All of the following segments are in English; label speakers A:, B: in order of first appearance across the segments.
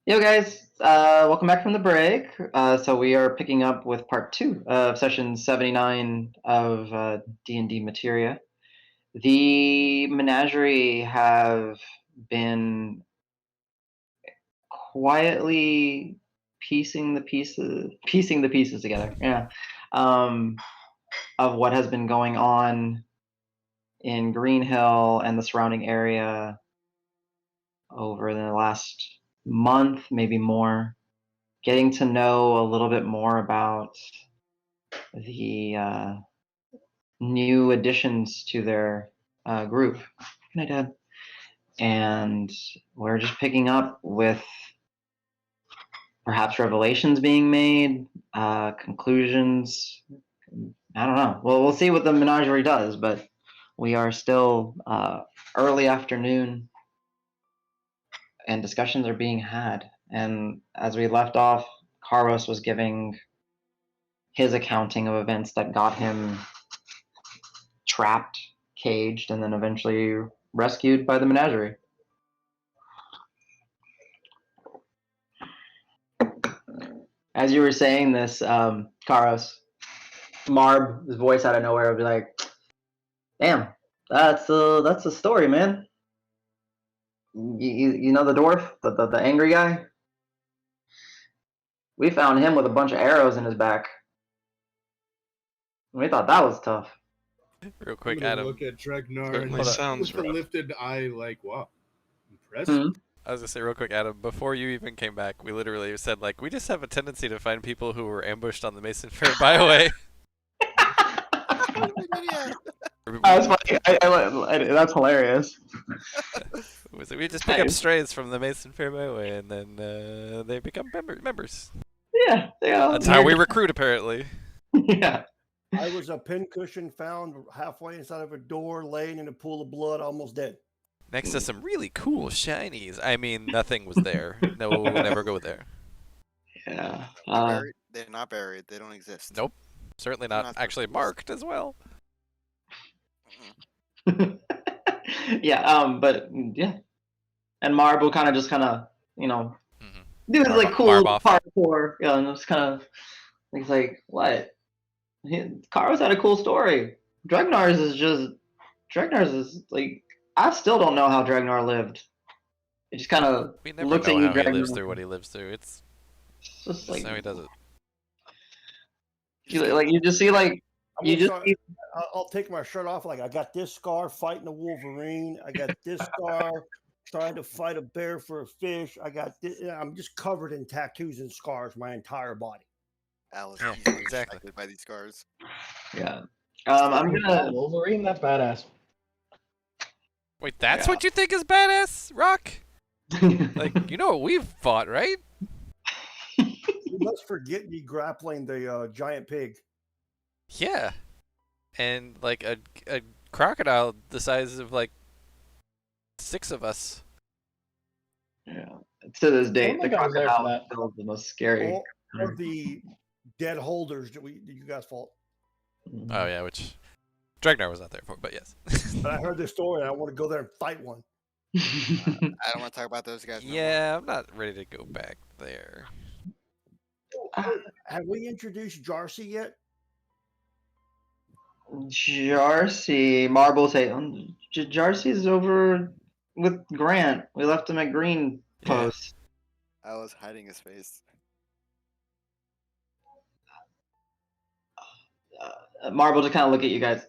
A: Yo guys, welcome back from the break. So we are picking up with part 2 of session 79 of D&D Materia. The Menagerie have been quietly piecing the pieces together, of what has been going on in Green Hill and the surrounding area over the last month, maybe more. Getting to know a little bit more about the new additions to their group. Good night, Dad. And we're just picking up with perhaps revelations being made, conclusions. I don't know. Well, we'll see what the menagerie does, but we are still early afternoon and discussions are being had. And as we left off, Carlos was giving his accounting of events that got him trapped, caged, and then eventually rescued by the menagerie. As you were saying this, Karos, Marb, his voice out of nowhere would be like, "Damn, that's a story, man. You know the dwarf, the angry guy? We found him with a bunch of arrows in his back. We thought that was tough."
B: Real quick,
C: I'm gonna
B: Adam.
C: look at Dregnar
D: Certainly
C: and
D: sounds
C: with a
D: rough.
C: lifted eye, like, wow, impressive.
B: I was gonna say real quick, Adam, before you even came back, we literally said, like, we just have a tendency to find people who were ambushed on the Mason Fair byway.
A: That was funny. That's hilarious.
B: We just pick up strays from the Mason Fair byway, and then they become members.
A: Yeah,
B: That's how we recruit, apparently.
A: Yeah.
E: I was a pincushion found halfway inside of a door, laying in a pool of blood, almost dead.
B: Next to some really cool shinies. I mean, nothing was there. No, never go there.
A: Yeah.
D: They're not buried. They don't exist.
B: Nope. Certainly not actually marked as well.
A: Yeah. But yeah. And Marb will kind of, do his like cool parkour. Yeah, and it's kind of, he's like, what? Carlos had a cool story. Dregnar's is like, I still don't know how Dregnar lived. It just kind of
B: We never
A: looks
B: know
A: at you,
B: how he lives
A: Dregnar.
B: through what he lives through. It's
A: just like
B: how he does it.
A: You just see like you just.
E: I'll take my shirt off. Like, I got this scar fighting a wolverine. I got this scar trying to fight a bear for a fish. I got this. I'm just covered in tattoos and scars, my entire body.
D: Alice,
B: Yeah,
D: easily
B: exactly.
D: affected by these scars.
A: Yeah. I'm gonna.
F: Wolverine. That's badass.
B: Wait, that's what you think is badass, Rock? Like, you know what we've fought, right?
E: You must forget me grappling the giant pig.
B: Yeah. And, like, a crocodile the size of, like, 6 of us.
A: Yeah. To this day,
F: don't
A: the
F: think I was there for
A: crocodile
F: that.
A: is still the most scary.
E: Or the dead holders that you guys fought.
B: Oh, yeah, which Dregnar was not there for, but yes.
E: But I heard this story, and I want to go there and fight one.
D: I don't want to talk about those guys.
B: Yeah, I'm not ready to go back there.
E: Have we introduced Jarcy yet?
A: Jarcy, Marble say, Jarcy's over with Grant. We left him at Green Post.
D: I was hiding his face.
A: Marble to kind of look at you guys.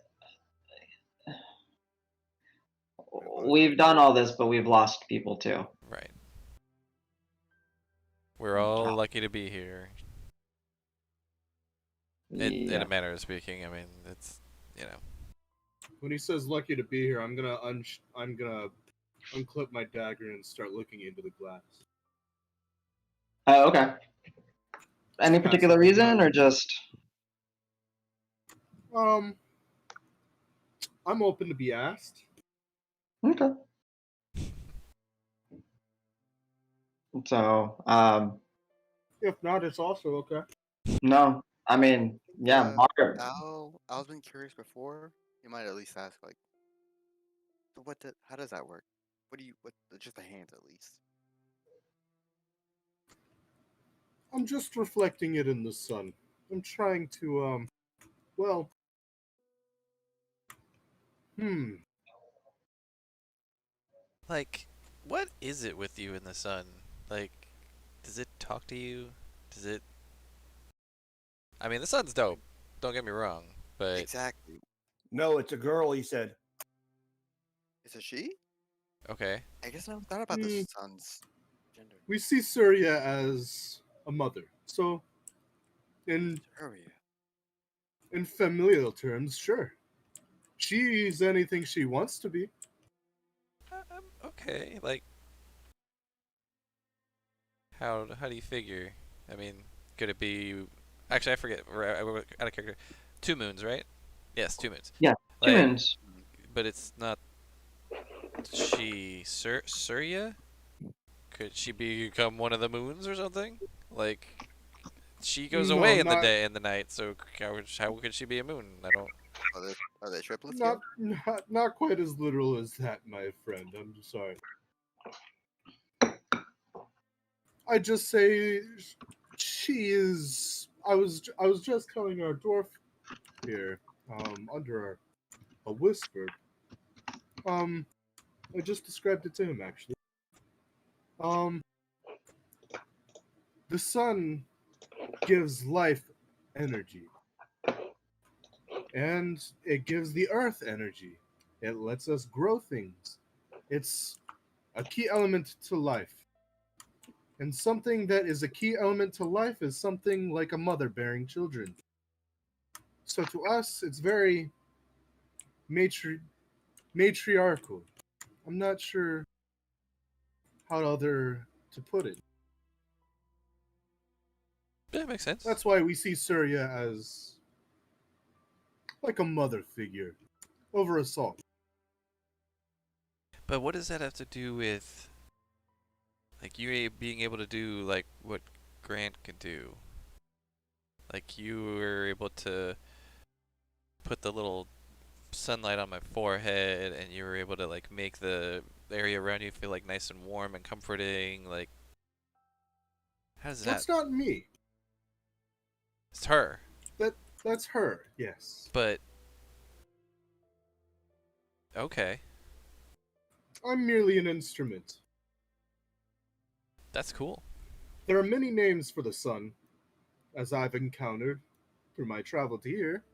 A: We've done all this, but we've lost people too.
B: Right. We're all lucky to be here. In a manner of speaking, I mean, it's, you know.
C: When he says "lucky to be here," I'm gonna unclip my dagger and start looking into the glass.
A: Okay. Any particular reason, or just?
C: I'm open to be asked.
A: Okay. So,
C: If not, it's also okay.
A: no, I mean, yeah, Margaret.
D: Al's been curious before. You might at least ask, like, how does that work? What just the hands at least?
C: I'm just reflecting it in the sun. I'm trying to, well, hmm.
B: Like, what is it with you in the sun? Like, does it talk to you? Does it? I mean, the sun's dope. Don't get me wrong, but
D: Exactly.
E: No, it's a girl, he said.
D: Is it she?
B: okay.
D: I guess I never thought about the
C: Hmm.
D: son's gender.
C: We see Surya as a mother. So, in
D: Surya.
C: in familial terms, sure. She's anything she wants to be.
B: Okay. Like, how do you figure? I mean, could it be? Actually, I forget. We're out of character. 2 moons, right? Yes, 2 moons.
A: Yeah, two
B: Like,
A: moons.
B: but it's not she Surya? Could she become one of the moons or something? Like she goes
C: No,
B: away in the
C: not
B: day and the night, so how could she be a moon? I don't.
D: Are they triplets
C: not
D: yet?
C: not quite as literal as that, my friend. I'm sorry. I just say she is. I was just telling our dwarf here, under a whisper. Um, I just described it to him actually. Um, the sun gives life energy, and it gives the earth energy. It lets us grow things. It's a key element to life. And something that is a key element to life is something like a mother bearing children. So to us, it's very matriarchal. I'm not sure how other to put it.
B: Yeah, makes sense.
C: That's why we see Surya as like a mother figure over us all.
B: But what does that have to do with like being able to do like what Grant could do? Like you were able to put the little sunlight on my forehead, and you were able to like make the area around you feel like nice and warm and comforting. Like, how does that?
C: That's not me.
B: It's her,
C: That that's her. Yes.
B: but okay,
C: I'm merely an instrument.
B: that's cool.
C: There are many names for the sun, as I've encountered through my travel to here.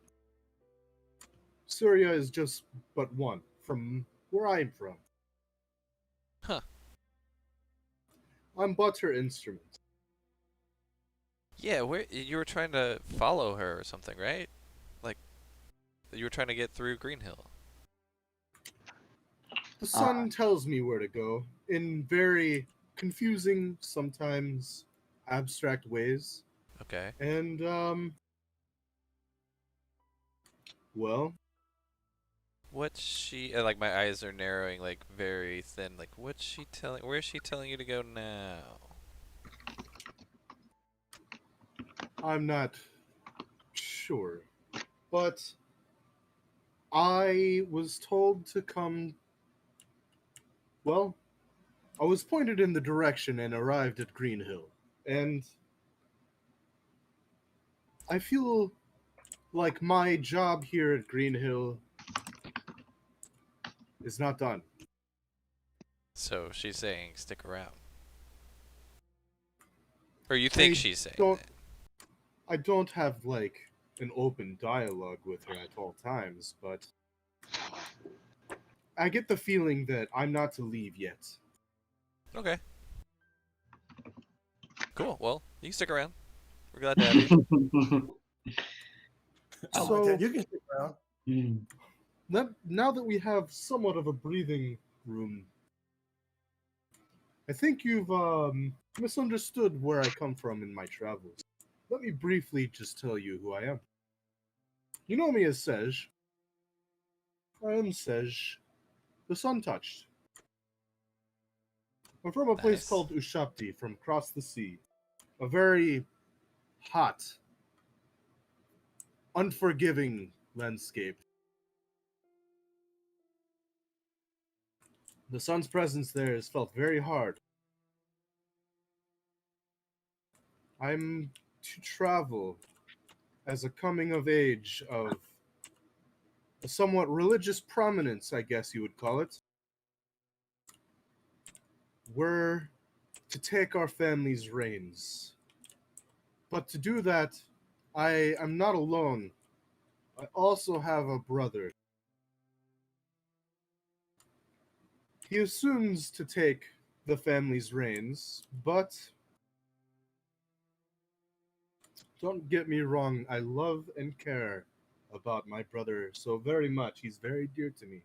C: Surya is just but one from where I'm from.
B: Huh?
C: I'm but her instrument.
B: Yeah, where you were trying to follow her or something, right? Like you were trying to get through Green Hill.
C: The
A: Uh,
C: sun tells me where to go in very confusing, sometimes abstract ways.
B: Okay.
C: And, well,
B: What's she? Like my eyes are narrowing, like very thin. Like what's she telling? Where's she telling you to go now?
C: I'm not sure. But I was told to come. Well, I was pointed in the direction and arrived at Green Hill. And I feel like my job here at Green Hill is not done.
B: So she's saying stick around, or you think
C: I
B: she's saying
C: don't
B: that?
C: I don't have like an open dialogue with her at all times, but I get the feeling that I'm not to leave yet.
B: Okay. Cool. Well, you can stick around. We're glad to have you.
E: I like
C: So
E: that. You can stick around.
C: now that we have somewhat of a breathing room, I think you've misunderstood where I come from in my travels. Let me briefly just tell you who I am. You know me as Sej. I am Sej, the Sun Touched. I'm from a place
B: Nice.
C: called Ushapti, from across the sea. A very hot, unforgiving landscape. The sun's presence there is felt very hard. I'm to travel as a coming of age of a somewhat religious prominence, I guess you would call it. We're to take our family's reins. But to do that, I am not alone. I also have a brother. He assumes to take the family's reins, but don't get me wrong, I love and care about my brother so very much. He's very dear to me.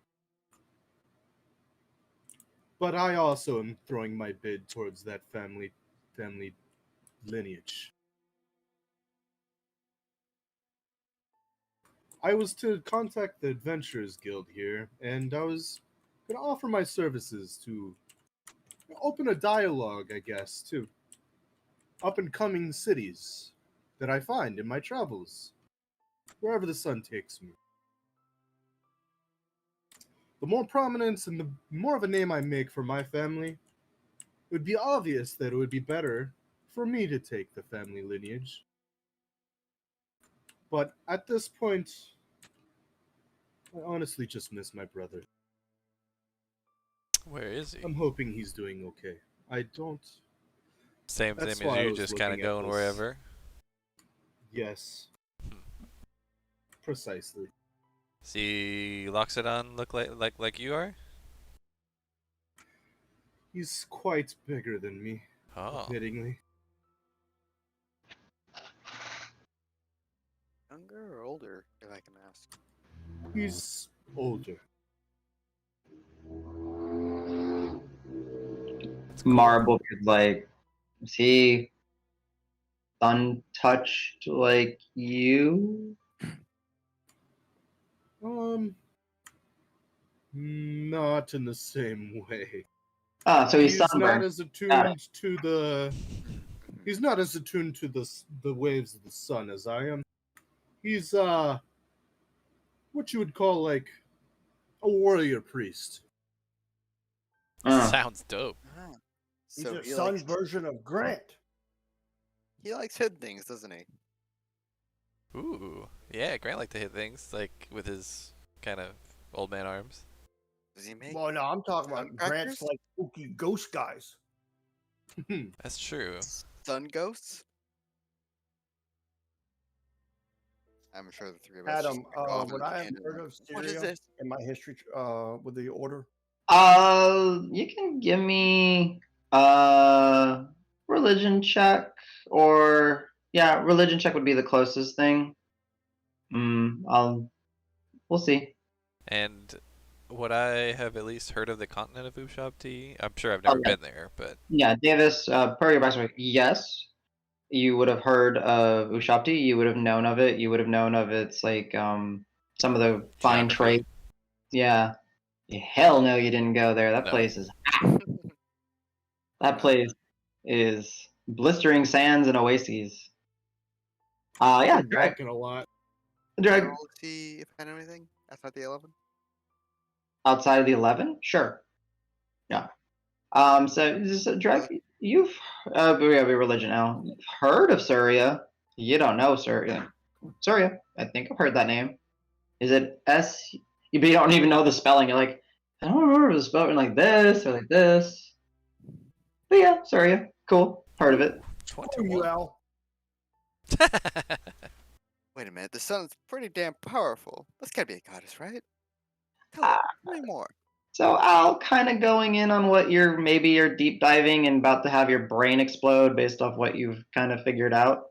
C: But I also am throwing my bid towards that family lineage. I was to contact the Adventurers Guild here, and I was going to offer my services to open a dialogue, I guess, to up and coming cities that I find in my travels, wherever the sun takes me. The more prominence and the more of a name I make for my family, it would be obvious that it would be better for me to take the family lineage. But at this point, I honestly just miss my brother.
B: Where is he?
C: I'm hoping he's doing okay. I don't.
B: Same
C: That's
B: as
C: why I
B: you,
C: was
B: just kind of
C: looking at
B: going
C: this.
B: wherever.
C: Yes. Precisely.
B: See, Loxodon look like you are?
C: He's quite bigger than me,
B: Oh,
C: admittingly.
D: Younger or older, if I can ask?
C: He's older.
B: that's cool.
A: Marble could like, is he untouched like you?
C: Not in the same way.
A: Oh, so he's
C: He's not
A: sunburned.
C: as
A: Got it.
C: attuned to the. He's not as attuned to the waves of the sun as I am. He's what you would call like a warrior priest.
B: Sounds dope.
D: Ah.
E: He's
D: So
E: a sun version of Grant.
D: he likes hidden things, doesn't he?
B: Ooh, yeah, Grant liked to hit things, like, with his kind of old man arms.
D: Does he make
E: Well, no, I'm talking about Grant's
D: Nutcrackers?
E: like spooky ghost guys.
B: That's true.
D: sun ghosts? I'm sure the three of us.
E: Adam,
D: just go off on
E: would
D: a
E: I have
D: tangent
E: heard
D: like,
E: of
D: what is
E: Syria
D: this?
E: in my history with the order?
A: You can give me religion check, or yeah, religion check would be the closest thing. We'll see.
B: And would I have at least heard of the continent of Ushabti? I'm sure I've
A: Oh
B: never
A: yeah,
B: been there, but
A: yeah, Davis. Per your backstory, yes, you would have heard of Ushapti. You would have known of it. You would have known of its like some of the fine
B: geography.
A: traits. Yeah. Hell no, you didn't go there. That
B: No.
A: place is that place is blistering sands and oases. Yeah,
C: You're talking a lot.
A: drag
D: How old is he, if I know anything? Outside the 11?
A: outside of the 11. Sure. Yeah. So just drag. You've we have a religion now. You've heard of Surya. You don't know Surya. Surya. I think I've heard that name. Is it S? But you don't even know the spelling. You're like, I don't remember the spelling like this or like this. But yeah, Surya. Cool. Heard of it.
E: Who are you,
B: 21.
E: Al?
D: Wait a minute, the sun's pretty damn powerful. That's gotta be a goddess, right? Tell me more.
A: So Al, kind of going in on what you're deep diving and about to have your brain explode based off what you've kind of figured out.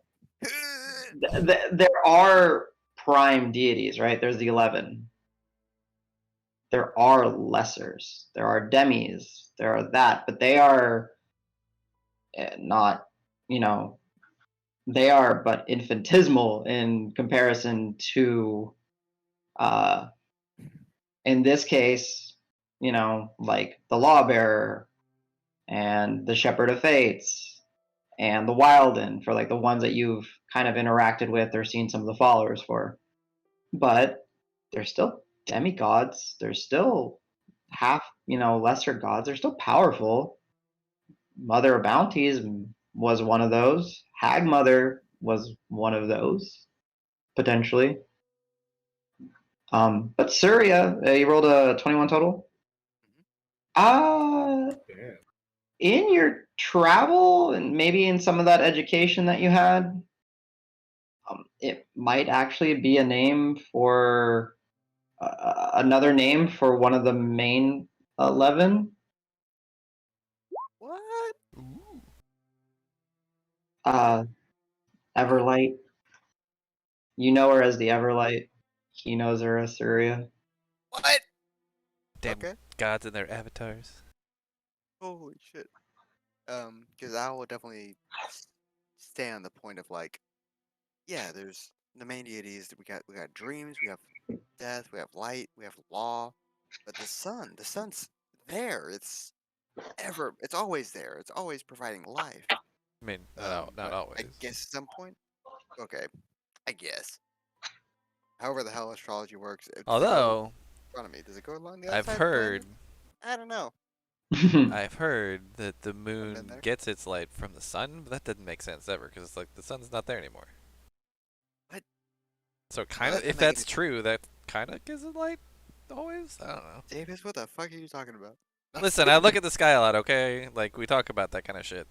A: There are prime deities, right? There's the 11. There are lessers. There are demis. There are that, but they are not, they are but infinitesimal in comparison to, in this case, like the lawbearer and the shepherd of fates and the wilden, for like the ones that you've kind of interacted with or seen some of the followers for. But they're still demigods. They're still half, lesser gods. They're still powerful. Mother of Bounties was one of those. Hag Mother was one of those, potentially. But Surya, you rolled a 21 total. Uh,
C: Damn.
A: in your travel and maybe in some of that education that you had, it might actually be a name for another name for one of the main 11.
D: What?
B: Ooh.
A: Everlight. You know her as the Everlight. He knows her as Surya.
D: What?
B: Damn
D: Okay.
B: gods and their avatars.
D: Holy shit. Because I will definitely stay on the point of like, yeah, there's the main deities. We got dreams, we have death, we have light, we have law, but the sun's there. It's always there. It's always providing life.
B: I mean, not
D: But I
B: always.
D: guess at some point, okay, I guess. However the hell astrology works, does it go
B: Although,
D: in front of me? Does it go along the other
B: I've
D: side of the
B: heard,
D: planet? I don't know.
B: I've heard that the
D: been
B: moon
D: there.
B: gets its light from the sun, but that doesn't make sense ever because it's like the sun's not there anymore.
D: What?
B: So
D: No,
B: kind of,
D: that
B: if
D: doesn't make
B: that's
D: any
B: true, that kind of gives it light always. I don't know.
D: Davis, what the fuck are you talking about?
B: Listen, I look at the sky a lot. Okay, like we talk about that kind of shit.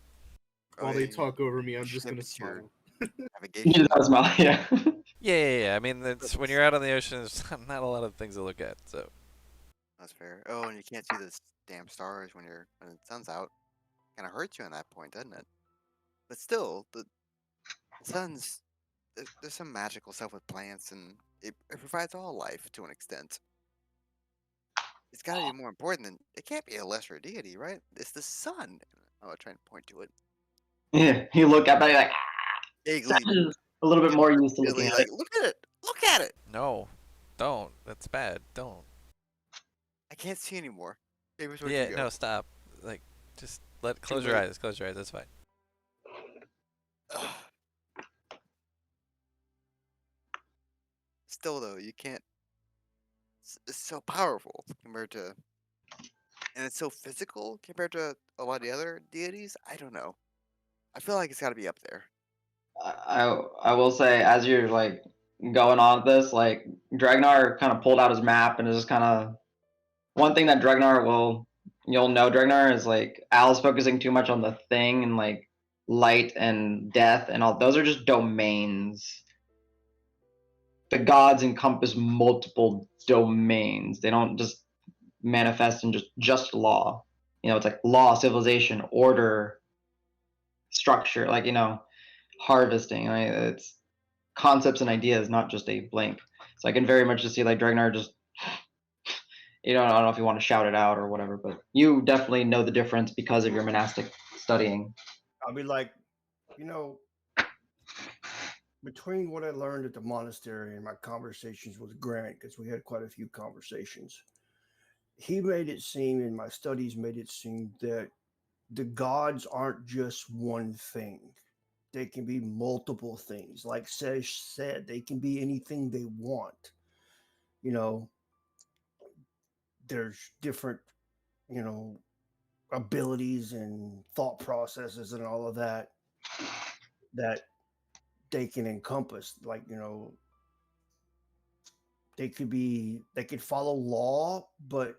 C: While they talk over me, I'm just
D: Snip
C: gonna
D: at your
C: smile.
D: navigation.
A: That was my, yeah.
B: Yeah. I mean, it's, when you're out on the ocean, there's not a lot of things to look at. So
D: That's fair. Oh, and you can't see the damn stars when the sun's out. Kind of hurts you on that point, doesn't it? But still, the sun's there's some magical stuff with plants, and it provides all life to an extent. It's got to be more important than it can't be a lesser deity, right? It's the sun. Oh, I'm trying to point to it.
A: Yeah, you look up and you're like,
D: Vaguely,
A: Savage is a little bit more used to looking at
D: like,
A: it.
D: look at it. Look at it.
B: no, don't. That's bad. Don't.
D: I can't see anymore. Davis, where'd
B: Yeah,
D: you go?
B: no, stop. Like, just
D: Too
B: close your
D: late.
B: eyes. Close your eyes. That's fine.
D: Ugh. Still, though, you can't. It's so powerful compared to, and it's so physical compared to a lot of the other deities. I don't know. I feel like it's got to be up there.
A: I will say, as you're like going on with this, like Dragnar kind of pulled out his map and is just kind of one thing that you'll know Dragnar is like Al's focusing too much on the thing and like light and death and all those are just domains. The gods encompass multiple domains. They don't just manifest in just law. You know, it's like law, civilization, order, structure, like harvesting. Like, it's concepts and ideas, not just a blank. So I can very much just see like Dragnar just I don't know if you want to shout it out or whatever, but you definitely know the difference because of your monastic studying.
E: I'll be like, you know, between what I learned at the monastery and my conversations with Grant, because we had quite a few conversations, he made it seem, and my studies made it seem, that the gods aren't just one thing. They can be multiple things. Like Sesh said, they can be anything they want. You know, there's different, you know, abilities and thought processes and all of that that they can encompass. Like, you know, they could follow law, but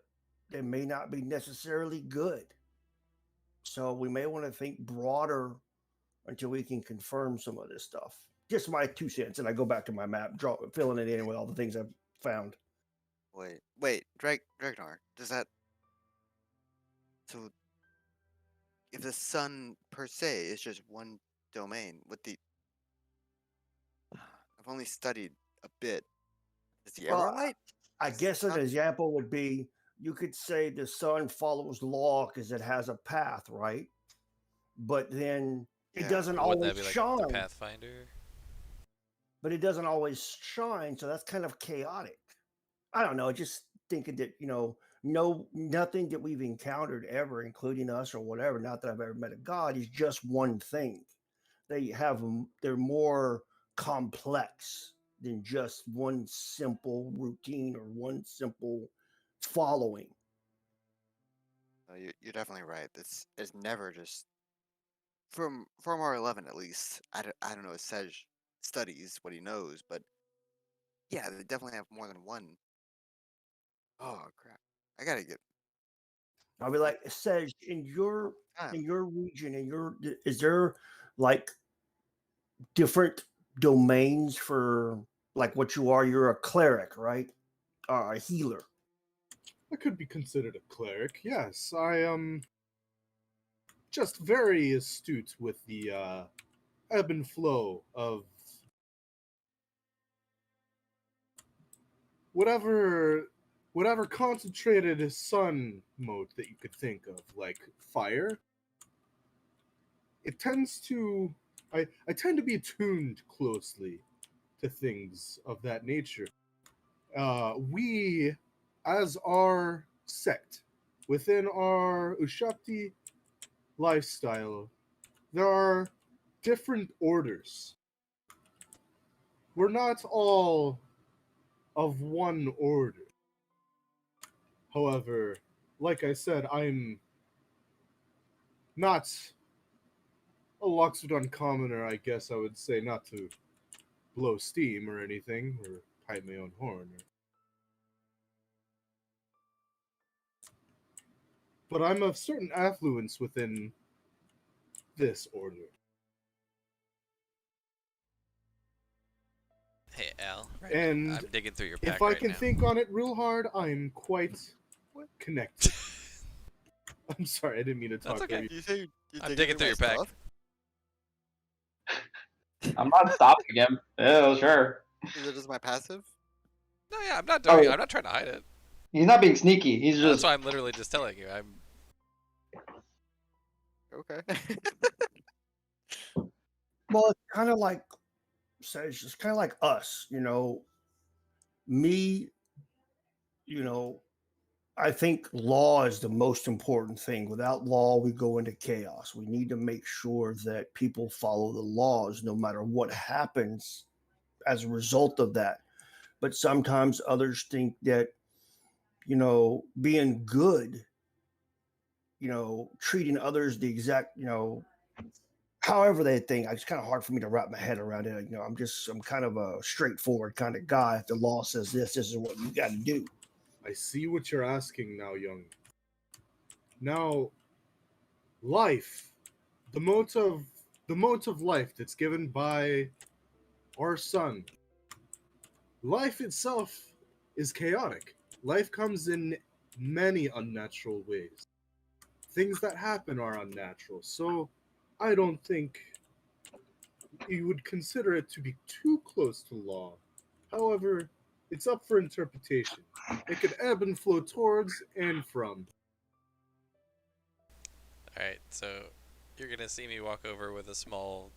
E: they may not be necessarily good. So we may want to think broader until we can confirm some of this stuff. Just my 2 cents, and I go back to my map, filling it in with all the things I've found.
D: Wait, Dragnar, does that so if the sun per se is just one domain, I've only studied a bit. Is the
E: Well,
D: Everlight?
E: I guess an example would be you could say the sun follows law because it has a path, right? But then it
D: Yeah.
E: doesn't
B: But wouldn't
E: always
B: that be like
E: shine.
B: the Pathfinder?
E: But it doesn't always shine, so that's kind of chaotic. I don't know. Just thinking that nothing that we've encountered ever, including us or whatever. Not that I've ever met a god, is just one thing. They're more complex than just one simple routine or one simple following.
D: You're definitely right. It's never just from R11 at least, I don't know if Sedge studies what he knows, but yeah, they definitely have more than one. Oh crap! I gotta get
E: I'll be like, Sej, in your
D: time.
E: region, is there like different domains for like what you are? You're a cleric, right? Or a healer.
C: I could be considered a cleric. Yes, I am just very astute with the ebb and flow of whatever concentrated sun mode that you could think of, like fire. It tends to I tend to be attuned closely to things of that nature. We, as our sect, within our Ushapti lifestyle, there are different orders. We're not all of one order. However, like I said, I'm not a Loxodon commoner, I guess I would say, not to blow steam or anything, or pipe my own horn. But I'm of certain affluence within this order.
B: Hey Al, right?
C: And
B: I'm digging through your pack
C: if I
B: right
C: can
B: now.
C: think on it real hard, I'm quite connected. I'm sorry, I didn't mean to talk
B: That's okay.
C: over you.
D: You say you're
B: I'm digging through your pack.
A: I'm not stopping him. Oh, sure.
D: Is it just my passive?
B: No, yeah, I'm not doing.
A: Oh.
B: I'm not trying to hide it.
A: He's not being sneaky. He's
B: That's
A: just.
B: why I'm literally just telling you. I'm.
D: Okay.
E: Well, it's kind of like Sej. It's kind of like us, you know. Me, you know, I think law is the most important thing. Without law, we go into chaos. We need to make sure that people follow the laws no matter what happens as a result of that. But sometimes others think that, you know, being good, you know, treating others the exact, you know, however they think, it's kind of hard for me to wrap my head around it. You know, I'm kind of a straightforward kind of guy. If the law says this is what you got to do.
C: I see what you're asking now, young. Now, life, the mote of life that's given by our sun. Life itself is chaotic. Life comes in many unnatural ways. Things that happen are unnatural, so I don't think you would consider it to be too close to law. However, it's up for interpretation. It could ebb and flow towards and from.
B: All right, so you're gonna see me walk over with a small,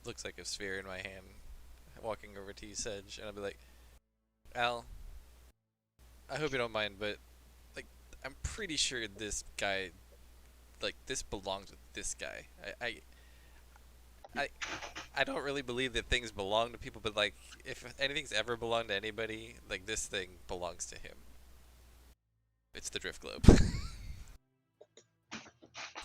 B: looks like a sphere in my hand, walking over to you, Sedge, and I'll be like, Al, I hope you don't mind, but like, I'm pretty sure this guy, like, this belongs with this guy. I don't really believe that things belong to people, but like, if anything's ever belonged to anybody, like this thing belongs to him. It's the Drift Globe.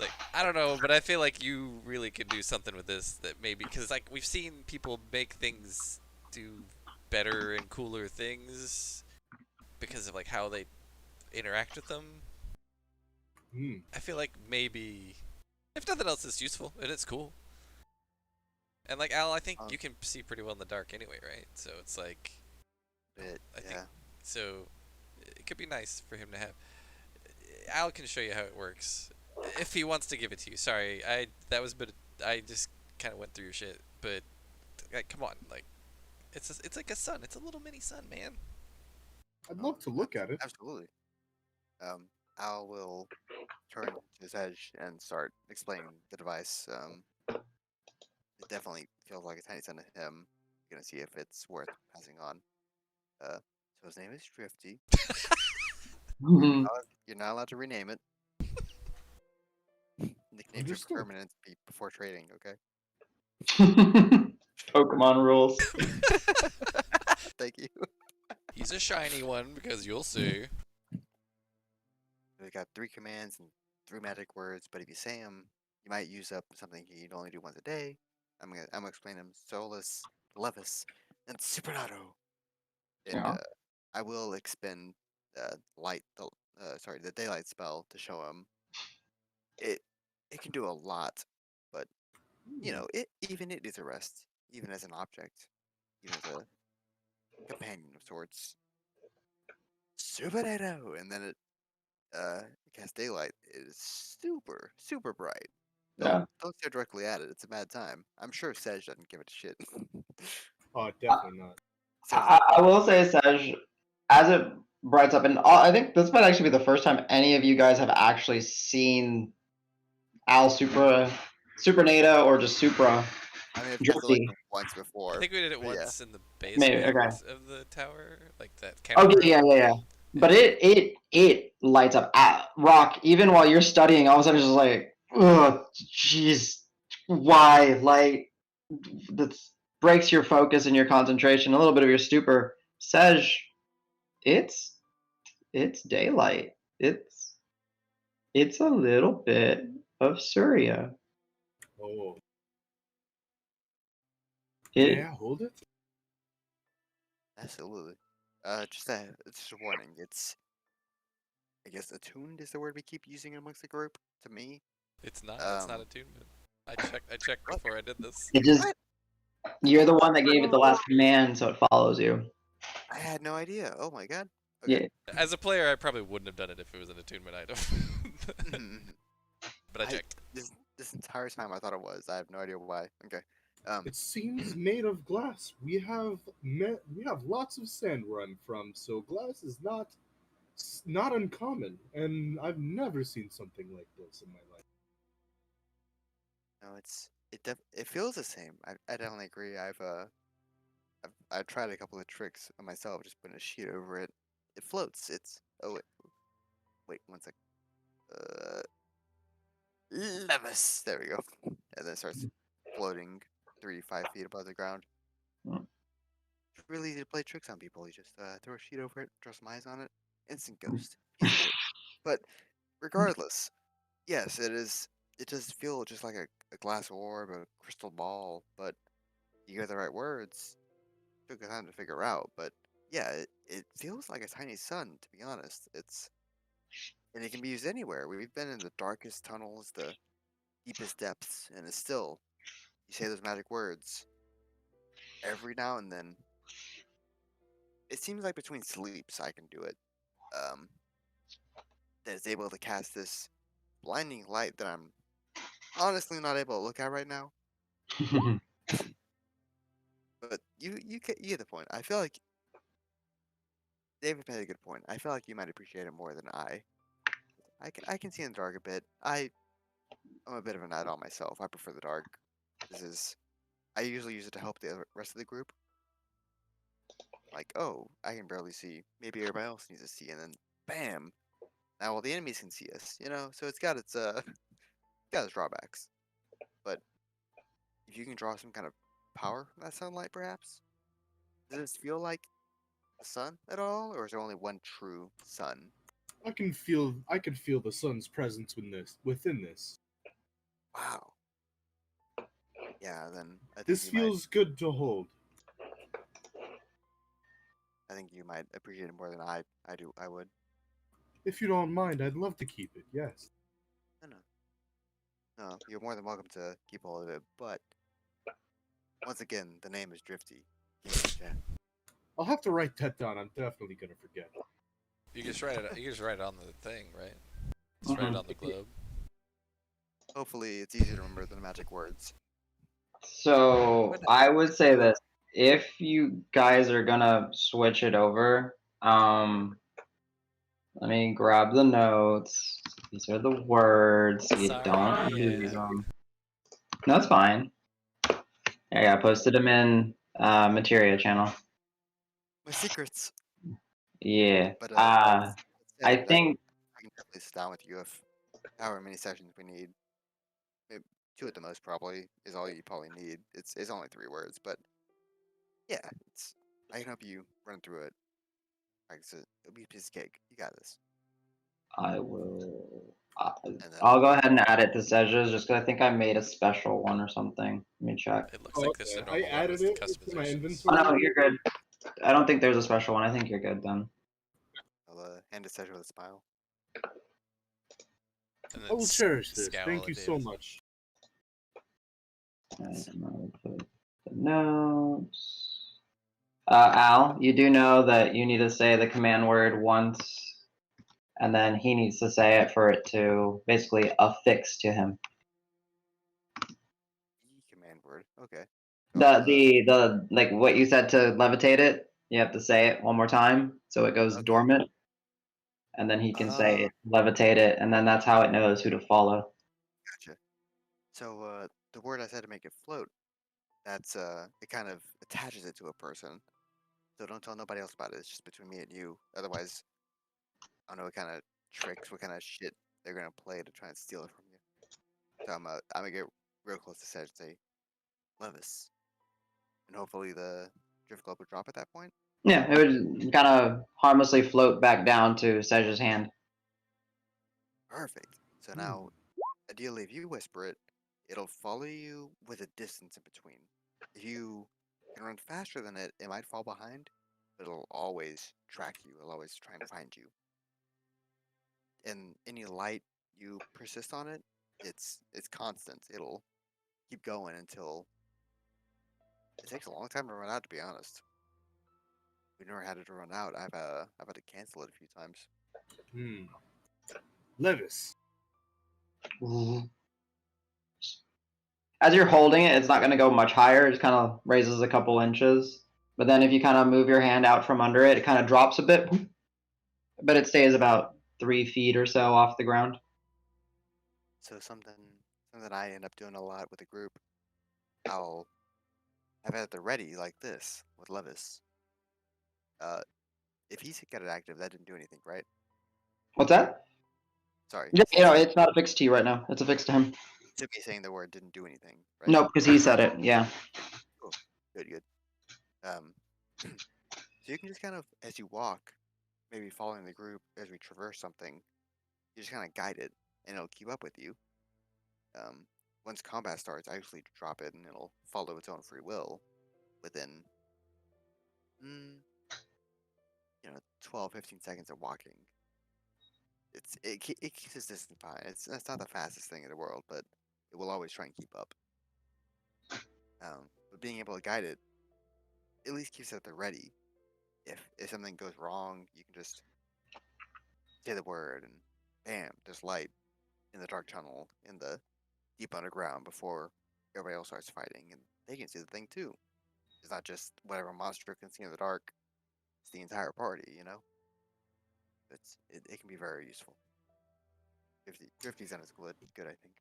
B: Like, I don't know, but I feel like you really could do something with this that maybe, because like we've seen people make things do better and cooler things because of like how they interact with them. I feel like maybe, if nothing else, it's useful and it's cool. And like Al, I think you can see pretty well in the dark anyway, right? So it's like, I think so. It could be nice for him to have. Al can show you how it works if he wants to give it to you. Sorry, that was I just kind of went through your shit, but like, come on, like it's like a sun. It's a little mini sun, man.
C: I'd love to look at it.
D: Absolutely. Al will turn to his edge and start explaining the device. It definitely feels like a tiny son to him. You're gonna see if it's worth passing on. So his name is Drifty. You're not allowed to rename it. Nicknames are permanent before trading, okay?
A: Pokemon rules.
D: Thank you.
B: He's a shiny one because you'll see.
D: We've got 3 commands and 3 magic words, but if you say them you might use up something you'd only do once a day. I'm gonna explain them: Solus, Levis, and Supernato. And
A: Yeah.
D: I will expend the daylight spell to show him it. It can do a lot, but it is a rest, even as an object, even as a companion of sorts. Supernato, and then it casts daylight. It is super super bright.
A: Yeah.
D: Don't stare directly at it. It's a bad time. I'm sure Sej doesn't give it a shit.
C: Oh, definitely not.
D: Sej is
A: I will say, Saj, as it brights up, and I think this might actually be the first time any of you guys have actually seen Al Supernata or just Supra
D: I mean, I've cast it like
A: Drifty.
D: once
B: I
D: before.
B: think we did it
D: But yeah.
B: once in the
A: Maybe
B: basement
A: okay.
B: of the tower, like that
A: Oh
B: counter room.
A: yeah. But it lights up at Rock even while you're studying. All of a sudden, it's just like, oh, jeez, why? Like that breaks your focus and your concentration, a little bit of your stupor. Sej, it's daylight. It's a little bit of Surya.
C: Oh,
A: It
C: may I hold it?
D: Absolutely. Just a warning. It's, I guess, attuned is the word we keep using amongst the group. To me,
B: It's not. It's not
D: um,
B: attunement. I checked
D: what?
B: before I did this.
A: it just
D: What?
A: you're the one that gave it the
D: Oh,
A: last command, so it follows you.
D: I had no idea. Oh my god. Okay.
A: Yeah.
B: As a player, I probably wouldn't have done it if it was an attunement item. But I
D: I
B: checked.
D: this entire time I thought it was. I have no idea why. Okay.
C: It seems made of glass. We have lots of sand where I'm from, so glass is not uncommon, and I've never seen something like this in my life.
D: No, it feels the same. I definitely agree. I've tried a couple of tricks on myself, just putting a sheet over it. It floats. It's oh wait 1 sec. Uh, Levis. There we go. And then it starts floating 3 to 5 feet above the ground.
A: Mm.
D: It's really easy to play tricks on people. You just throw a sheet over it, draw some eyes on it, instant ghost. Piece of cake. But regardless, yes, it is. It does feel just like a glass orb, a crystal ball, but you get the right words. Took time to figure out, but yeah, it feels like a tiny sun. To be honest, and it can be used anywhere. We've been in the darkest tunnels, the deepest depths, and it's still you say those magic words every now and then. It seems like between sleeps I can do it. Um, that is able to cast this blinding light that I'm honestly not able to look at right now. But you get the point. I feel like David made a good point. I feel like you might appreciate it more than I. I can see in the dark a bit. I'm a bit of a night owl myself. I prefer the dark. I usually use it to help the rest of the group. Like, oh, I can barely see. Maybe everybody else needs to see, and then bam! Now all the enemies can see us. So it's got its got its drawbacks. But if you can draw some kind of power from that sunlight, perhaps, does this feel like the sun at all, or is there only one true sun?
C: I can feel the sun's presence within this.
D: Wow. Yeah, then I think
C: This feels good to hold.
D: you might appreciate it more than I do. I would.
C: If you don't mind, I'd love to keep it. Yes.
D: No, no, you're more than welcome to keep all of it. But once again, the name is Drifty.
C: I'll have to write that down. I'm definitely gonna forget.
B: You just write it. You just write it on the thing, right? Just write it on the globe.
D: Hopefully, it's easier to remember than the magic words.
A: So I would say this: if you guys are gonna switch it over, let me grab the notes. These are the words. You
B: Sorry,
A: don't lose
B: yeah.
A: them. No, it's fine. Yeah, I posted them in Materia channel.
D: My secrets.
A: Yeah.
D: But
A: I
D: I
A: think
D: can definitely sit down with you if however many sessions we need. Maybe 2 at the most probably is all you probably need. It's only 3 words, but yeah, I can help you run through it. Like I said, it'll be a piece of cake. You got this.
A: I will.
D: And then
A: I'll go ahead and add it to Seja's just because I think I made a special one or something. Let me check.
B: It looks like this
C: Okay,
B: is a
C: I
B: normal one
C: added
B: with
C: it to my
B: customizations.
A: Oh
C: inventory.
A: no, you're good. I don't think there's a special one. I think you're good then.
D: I'll hand it to with a smile.
B: And
C: I
B: then
C: will cherish this.
B: scowl
C: Thank
B: at
C: you so
B: Davis.
C: much.
A: Alright, and I'll put the notes. Al, you do know that you need to say the command word once, and then he needs to say it for it to basically affix to him.
D: Command word. Okay.
A: The like what you said to levitate it, you have to say it one more time so it goes
D: Okay.
A: dormant, and then he can say
D: Uh,
A: it, levitate it, and then that's how it knows who to follow.
D: Gotcha. So the word I said to make it float, that's it kind of attaches it to a person. So don't tell nobody else about it. It's just between me and you. Otherwise, I don't know what kind of tricks, what kind of shit they're gonna play to try and steal it from you. So I'm gonna get real close to Sedge and say, Levis, and hopefully the drift globe would drop at that point.
A: Yeah, it would kind of harmlessly float back down to Seja's hand.
D: Perfect. So now, ideally, if you whisper it, it'll follow you with a distance in between. If you can run faster than it, it might fall behind, but it'll always track you. It'll always try and find you. And any light you persist on it, it's constant. It'll keep going until it takes a long time to run out. To be honest, we never had it to run out. I've had to cancel it a few times.
C: Levis.
A: As you're holding it, it's not going to go much higher. It just kind of raises a couple inches. But then if you kind of move your hand out from under it, it kind of drops a bit. But it stays about 3 feet or so off the ground.
D: So something that I end up doing a lot with the group, I'll have it at the ready like this with Levis. If he's got it active, that didn't do anything, right?
A: What's that?
D: Sorry.
A: Yeah,
D: Since he,
A: it's not affixed to you right now. It's affixed to him.
D: to me saying the word didn't do anything, right?
A: Nope, because he said it. Yeah.
D: Cool. Good. So you can just kind of, as you walk, maybe following the group as we traverse something, you just kind of guide it, and it'll keep up with you. Once combat starts, I usually drop it, and it'll follow its own free will within, 12, 15 seconds of walking. It keeps its distance fine. It's not the fastest thing in the world, but it will always try and keep up. But being able to guide it at least keeps it at the ready. If something goes wrong, you can just say the word, and bam, there's light in the dark tunnel in the deep underground before everybody else starts fighting, and they can see the thing too. It's not just whatever monster can see in the dark; it's the entire party. It can be very useful. Drifty Zen is good, I think.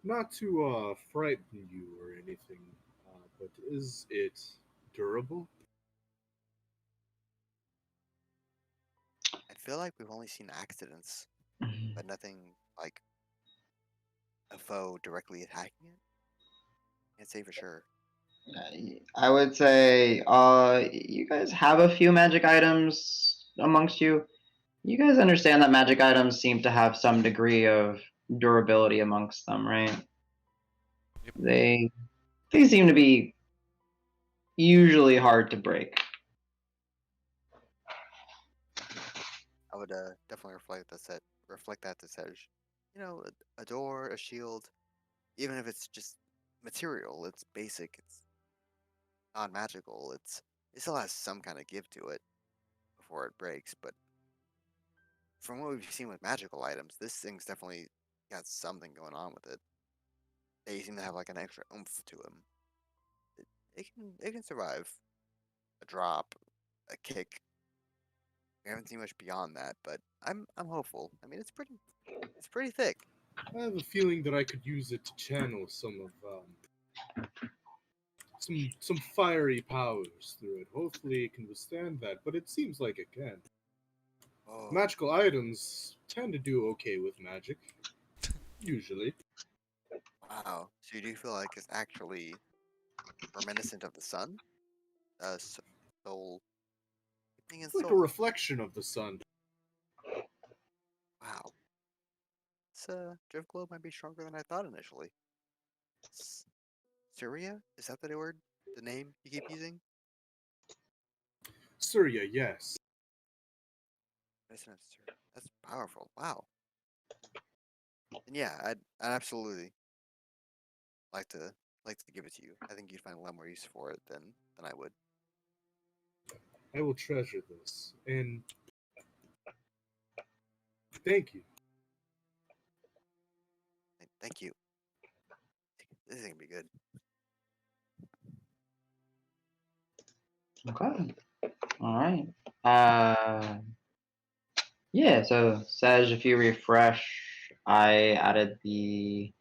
C: Not to frighten you or anything, but is it durable?
D: I feel like we've only seen accidents, but nothing like a foe directly attacking it. Can't say for sure.
A: I would say you guys have a few magic items amongst you. You guys understand that magic items seem to have some degree of durability amongst them, right?
B: Yep.
A: They seem to be usually hard to break.
D: I would definitely reflect that to Sedge. A door, a shield, even if it's just material, it's basic, it's non-magical, it still has some kind of give to it before it breaks. But from what we've seen with magical items, this thing's definitely got something going on with it. They seem to have like an extra oomph to them. It can survive a drop, a kick. We haven't seen much beyond that, but I'm hopeful. I mean, it's pretty thick.
C: I have a feeling that I could use it to channel some fiery powers through it. Hopefully, it can withstand that. But it seems like it can.
D: Oh,
C: Magical items tend to do okay with magic, usually.
D: wow. So you do feel like it's actually reminiscent of the sun? Soul. Keeping in
C: It's like a
D: soul.
C: reflection of the sun.
D: this drift globe might be stronger than I thought initially. Syria? Is that the word? The name you keep using?
C: Surya, yes.
D: That's powerful. Wow. And yeah, I'd absolutely like to give it to you. I think you'd find a lot more use for it than I would.
C: I will treasure this. And thank you.
D: Thank you. This is gonna be good.
A: Okay. All right. Yeah. So Saj, if you refresh, I added the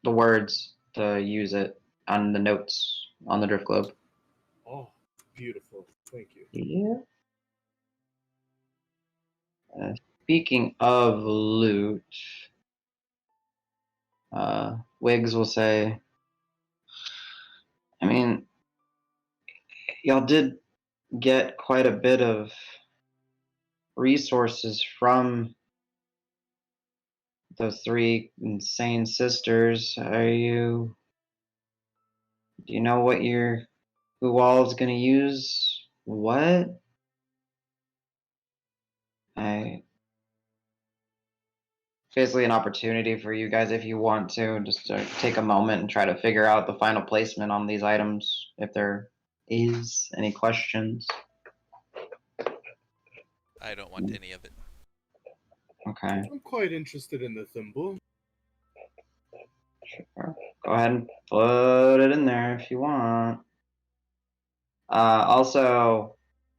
A: words to use it on the notes on the drift globe.
C: Oh, beautiful. Thank you.
A: Yeah. Speaking of loot, Wiggs will say, I mean, y'all did get quite a bit of resources from those three insane sisters. Do you know what who all's gonna use what? Basically an opportunity for you guys if you want to just to take a moment and try to figure out the final placement on these items if there is any questions.
B: I don't want any of it.
A: Okay.
C: I'm quite interested in the thimble.
A: Sure. Go ahead and put it in there if you want. Also,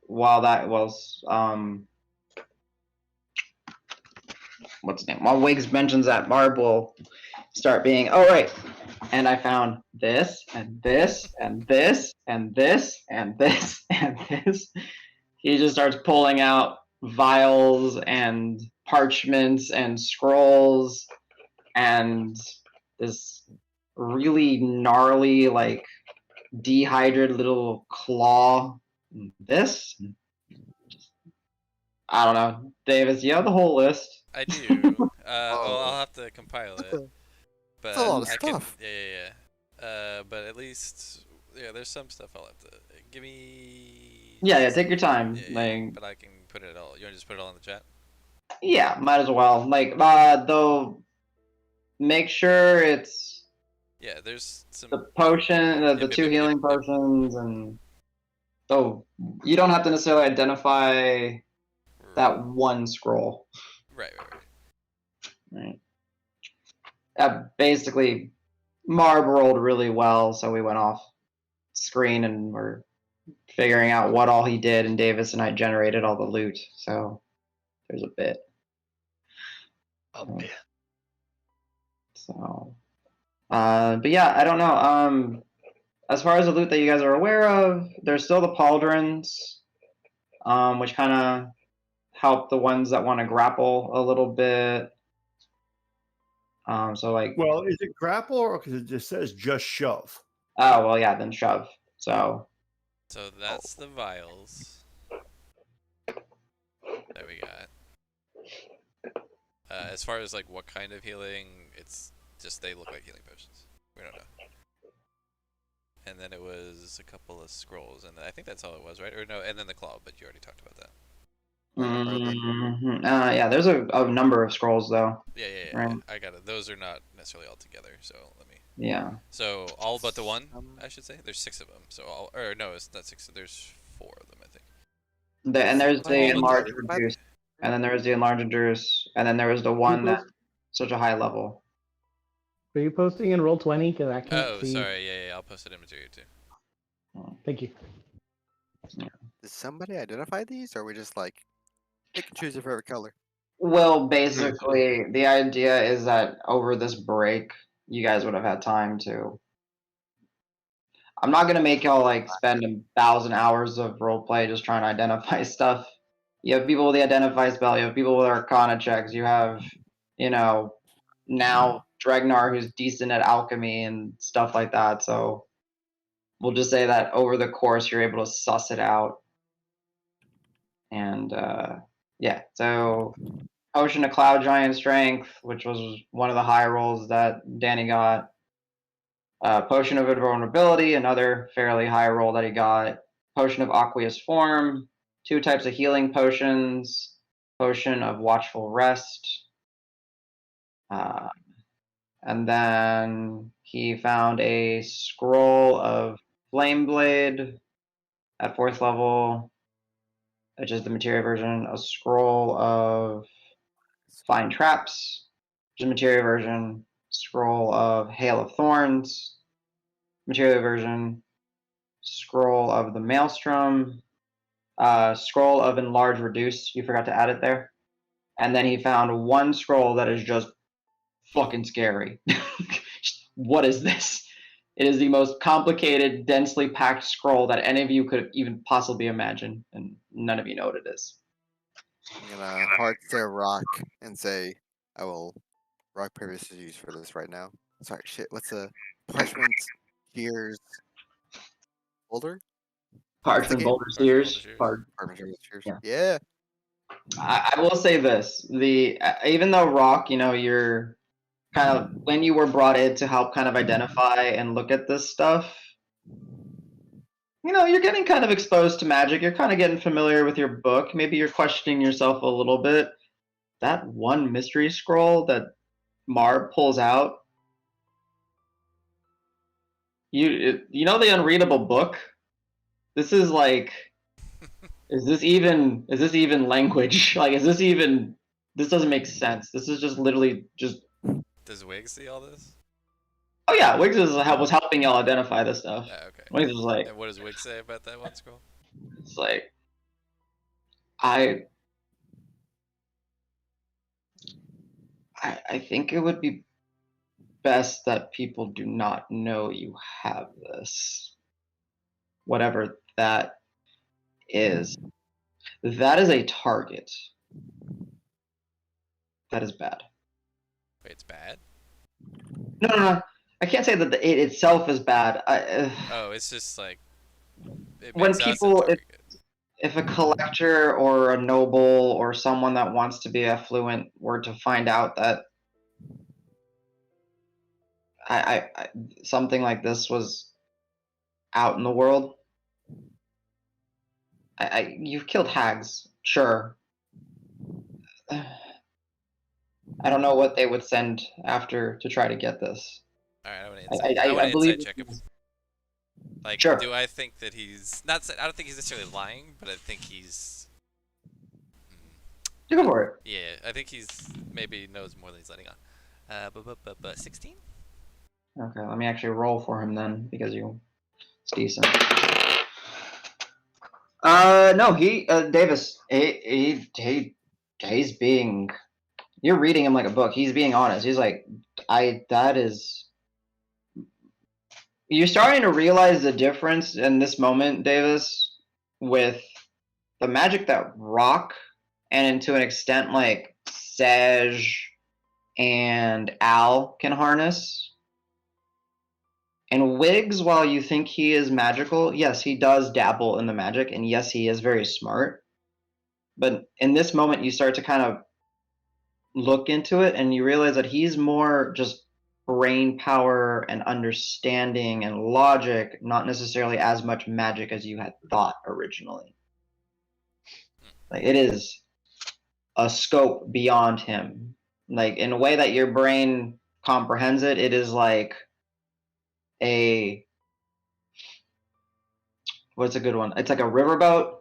A: while that was what's the name? While Wiggs mentions that, Barb will start being, oh right, and I found this and this and this and this and this and this. He just starts pulling out vials and parchments and scrolls and this really gnarly, like dehydrated little claw. This, I don't know, Davis. You have the whole list.
B: I do. Well, I'll have to compile it. But
D: That's a lot of
B: I
D: stuff.
B: can. Yeah. But at least, yeah, there's some stuff I'll have to give me.
A: Yeah, take your time.
B: Yeah,
A: Like,
B: but I can put it all. You want to just put it all in the chat?
A: yeah, might as well. Like, though, make sure it's
B: Yeah, there's some.
A: the potion, the
B: Yep,
A: two
B: yep,
A: healing
B: yep, yep.
A: potions, and though you don't have to necessarily identify that one scroll.
B: Right.
A: Right. That basically Marb rolled really well, so we went off screen and we're figuring out what all he did, and Davis and I generated all the loot. So there's a bit. So, but yeah, I don't know. As far as the loot that you guys are aware of, there's still the pauldrons, which kind of help the ones that want to grapple a little bit. So like,
E: well, is it grapple or because it just says just shove?
A: Oh well, yeah, then shove. So
B: that's the vials that we got. As far as like what kind of healing, it's just they look like healing potions. We don't know. And then it was a couple of scrolls, and I think that's all it was, right? Or no, and then the claw, but you already talked about that.
A: yeah, there's a number of scrolls though.
B: Yeah.
A: Right.
B: I got it. Those are not necessarily all together, so let me.
A: Yeah.
B: So all but the one, I should say. There's 6 of them. So or no, it's not 6. There's 4 of them, I think.
A: And there's the
B: All but
A: enlarged reduce, and then there's the enlarged reduce, and then there was the one that's such a high level.
F: Are you posting in Roll20? Because I can't see.
B: Oh, sorry. Yeah. I'll post it in Materia too.
F: Thank you.
A: Yeah.
D: Does somebody identify these, or are we just like pick and choose your favorite color?
A: Well, basically, the idea is that over this break, you guys would have had time to. I'm not gonna make y'all like spend 1,000 hours of roleplay just trying to identify stuff. You have people with the identify spell. You have people with Arcana checks. You have, now Dregnar who's decent at alchemy and stuff like that. So we'll just say that over the course you're able to suss it out. And yeah, so Potion of Cloud Giant Strength, which was one of the high rolls that Danny got. Potion of Invulnerability, another fairly high roll that he got. Potion of Aqueous Form, 2 types of healing potions, Potion of Watchful Rest. And then he found a Scroll of Flame Blade at 4th level, which is the materia version. A Scroll of Fine Traps, which is the materia version. Scroll of Hail of Thorns, materia version. Scroll of the Maelstrom. Scroll of Enlarge Reduce. You forgot to add it there. And then he found 1 scroll that is just fucking scary. What is this? It is the most complicated, densely packed scroll that any of you could even possibly imagine, and none of you know what it is.
D: I'm gonna hard stare Rock and say, I will rock paper scissors for this right now. Sorry, shit. What's a parchment shears folder?
A: Parchment
D: game?
A: Boulder
B: Parchment
A: Sears.
B: Boulder Shears.
D: Parchment shears.
A: Yeah.
D: Yeah.
A: I will say this: even though Rock, you're kind of when you were brought in to help kind of identify and look at this stuff, you're getting kind of exposed to magic. You're kind of getting familiar with your book. Maybe you're questioning yourself a little bit. That one mystery scroll that Marb pulls out, you know the unreadable book. This is like, is this even language? Like, is this even? This doesn't make sense. This is just literally just.
B: Does Wiggs see all this?
A: Oh yeah, Wiggs was helping y'all identify this stuff.
B: Oh, okay.
A: Wiggs was like,
B: And what does Wiggs say about that one scroll?
A: it's like, I think it would be best that people do not know you have this. Whatever that is. That is a target. That is bad.
B: Wait, it's bad?
A: No. I can't say that it itself is bad.
B: Oh, it's just like it
A: When
B: makes us a
A: people,
B: target.
A: if a collector or a noble or someone that wants to be affluent were to find out that I something like this was out in the world, you've killed hags, sure. I don't know what they would send after to try to get this.
B: All right, I want to
A: I believe
B: insight check him. Like,
A: Sure.
B: do I think that he's not? I don't think he's necessarily lying, but I think he's.
A: You go for it.
B: Yeah, I think he's maybe knows more than he's letting on. But 16?
A: Okay, let me actually roll for him then, because it's decent. No, Davis, he's being. You're reading him like a book. He's being honest. He's like, that is. You're starting to realize the difference in this moment, Davis, with the magic that Rock and to an extent like Sage and Al can harness. And Wiggs, while you think he is magical, yes, he does dabble in the magic, and yes, he is very smart. But in this moment, you start to kind of look into it, and you realize that he's more just brain power and understanding and logic, not necessarily as much magic as you had thought originally. Like, it is a scope beyond him. Like, in a way that your brain comprehends it, it is like what's a good one? It's like a riverboat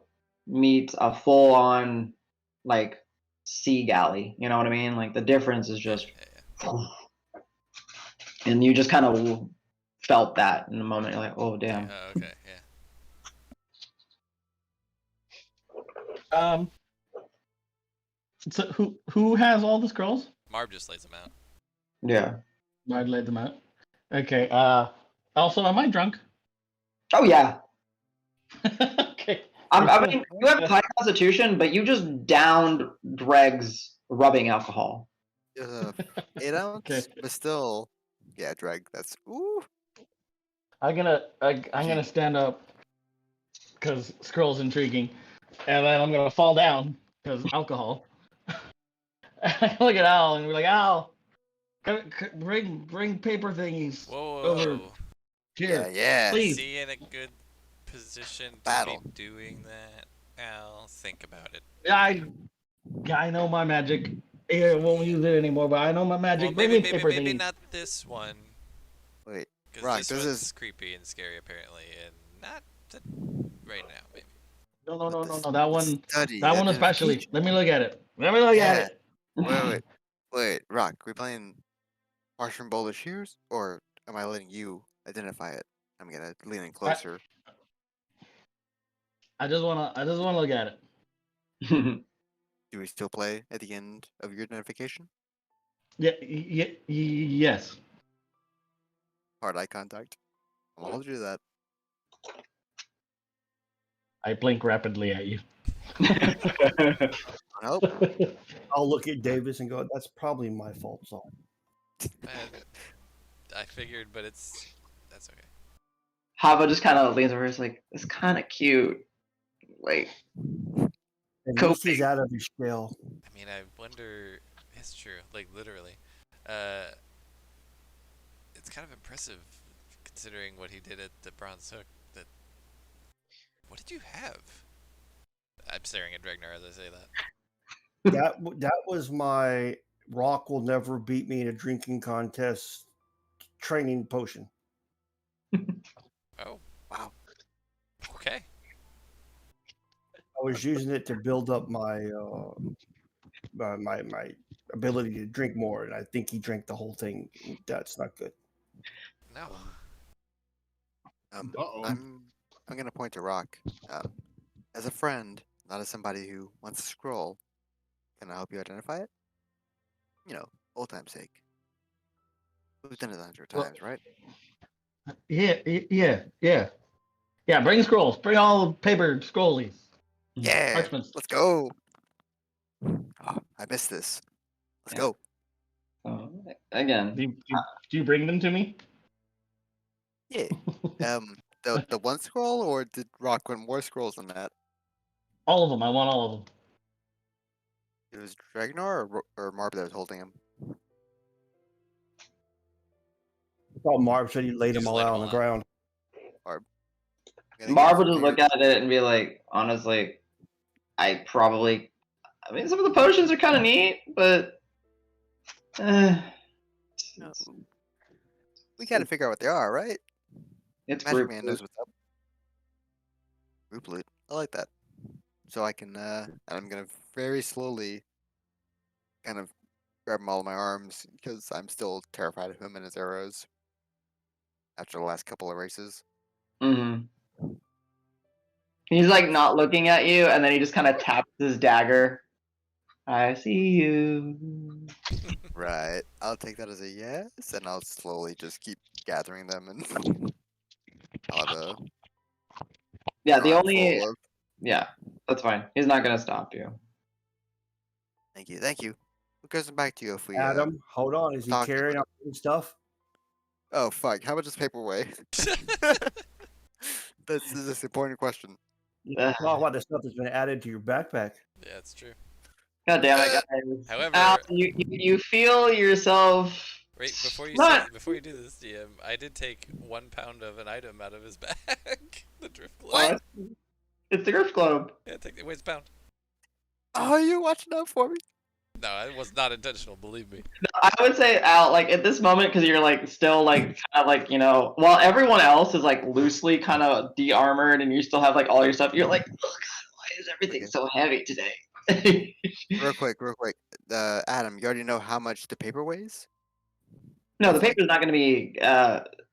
A: meets a full-on like sea galley. You know what I mean? Like, the difference is just, and you just kind of felt that in the moment. You're like, oh damn.
B: Okay, yeah.
F: So who has all the scrolls?
B: Marb just lays them out.
A: Yeah.
F: I laid them out. Okay. Also, am I drunk?
A: Oh yeah.
F: Okay.
A: I mean, you have high constitution, but you just downed Greg's rubbing alcohol.
D: 8 ounce,
F: Okay.
D: but still, yeah, Dreg. That's ooh.
F: I'm gonna stand up because scroll's intriguing, and then I'm gonna fall down because alcohol. I look at Al and we're like, Al, bring paper thingies
B: Whoa,
F: over
B: whoa.
F: here,
D: Yeah.
B: Is
F: please.
B: he in a good position to
D: Battle.
B: be doing that? Al, think about it.
F: I know my magic. I won't use it anymore, but I know my magic.
B: Well,
F: Bring
B: maybe,
F: me paper
B: maybe
F: thingies.
B: not this one.
D: Wait,
B: Because
D: Rock,
B: this
D: this
B: one's
D: is
B: creepy and scary, apparently, and not right now, maybe.
F: No,
D: but the,
F: That
D: the
F: one,
D: study
F: that one especially.
D: identification.
F: Let me look at it. Let me look at
D: Yeah.
F: it.
D: Wait, Rock, we playing Martian Boulder Shears, or am I letting you identify it? I'm gonna lean in closer.
F: I just wanna look at it.
D: Do we still play at the end of your identification?
F: Yeah, yes.
D: Hard eye contact. I'm gonna hold you to that.
F: I blink rapidly at you.
D: Nope.
E: I'll look at Davis and go, "That's probably my fault, son."
B: I figured, but that's okay.
A: Hava just kind of leans over. It's like, it's kind of cute. Like,
E: At least he's out of his shell.
B: I mean, I wonder. It's true, like literally. It's kind of impressive considering what he did at the Bronze Hook. What did you have? I'm staring at Dregnar as I say that.
E: That was my Rock will never beat me in a drinking contest training potion.
B: Oh,
D: Wow.
B: okay.
E: I was using it to build up my my ability to drink more, and I think he drank the whole thing. That's not good.
B: No.
C: Uh-oh.
D: I'm gonna point to Rock. As a friend, not as somebody who wants to scroll. Can I help you identify it? You know, old time's sake. We've done it 100 times, right?
F: Yeah, bring scrolls. Bring all the paper scrollies.
D: Yeah.
F: Parchments.
D: Let's go. Oh, I missed this. Let's go.
A: Again,
F: Do you bring them to me?
D: Yeah. The one scroll, or did Rock want more scrolls than that?
F: All of them. I want all of them.
D: It was Dragnar or Marb that was holding him.
E: Oh, Marv said he laid them
B: Just
E: all
B: laid
E: out
B: them
E: on the
B: all
E: ground.
D: I'm gonna
A: Marv
D: get
A: would just look
D: very-
A: at it and be like, honestly, I mean, some of the potions are kind of neat, but
D: No. We gotta figure out what they are, right?
A: it's
D: Magic
A: group
D: Man knows what's up. Group loot. I like that. So I can, I'm gonna very slowly kind of grab him all in my arms because I'm still terrified of him and his arrows after the last couple of races.
A: Mm-hmm. He's like not looking at you, and then he just kind of taps his dagger. I see you.
D: Right. I'll take that as a yes, and I'll slowly just keep gathering them and I'll have a
A: Yeah, the
D: arm
A: only
D: full of.
A: yeah, that's fine. He's not gonna stop you.
D: Thank you. What goes back to you if we
E: Adam, hold on. Is he
D: talk
E: carrying
D: about
E: out stuff?
D: Oh fuck! How much does paper weigh? This is an important question.
A: Ugh.
E: Talk about the stuff that's been added to your backpack.
B: Yeah, it's true.
A: God damn it, guys.
B: However,
A: Al, you feel yourself.
B: right before you
A: Not-
B: before you do this, DM, I did take 1 pound of an item out of his bag. The drift globe.
A: What? It's the Griff Globe.
B: Yeah, it weighs a pound.
D: Oh, you watching out for me?
B: No, it was not intentional. Believe me.
A: I would say, Al, like at this moment, because you're like still like kind of like, while everyone else is like loosely kind of de-armored and you still have like all your stuff, you're like, oh god, why is everything
D: Okay.
A: so heavy today?
D: Real quick. Adam, you already know how much the paper weighs?
A: No, the paper's not going to be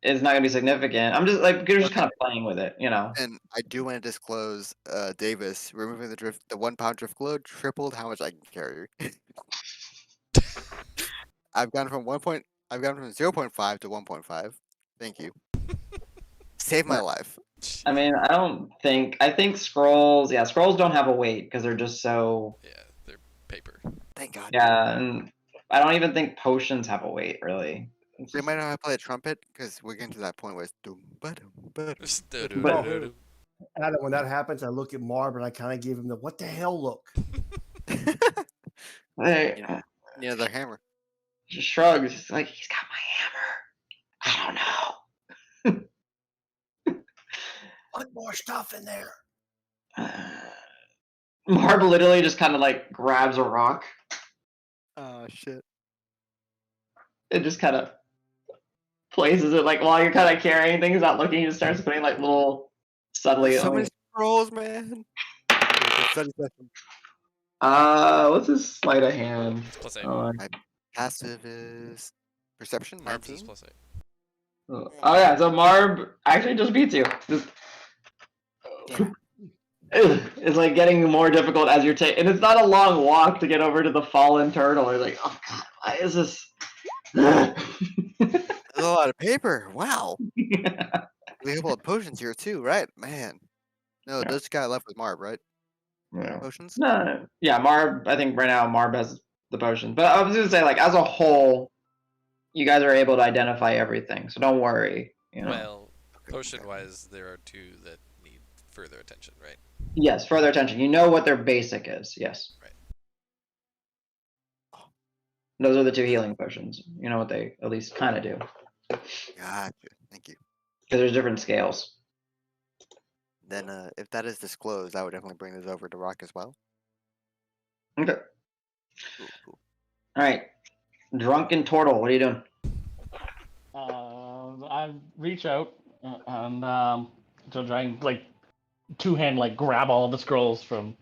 A: is not going to be significant. I'm just like you're just
D: Okay.
A: kind of playing with it,
D: And I do want to disclose, Davis, removing the 1 pound drift globe tripled how much I can carry. I've gone from 0.5 to 1.5. Thank you. Saved my life.
A: I mean, I think scrolls don't have a weight because they're just so
B: Yeah, they're paper.
D: Thank God.
A: yeah, and I don't even think potions have a weight really. It's
D: We
A: just-
D: might know how to play a trumpet because we're getting to that point where it's doom ba-dum, ba-dum.
B: Do-do-do-do-do.
E: Adam, when that happens, I look at Marv and I kind of give him the what the hell look.
A: Hey,
D: You know, Yeah, their hammer.
A: Just shrugs. He's like, he's got my hammer. I don't know.
E: Put more stuff in there.
A: Marb literally just kind of like grabs a rock
D: Oh shit.
A: and just kind of places it like while you're kind of carrying things, not looking. He just starts putting like little subtly.
D: There's so many scrolls, man. Study session.
A: What's his sleight of hand?
B: It's +8.
D: Passive is perception.
B: Marb's is
D: 19.
B: +8.
A: Oh yeah, so Marb actually just beats you.
D: Damn.
A: It's like getting more difficult as you're taking, and it's not a long walk to get over to the fallen turtle. You're like, oh god, why is this?
D: There's a lot of paper. Wow. We have a lot of potions here too, right? Man. No,
A: Yeah.
D: this guy left with Marb, right?
A: Yeah.
D: Potions.
A: No, yeah, Marb. I think right now Marb has the potion, but I was gonna say like as a whole, you guys are able to identify everything, so don't worry. You know.
B: Well, potion-wise, there are 2 that need further attention, right?
A: Yes, further attention. You know what their basic is. Yes.
B: Right.
A: Those are the 2 healing potions. You know what they at least kind of do.
D: Gotcha. Thank you.
A: Because there's different scales.
D: Then, if that is disclosed, I would definitely bring this over to Rock as well.
A: Okay.
D: Cool.
A: All right. Drunken Turtle, what are you doing?
F: I reach out and to try and like 2-hand like grab all the scrolls from,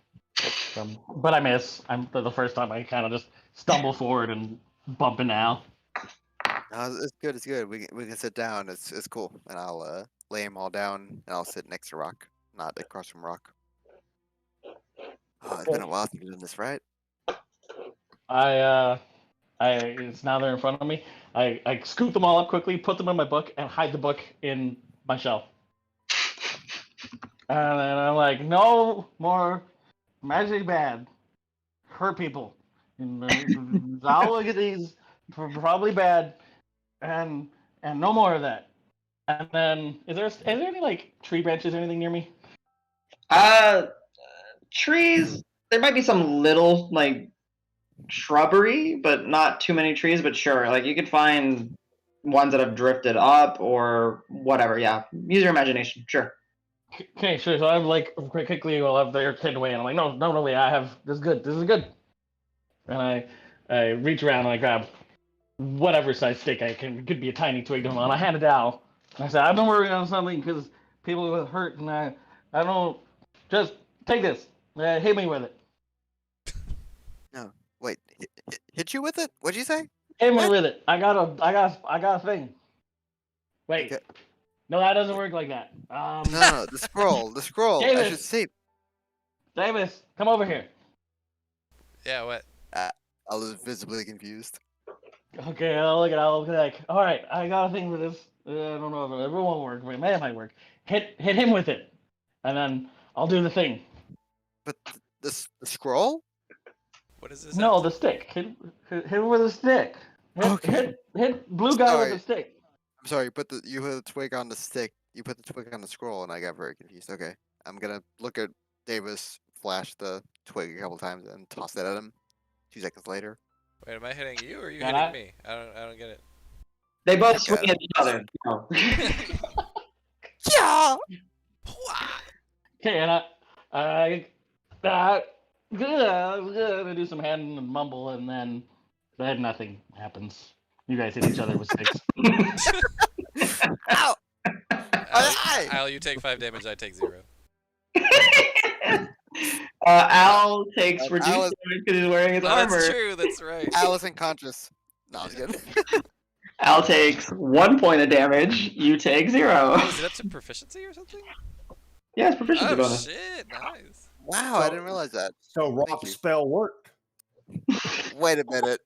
F: but I miss. I'm for the first time I kind of just stumble forward and bump into Al.
D: No, it's good. It's good. We can sit down. It's cool. And I'll lay them all down, and I'll sit next to Rock, not across from Rock. Oh, it's been a while since you've done this, right?
F: It's now they're in front of me. I scoop them all up quickly, put them in my book, and hide the book in my shelf. And then I'm like, no more magic bad. Hurt people. I'll look at these, probably bad, and no more of that. And then, is there any like tree branches or anything near me?
A: Trees. There might be some little like shrubbery, but not too many trees. But sure, like you could find ones that have drifted up or whatever. Yeah, use your imagination. Sure.
F: Okay, sure. So I'm like quickly will have their kid away, and I'm like, no, wait, I have this is good. This is good. And I reach around and I grab whatever size stick I can. It could be a tiny twig, and I hand it out. And I said, I've been working on something because people were hurt, and I don't just take this. Hit me with it.
D: No, wait. Hit you with it? What'd you say?
F: Hit me
D: What?
F: with it. I got a thing. Wait.
D: Okay.
F: No, that doesn't work like that.
D: No, the scroll. The scroll. I
F: Davis.
D: should say.
F: Davis, come over here.
B: Yeah, what?
D: I was visibly confused.
F: Okay, I'll look like, all right, I got a thing for this. I don't know if it won't work, but it might work. Hit him with it, and then I'll do the thing.
D: But the scroll?
B: What is this?
F: No, the stick. Hit him with a stick. Hit blue guy with a stick.
D: I'm sorry. You put the twig on the stick. You put the twig on the scroll, and I got very confused. Okay, I'm gonna look at Davis, flash the twig a couple times, and toss it at him. 2 seconds later.
B: Wait, am I hitting you or are you
F: Got
B: hitting
F: it?
B: me? I don't get it.
A: They both
D: Okay.
A: swing at each other. No.
D: Yeah.
F: Okay, and I gonna do some hand and mumble, and then nothing happens. You guys hit each other with sticks.
D: Ow!
B: Al, you take 5 damage, I take 0.
A: Al takes reduced
D: Al is-
A: damage because he's wearing his
B: Oh,
A: armor.
B: that's true, that's right.
D: Al is unconscious. No, I was kidding.
A: Al takes 1 point of damage. You take 0.
B: Oh, is it up to proficiency or something?
A: Yeah, it's proficiency
B: Oh,
A: bonus.
B: shit, nice.
D: Wow, I didn't realize that.
E: So
D: Thank
E: rock
D: you.
E: spell worked.
D: Wait a minute.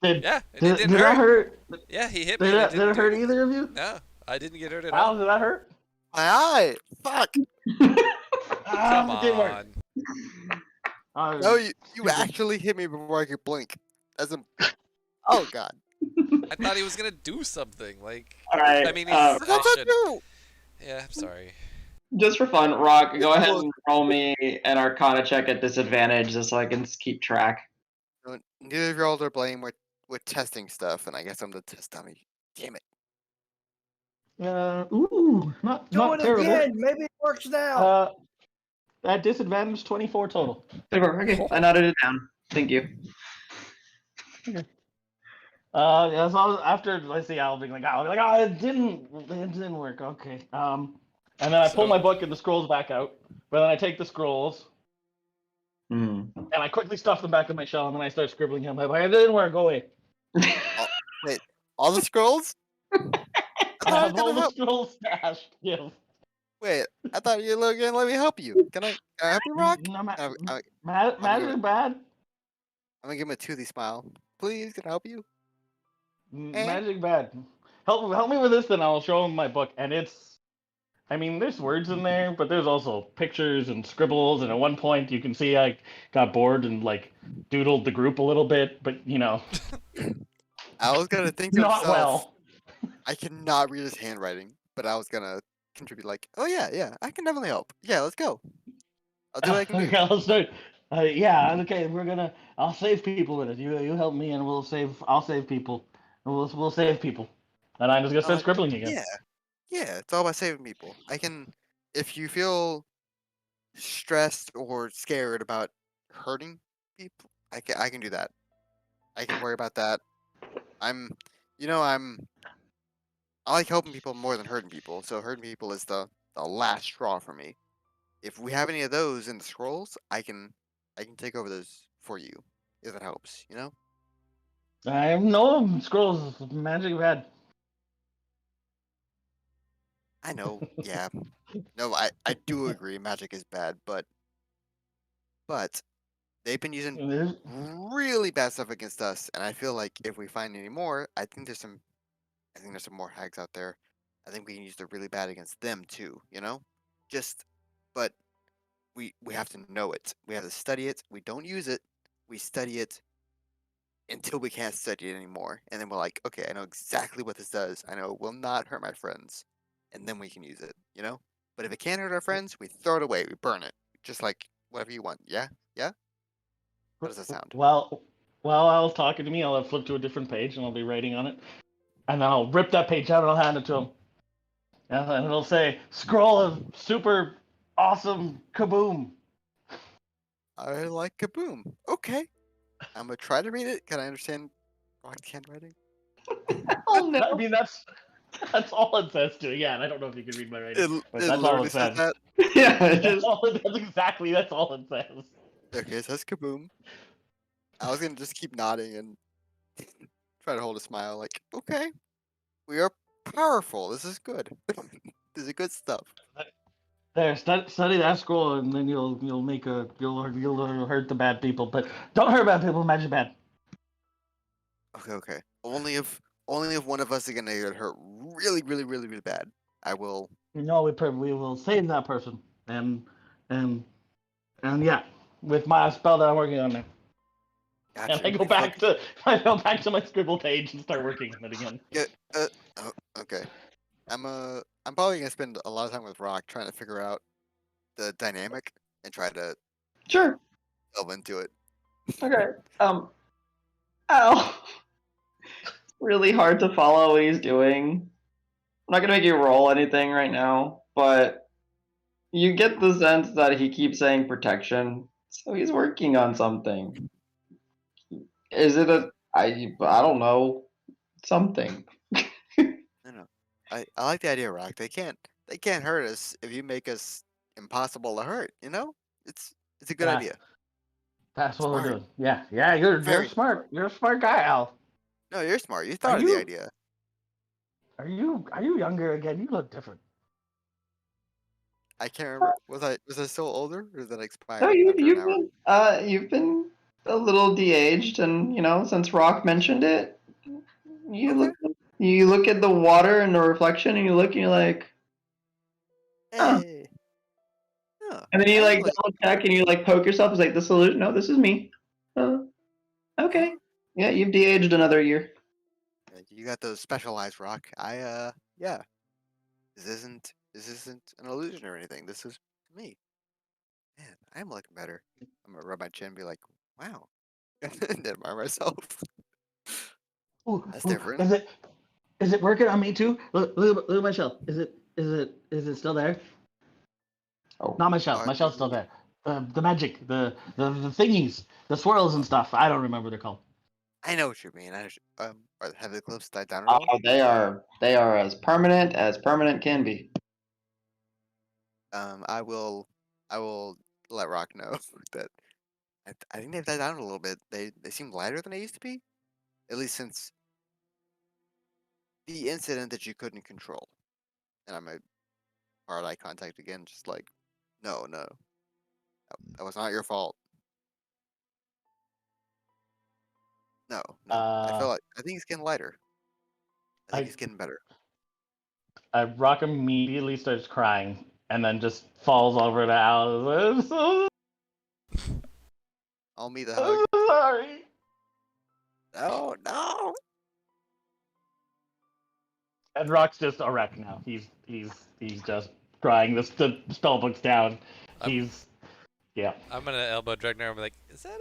B: Yeah, it
F: Did
B: didn't
F: that
B: hurt.
F: hurt?
B: Yeah, he hit me.
F: Did
B: and
F: it
B: didn't
F: hurt
B: do-
F: either of you?
B: No, I didn't get hurt at
F: Al,
B: all.
F: did that hurt?
D: My eye. Fuck.
B: Come
F: it didn't work.
B: on.
D: No, you actually hit me before I could blink. Oh god.
B: I thought he was gonna do something. Like,
A: All right.
B: I mean, he's,
D: What
B: I
D: did I
B: should.
D: do?
B: Yeah, I'm sorry.
A: Just for fun, Rock, go ahead and roll me an Arcana check at disadvantage just so I can keep track.
D: No, neither of y'all are playing with testing stuff, and I guess I'm the test dummy. Damn it.
F: Not
E: Do it
F: terrible.
E: again. Maybe it works now.
F: At disadvantage, 24 total.
A: Okay, I noted it down. Thank you.
F: Yeah, so after let's see, I'll be like, oh, it didn't work. Okay. And then I pull
B: So-
F: my book and the scrolls back out. But then I take the scrolls
A: Hmm.
F: and I quickly stuff them back in my shell, and then I start scribbling him. Like, it didn't work. Go away.
D: Wait, all the scrolls? I
F: I
D: thought I was
F: have all
D: gonna
F: the
D: help.
F: scrolls stashed. Yes.
D: Wait, I thought you were gonna let me help you. Can I help you, Rock?
F: No,
D: I'm gonna give
F: magic
D: it.
F: bad.
D: I'm gonna give him a toothy smile. Please, can I help you?
F: Magic bad. Help me with this, then I'll show him my book. And it's, I mean, there's words in there, but there's also pictures and scribbles. And at one point, you can see I got bored and like doodled the group a little bit, but
D: I was gonna think to
F: not
D: himself,
F: well.
D: I cannot read his handwriting, but I was gonna contribute like, oh yeah, I can definitely help. Yeah, let's go. I'll do what I can do.
F: Okay, I'll start. Yeah, okay. I'll save people with it. You help me, and I'll save people. And we'll save people. And I'm just gonna start scribbling again.
D: Yeah, it's all about saving people. I can, if you feel stressed or scared about hurting people, I can do that. I can worry about that. I'm, you know, I like helping people more than hurting people. So hurting people is the last straw for me. If we have any of those in the scrolls, I can take over those for you, if it helps.
F: I have no scrolls. Magic bad.
D: I know, yeah. No, I do agree. Magic is bad, but they've been using
F: There's-
D: really bad stuff against us, and I feel like if we find any more, I think there's some more hags out there. I think we can use the really bad against them too. Just, but we have to know it. We have to study it. We don't use it. We study it until we can't study it anymore, and then we're like, okay, I know exactly what this does. I know it will not hurt my friends, and then we can use it. But if it can't hurt our friends, we throw it away. We burn it, just like whatever you want. Yeah, yeah. How does that sound?
F: while I was talking to me, I'll have flipped to a different page and I'll be writing on it, and then I'll rip that page out and I'll hand it to him, and it'll say "Scroll of super awesome kaboom."
D: I like kaboom. Okay, I'm gonna try to read it. Can I understand rock handwriting?
A: Oh no.
F: I mean, that's all it says to it. Yeah, and I don't know if you can read my writing, but
D: It
F: that's all
D: literally
F: it
D: says
F: says.
D: that.
A: Yeah,
F: That's all it says.
D: Okay, it says kaboom. I was gonna just keep nodding and try to hold a smile, like, okay, we are powerful. This is good. This is good stuff.
F: There, study that scroll, and then you'll hurt the bad people, but don't hurt bad people. Magic bad.
D: Okay. Only if one of us is gonna get hurt really, really, really, really bad. I will.
F: No, we will save that person, and yeah, with my spell that I'm working on now.
D: Gotcha.
F: And I go back to my scribble page and start working on it again.
D: Yeah. Oh, okay. I'm probably gonna spend a lot of time with Rock trying to figure out the dynamic and try to
A: sure.
D: delve into it.
A: Okay. Ow. It's really hard to follow what he's doing. I'm not gonna make you roll anything right now, but you get the sense that he keeps saying protection, so he's working on something. Is it I don't know, something.
D: I know. I like the idea, Rock. They can't hurt us if you make us impossible to hurt. It's a good
F: Yeah,
D: idea.
F: that's what we're
D: Smart.
F: doing. Yeah, you're
D: Very
F: smart. You're a smart guy, Al.
D: No, you're smart. You
F: Are
D: thought of the
F: you
D: idea.
F: are you younger again? You look different.
D: I can't remember. Was I still older, or did that
A: No,
D: expire after an hour?
A: you've been a little de-aged, and since Rock mentioned it, you
D: Okay.
A: look at the water and the reflection, and you look and you're like, huh.
D: Hey. Huh.
A: And then you
D: I am
A: like
D: like.
A: double check and you like poke yourself. It's like the solution. No, this is me. Okay.
D: Huh?
A: Yeah, you've de-aged another year.
D: You got those specialized rock. Yeah. This isn't an illusion or anything. This is me. Man, I am looking better. I'm gonna rub my chin and be like, wow, and admire myself.
F: Ooh,
D: That's
F: ooh,
D: different.
F: is it working on me too? Look at my shell. Is it still there?
A: Oh,
F: Not my shell.
D: Are
F: My shell's still
D: you?
F: there. The magic, the thingies, the swirls and stuff. I don't remember what they're called.
D: I know what you mean. Have the cliffs died down at all?
A: they are as permanent can be.
D: I will let Rock know that I think they've died down a little bit. They seem lighter than they used to be, at least since the incident that you couldn't control. And I'm a hard eye contact again, just like, no, that was not your fault. No, no.
F: Uh,
D: I think he's getting lighter. I think
F: I
D: he's getting better.
F: Rock immediately starts crying and then just falls over to Alice.
D: I'll meet the
F: I'm
D: hug.
F: so sorry.
D: No, no.
F: And Rock's just a wreck now. He's just crying. The spell book's down.
B: I'm
F: Yeah.
B: I'm gonna elbow Dregnar and be like, is that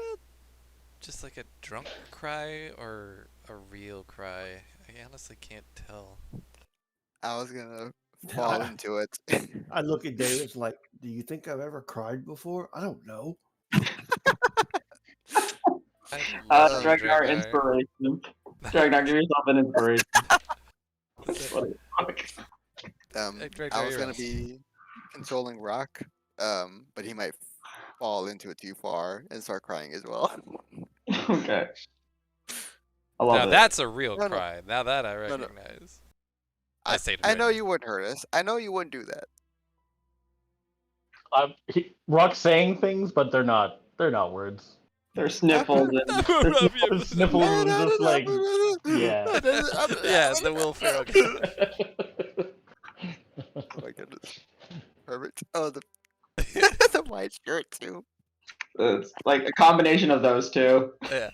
B: just like a drunk cry or a real cry? I honestly can't tell.
D: I was gonna fall into it.
E: I look at Davis like, do you think I've ever cried before? I don't know.
B: I love
A: Dregnar
B: Dregnar.
A: inspiration. Dregnar, give yourself an inspiration.
B: So-
A: What the fuck?
B: Hey, Dregnar,
D: I was
B: you're
D: gonna
B: up.
D: be consoling Rock, but he might fall into it too far and start crying as well.
A: Okay. I love
B: Now
A: it.
B: that's a real
D: No, no.
B: cry. Now that I
D: No.
B: recognize. I say to
D: I know
B: Dregnar.
D: you wouldn't hurt us. I know you wouldn't do that.
F: Rock's saying things, but they're not. They're not words.
A: Their sniffles and
F: His sniffles is just like, yeah.
B: Yeah, the Will Ferrell guy.
D: Oh my goodness. Perfect. Oh, the the white shirt too.
A: it's like a combination of those two.
B: Yeah.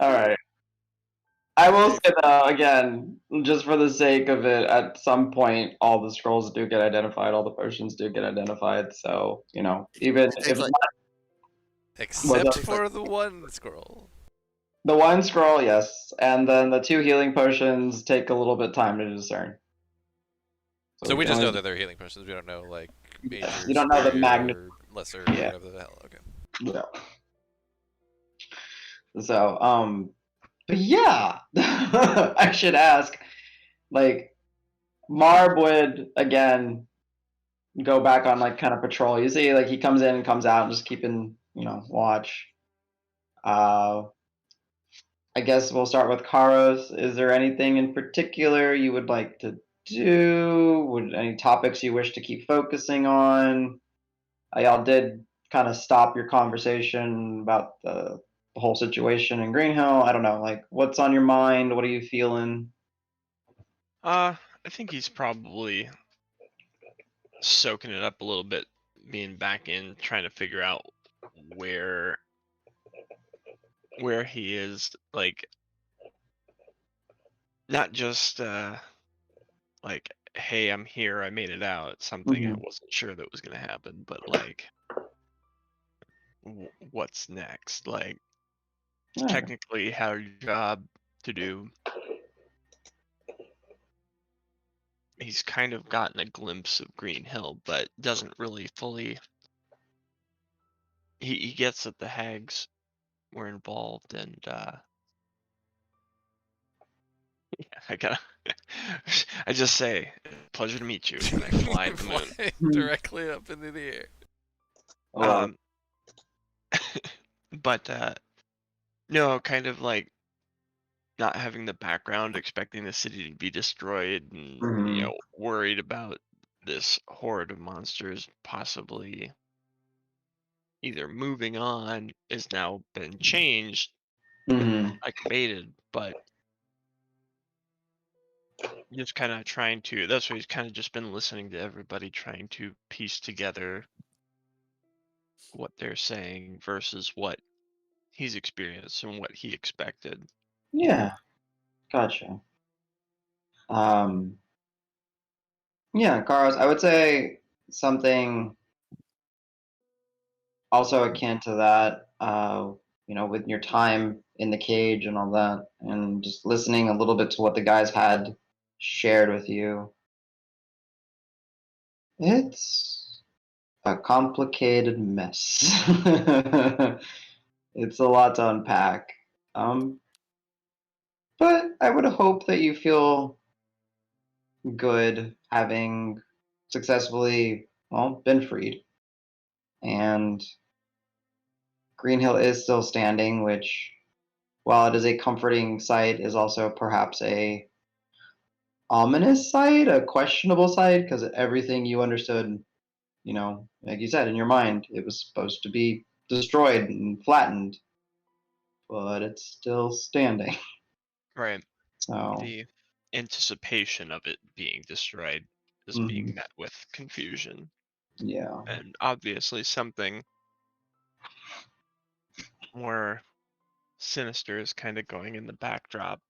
A: All right. I will say though, again, just for the sake of it, at some point, all the scrolls do get identified, all the potions do get identified. So even
D: It
A: if
D: takes
A: it's
D: like
B: Except
A: that-
B: for the one scroll.
A: the one scroll, yes, and then the 2 healing potions take a little bit time to discern.
B: So we
A: can
B: just know
A: only-
B: that they're healing potions. We don't know like major,
A: You don't know the
B: superior, lesser,
A: Yeah.
B: whatever the hell. Okay.
A: Yeah. So, but yeah, I should ask, like, Marb would again go back on like kind of patrol. You see, like he comes in and comes out, just keeping watch. I guess we'll start with Karos. Is there anything in particular you would like to do? Would any topics you wish to keep focusing on? Y'all did kind of stop your conversation about the whole situation in Green Hill. I don't know, like what's on your mind? What are you feeling?
G: I think he's probably soaking it up a little bit, being back in, trying to figure out where he is, like not just like, hey, I'm here, I made it out. It's something I
A: Mhm.
G: wasn't sure that was gonna happen, but like, what's next? Like,
A: Yeah.
G: technically, have your job to do. He's kind of gotten a glimpse of Green Hill, but doesn't really fully. He gets that the hags were involved, and yeah, I just say, pleasure to meet you, and I fly at the moon.
B: Fly directly up into the air.
A: Well,
G: But no, kind of like not having the background, expecting the city to be destroyed, and
A: Mhm.
G: worried about this horde of monsters possibly either moving on, is now been changed,
A: Mhm.
G: like baited, but just kind of trying to. That's why he's kind of just been listening to everybody, trying to piece together what they're saying versus what he's experienced and what he expected.
A: Yeah, gotcha. Yeah, Carlos, I would say something also akin to that, with your time in the cage and all that, and just listening a little bit to what the guys had shared with you. It's a complicated mess. It's a lot to unpack. But I would hope that you feel good having successfully, well, been freed. And Green Hill is still standing, which, while it is a comforting sight, is also perhaps a ominous sight, a questionable sight, because everything you understood, like you said in your mind, it was supposed to be destroyed and flattened, but it's still standing.
G: Right.
A: So,
G: The anticipation of it being destroyed is being met with confusion.
A: yeah.
G: And obviously something more sinister is kind of going in the backdrop.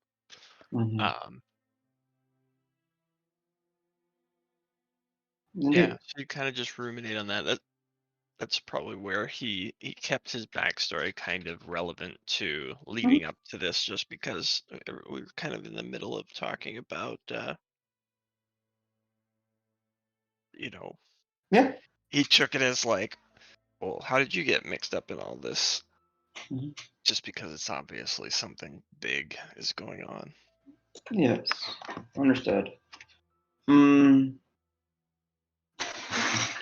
A: Mhm.
G: Yeah,
A: Indeed.
G: so you kind of just ruminate on that. That's probably where he kept his backstory kind of relevant to leading up to this, just because we were kind of in the middle of talking about,
A: Yeah.
G: he took it as like, well, how did you get mixed up in all this?
A: Mhm.
G: Just because it's obviously something big is going on.
A: Yes. Understood. Hmm.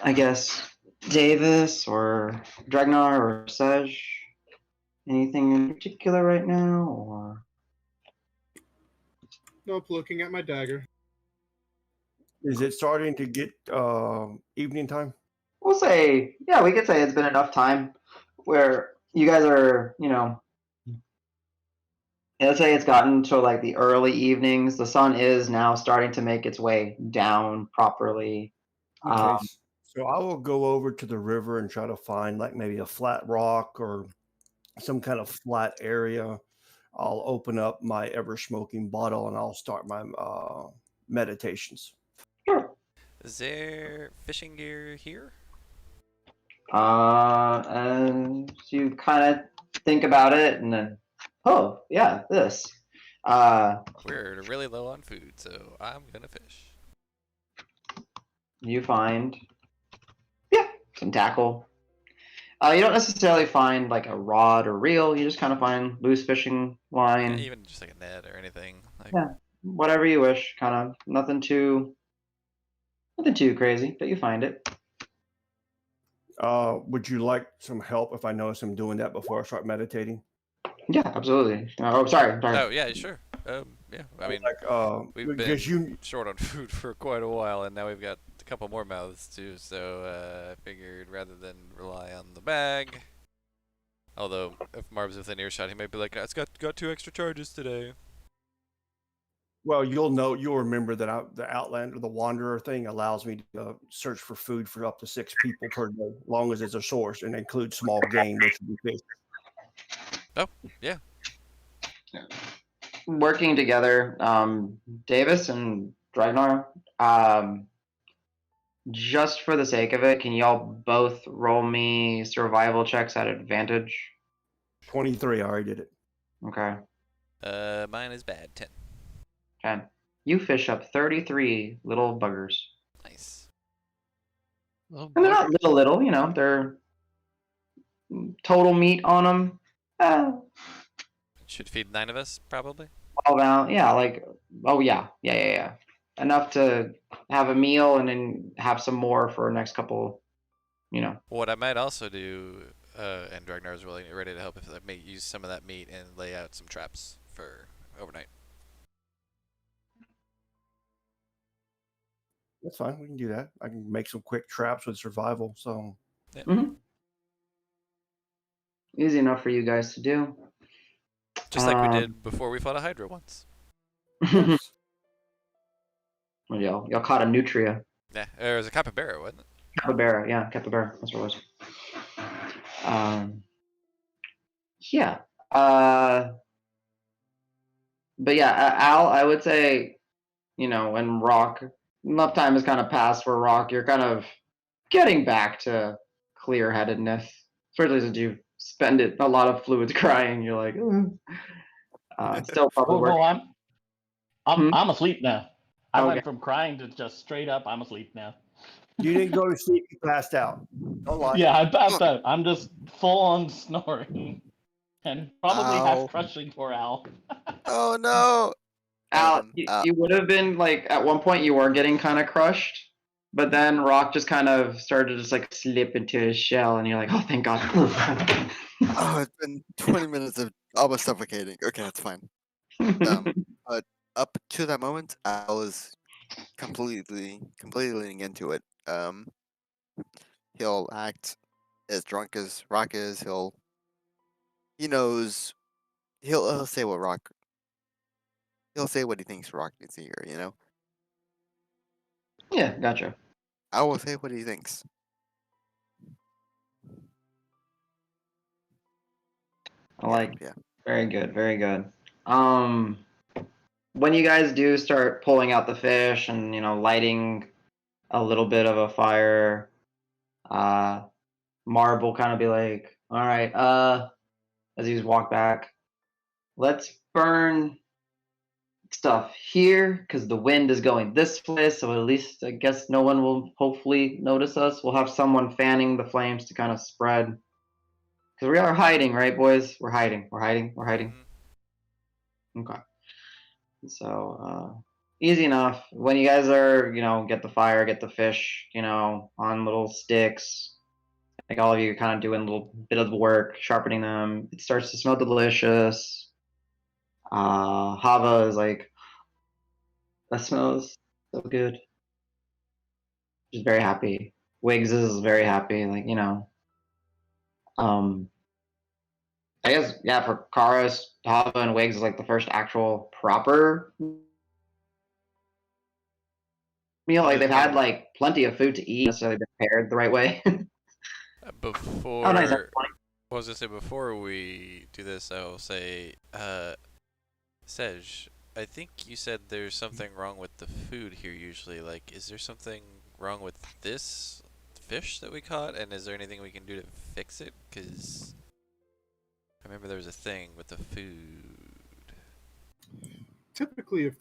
A: I guess Davis or Dragnar or Sej. Anything in particular right now, or
C: Nope, looking at my dagger.
E: Is it starting to get evening time?
A: we'll say, yeah, we could say it's been enough time where you guys are, let's say it's gotten to like the early evenings. The sun is now starting to make its way down properly.
E: Okay, so I will go over to the river and try to find like maybe a flat rock or some kind of flat area. I'll open up my ever smoking bottle and I'll start my meditations.
A: Sure.
B: Is there fishing gear here?
A: And you kind of think about it, and then, oh yeah, this.
B: We're really low on food, so I'm gonna fish.
A: You find, yeah, some tackle. You don't necessarily find like a rod or reel. You just kind of find loose fishing line.
B: Yeah, even just like a net or anything. Like,
A: Yeah, whatever you wish. Kind of nothing too crazy, but you find it.
E: Would you like some help if I notice I'm doing that before I start meditating?
A: Yeah, absolutely. Oh, sorry.
B: oh yeah, sure. Yeah. I mean, we've been
E: because you
B: short on food for quite a while, and now we've got a couple more mouths too. So I figured rather than rely on the bag, although if Marv's within earshot, he might be like, "It's got 2 extra charges today."
E: Well, you'll remember that the Outlander, the Wanderer thing allows me to search for food for up to 6 people per day, as long as it's a source and includes small game, which would be fish.
B: Oh yeah.
A: Working together, Davis and Dragnar. Just for the sake of it, can y'all both roll me survival checks at advantage?
E: 23, I already did it.
A: Okay.
B: Mine is bad. 10.
A: Okay. You fish up 33 little buggers.
B: Nice.
G: Well,
A: And they're not little, they're total meat on them.
B: Should feed 9 of us probably.
A: All down. Yeah, like, oh, yeah. Enough to have a meal and then have some more for next couple.
B: What I might also do, and Dragnar's really ready to help, if I may use some of that meat and lay out some traps for overnight.
E: That's fine. We can do that. I can make some quick traps with survival. So
A: Easy enough for you guys to do.
B: Just like we did before we fought a Hydra once.
E: yes.
A: Well, y'all caught a nutria.
B: Yeah, it was a capybara, wasn't it?
A: Capybara, yeah, capybara. That's what it was. Yeah. But yeah, Al, I would say, when Rock, enough time has kind of passed for Rock, you're kind of getting back to clear-headedness. especially since you spend it a lot of fluids crying. You're like, still probably
F: Well,
A: working.
F: no,
A: Hmm?
F: I'm asleep now. I
A: Okay.
F: went from crying to just straight up. I'm asleep now.
E: You didn't go to sleep. You passed out. Don't lie.
F: Yeah, I passed out. I'm just full on snoring and probably half
D: Ow.
F: crushing poor Al.
D: Oh no.
A: Al, you would have been like at one point you were getting kind of crushed, but then Rock just kind of started to just like slip into his shell, and you're like, oh, thank God.
D: Oh, it's been 20 minutes of almost suffocating. Okay, that's fine. But up to that moment, I was completely leaning into it. He'll act as drunk as Rock is. He knows. He'll say what Rock. He'll say what he thinks Rock needs to hear. You know.
A: Yeah, gotcha.
D: I will say what he thinks.
A: I like.
D: Yeah.
A: Very good, very good. When you guys do start pulling out the fish and lighting a little bit of a fire, Marv will kind of be like, "All right, as he's walk back, let's burn stuff here because the wind is going this way, so at least I guess no one will hopefully notice us. We'll have someone fanning the flames to kind of spread because we are hiding, right, boys? We're hiding. We're hiding. We're hiding. Okay. So easy enough. When you guys are, get the fire, get the fish, on little sticks. Like all of you kind of doing a little bit of the work, sharpening them. It starts to smell delicious. Hava is like, that smells so good. She's very happy. Wiggs is very happy. Like, I guess, yeah, for Karis, Hava, and Wiggs is like the first actual proper meal. Like they've had like plenty of food to eat, necessarily prepared the right way.
B: Before,
A: Oh, nice.
B: I was gonna say before we do this, I will say, Sej, I think you said there's something wrong with the food here usually. Like, is there something wrong with this fish that we caught? And is there anything we can do to fix it? Because I remember there was a thing with the food.
C: Typically, if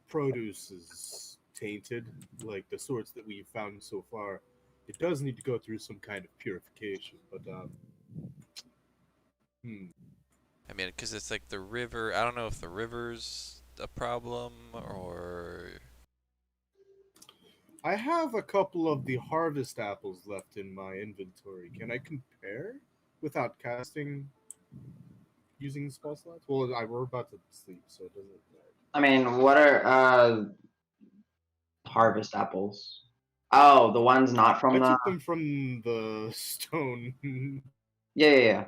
C: produce is tainted, like the sorts that we've found so far, it does need to go through some kind of purification. But
B: I mean, because it's like the river. I don't know if the river's a problem or.
C: I have a couple of the harvest apples left in my inventory. Can I compare without casting using spell slots? Well, we're about to sleep, so it doesn't matter.
A: I mean, what are harvest apples? Oh, the ones not from
C: I
A: the.
C: took them from the stone.
A: Yeah.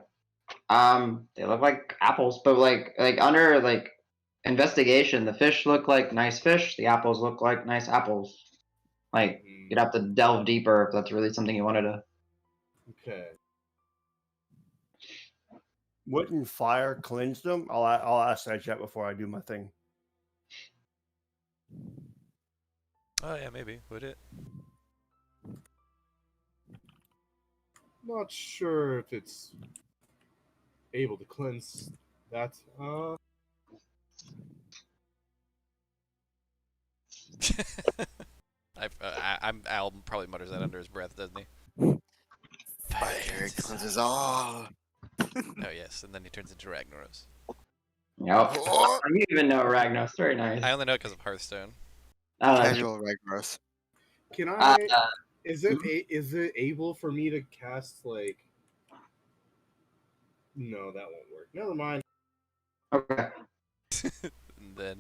A: They look like apples, but like under like investigation, the fish look like nice fish. The apples look like nice apples. Like you'd have to delve deeper if that's really something you wanted to.
C: Okay.
E: Wouldn't fire cleanse them? I'll ask that before I do my thing.
B: Oh yeah, maybe would it?
C: Not sure if it's able to cleanse that.
B: Al probably mutters that under his breath, doesn't he?
D: Fire cleanses all.
B: Oh yes, and then he turns into Ragnaros.
A: Yep.
D: Oh!
A: You even know Ragnos. Very nice.
B: I only know it because of Hearthstone.
D: Casual Ragnaros.
C: Can I?
A: Uh,
C: is it able for me to cast like? No, that won't work. Never mind.
A: okay.
B: And then.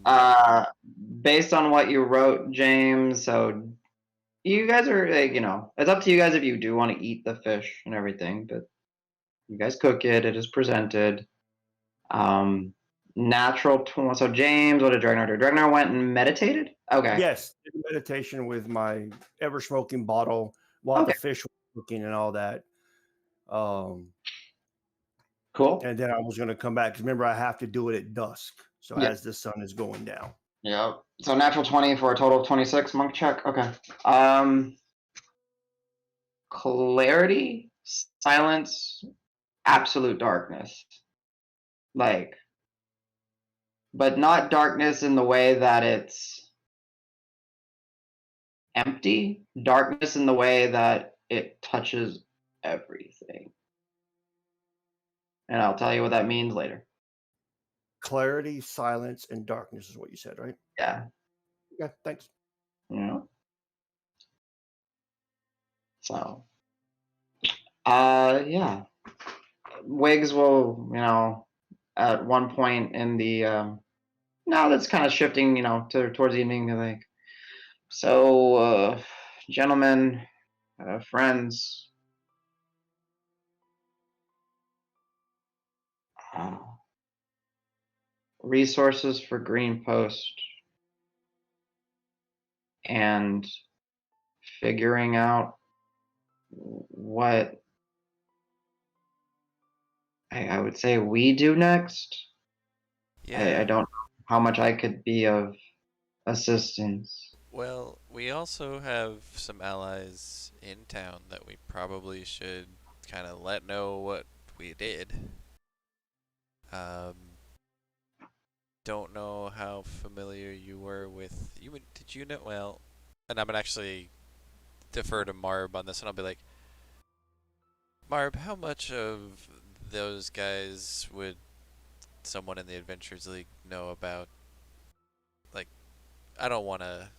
A: Based on what you wrote, James, so you guys are like, it's up to you guys if you do want to eat the fish and everything, but you guys cook it. It is presented. Natural 20. So James, what did Dragnar do? Dragnar went and meditated? Okay.
E: Yes, did meditation with my ever smoking bottle while the fish was cooking and all that.
A: Cool.
E: And then I was going to come back because remember I have to do it at dusk. So as the sun is going down.
A: Yeah. So natural 20 for a total of 26 monk check. Okay. Clarity. silence, absolute darkness. Like, but not darkness in the way that it's empty, darkness in the way that it touches everything. And I'll tell you what that means later.
E: Clarity, silence, and darkness is what you said, right?
A: Yeah.
E: Okay, thanks.
A: You know? So, yeah. Wigs will, at one point in the, now that's kind of shifting, towards the evening, they're like, so, gentlemen, friends, resources for Green Post and figuring out what I would say we do next.
B: Yeah.
A: I don't know how much I could be of assistance.
B: Well, we also have some allies in town that we probably should kind of let know what we did. Don't know how familiar you were with you. Did you know? Well, and I'm gonna actually defer to Marb on this, and I'll be like, Marb, how much of those guys would someone in the Adventurers League know about? Like, I don't want to,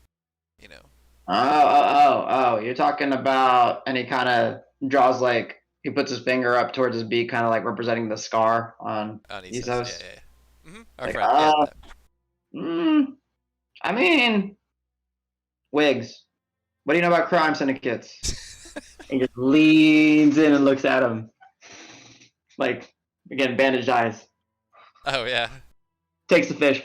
B: you know.
A: Oh, you're talking about, and he kind of draws like, he puts his finger up towards his beak, kind of like representing the scar on
B: Isos,
A: Isos.
B: yeah. Mm-hmm. Our
A: Like,
B: friend, yeah.
A: I mean, Wigs, what do you know about crime syndicates? He just leans in and looks at him. Like, again, bandaged eyes.
B: Oh, yeah.
A: Takes the fish.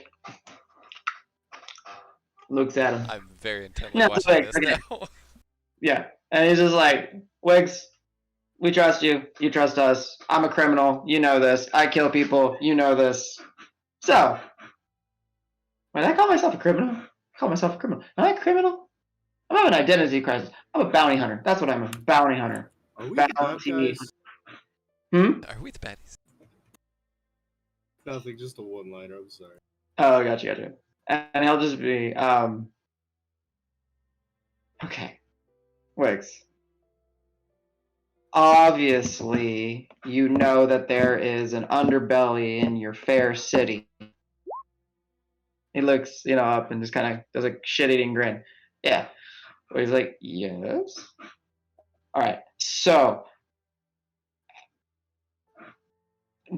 A: Looks at him.
B: I'm very intently
A: No,
B: watching
A: like,
B: this now.
A: Yeah. And he's just like, Wigs, we trust you. You trust us. I'm a criminal. You know this. I kill people. You know this. So, when I call myself a criminal, Am I a criminal? I'm having an identity crisis. I'm a bounty hunter. That's what I'm, a bounty hunter.
C: Are we the bad
A: Bounty.
C: guys?
B: Are we the baddies?
C: Nothing, just a one-liner. I'm sorry.
A: Oh, gotcha. And he'll just be, okay, Wix. Obviously, you know that there is an underbelly in your fair city. He looks, up and just kind of does a shit-eating grin. Yeah. But he's like, yes. All right. So,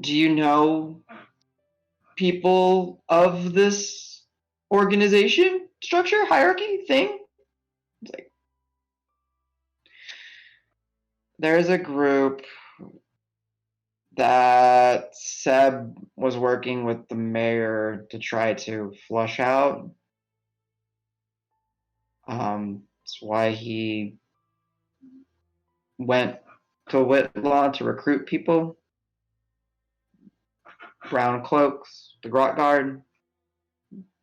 A: do you know people of this organization, structure, hierarchy, thing? It's like, there's a group that Seb was working with the mayor to try to flush out. That's why he went to Whitlaw to recruit people. Brown cloaks, the Grot Guard.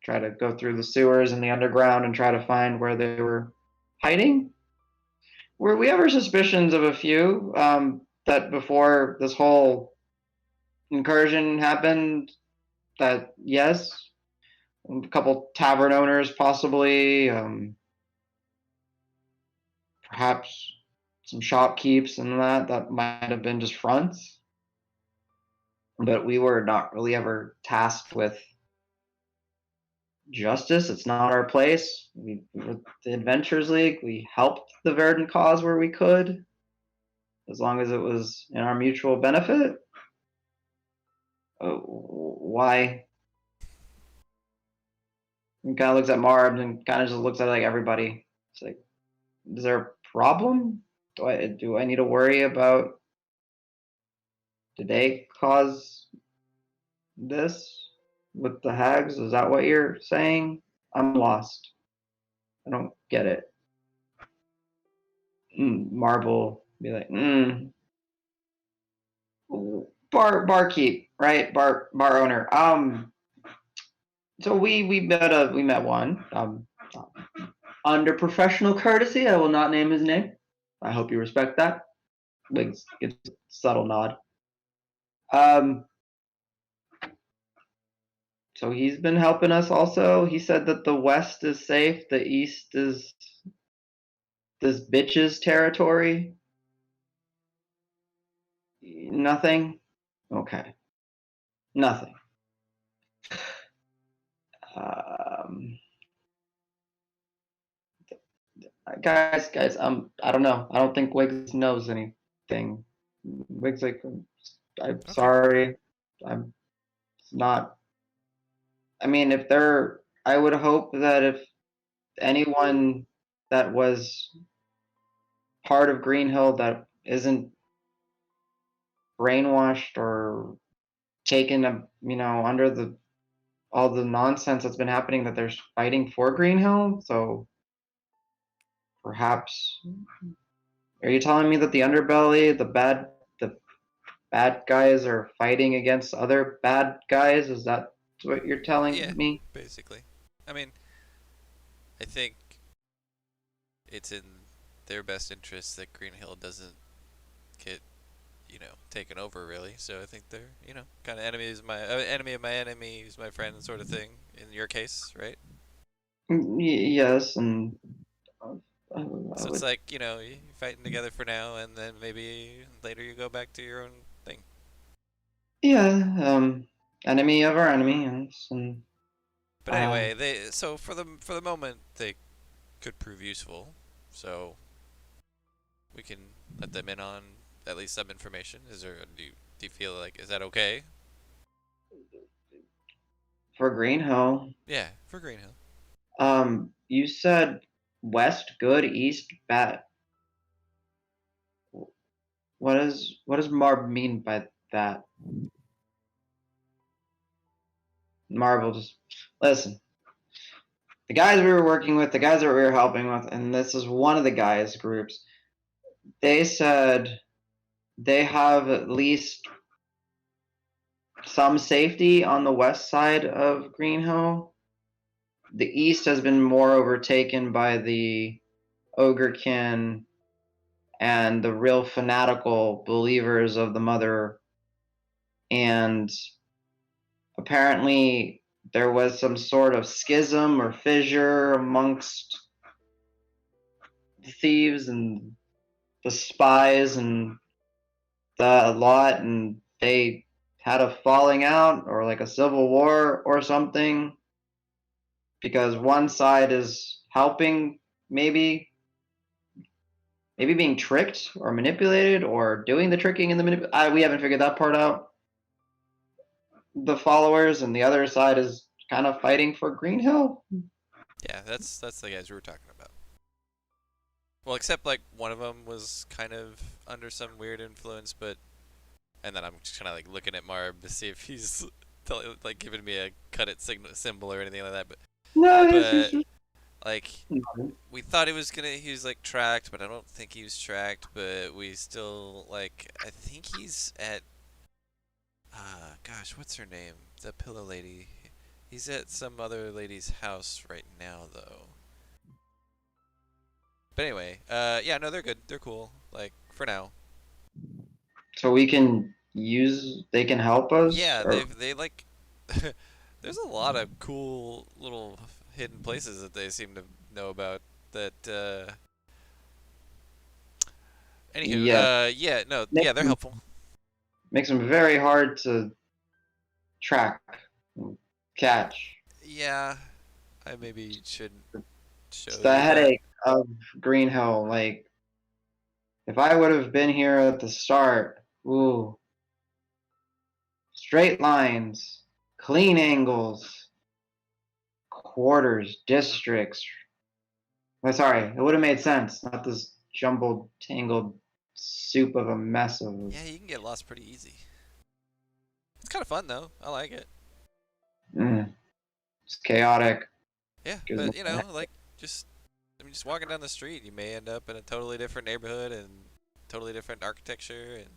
A: Try to go through the sewers and the underground and try to find where they were hiding. We have our suspicions of a few that before this whole incursion happened, that yes, a couple tavern owners possibly, perhaps some shopkeepers and that might have been just fronts. But we were not really ever tasked with justice. It's not our place. We were the Adventures League. We helped the Verdant cause where we could, as long as it was in our mutual benefit. Why? He kind of looks at Marb and kind of just looks at like everybody. It's like, is there a problem? Do I need to worry about? Did they cause this with the hags? Is that what you're saying? I'm lost. I don't get it. Marble be like, barkeep, right? Bar owner. So we met one. Under professional courtesy, I will not name his name. I hope you respect that. Wiggs gives a subtle nod. Um, so he's been helping us also. He said that the west is safe, the east is this bitch's territory. Nothing? Okay. Nothing. Um, guys, I don't know. I don't think Wiggs knows anything. Wiggs like, I'm
B: Okay.
A: sorry. I'm not. I mean, I would hope that if anyone that was part of Green Hill that isn't brainwashed or taken, under all the nonsense that's been happening, that they're fighting for Green Hill. So perhaps, are you telling me that the underbelly, the bad guys are fighting against other bad guys? Is that what you're telling
B: Yeah,
A: me?
B: basically. I mean, I think it's in their best interest that Green Hill doesn't get, taken over really. So I think they're, kind of enemy of my enemy is my friend sort of thing. In your case, right?
A: Yes, and I
B: So it's
A: would,
B: like, you're fighting together for now, and then maybe later you go back to your own thing.
A: yeah, enemy of our enemy, yes, and
B: But anyway, so for the moment they could prove useful. So we can let them in on at least some information. Do you feel like, is that okay?
A: for Green Hill,
B: Yeah, for Green Hill.
A: you said west good, east bad. What does Marb mean by that? Marvel just listen. The guys we were working with, the guys that we were helping with, and this is one of the guys groups. They said they have at least some safety on the west side of Green Hill. The east has been more overtaken by the Ogrekin and the real fanatical believers of the Mother. And apparently, there was some sort of schism or fissure amongst the thieves and the spies and the lot, and they had a falling out or like a civil war or something, because one side is helping, maybe being tricked or manipulated or doing the tricking and we haven't figured that part out, the followers, and the other side is kind of fighting for Green Hill.
B: Yeah, that's the guys we were talking about. Well, except like one of them was kind of under some weird influence, and then I'm just kind of like looking at Marb to see if he's like giving me a cut it symbol or anything like that.
A: No,
B: But like
A: it's
B: we thought he was like tracked, but I don't think he was tracked. But we still I think he's at gosh, what's her name? The pillow lady. He's at some other lady's house right now though. But anyway, yeah, no, they're good. They're cool. Like for now.
A: so they can help us,
B: Yeah,
A: or
B: they like. There's a lot of cool little hidden places that they seem to know about. That. Anywho,
A: yeah,
B: yeah, no,
A: makes
B: yeah, they're helpful.
A: them very hard to track and catch.
B: Yeah, I maybe should show
A: It's the
B: you that.
A: headache of Green Hill. Like, if I would have been here at the start, ooh, straight lines, clean angles, quarters, districts. Well, sorry, it would have made sense. Not this jumbled, tangled soup of a mess of.
B: Yeah, you can get lost pretty easy. It's kind of fun though. I like it.
A: It's chaotic.
B: Yeah,
A: Gives
B: but
A: me-
B: just just walking down the street, you may end up in a totally different neighborhood and totally different architecture and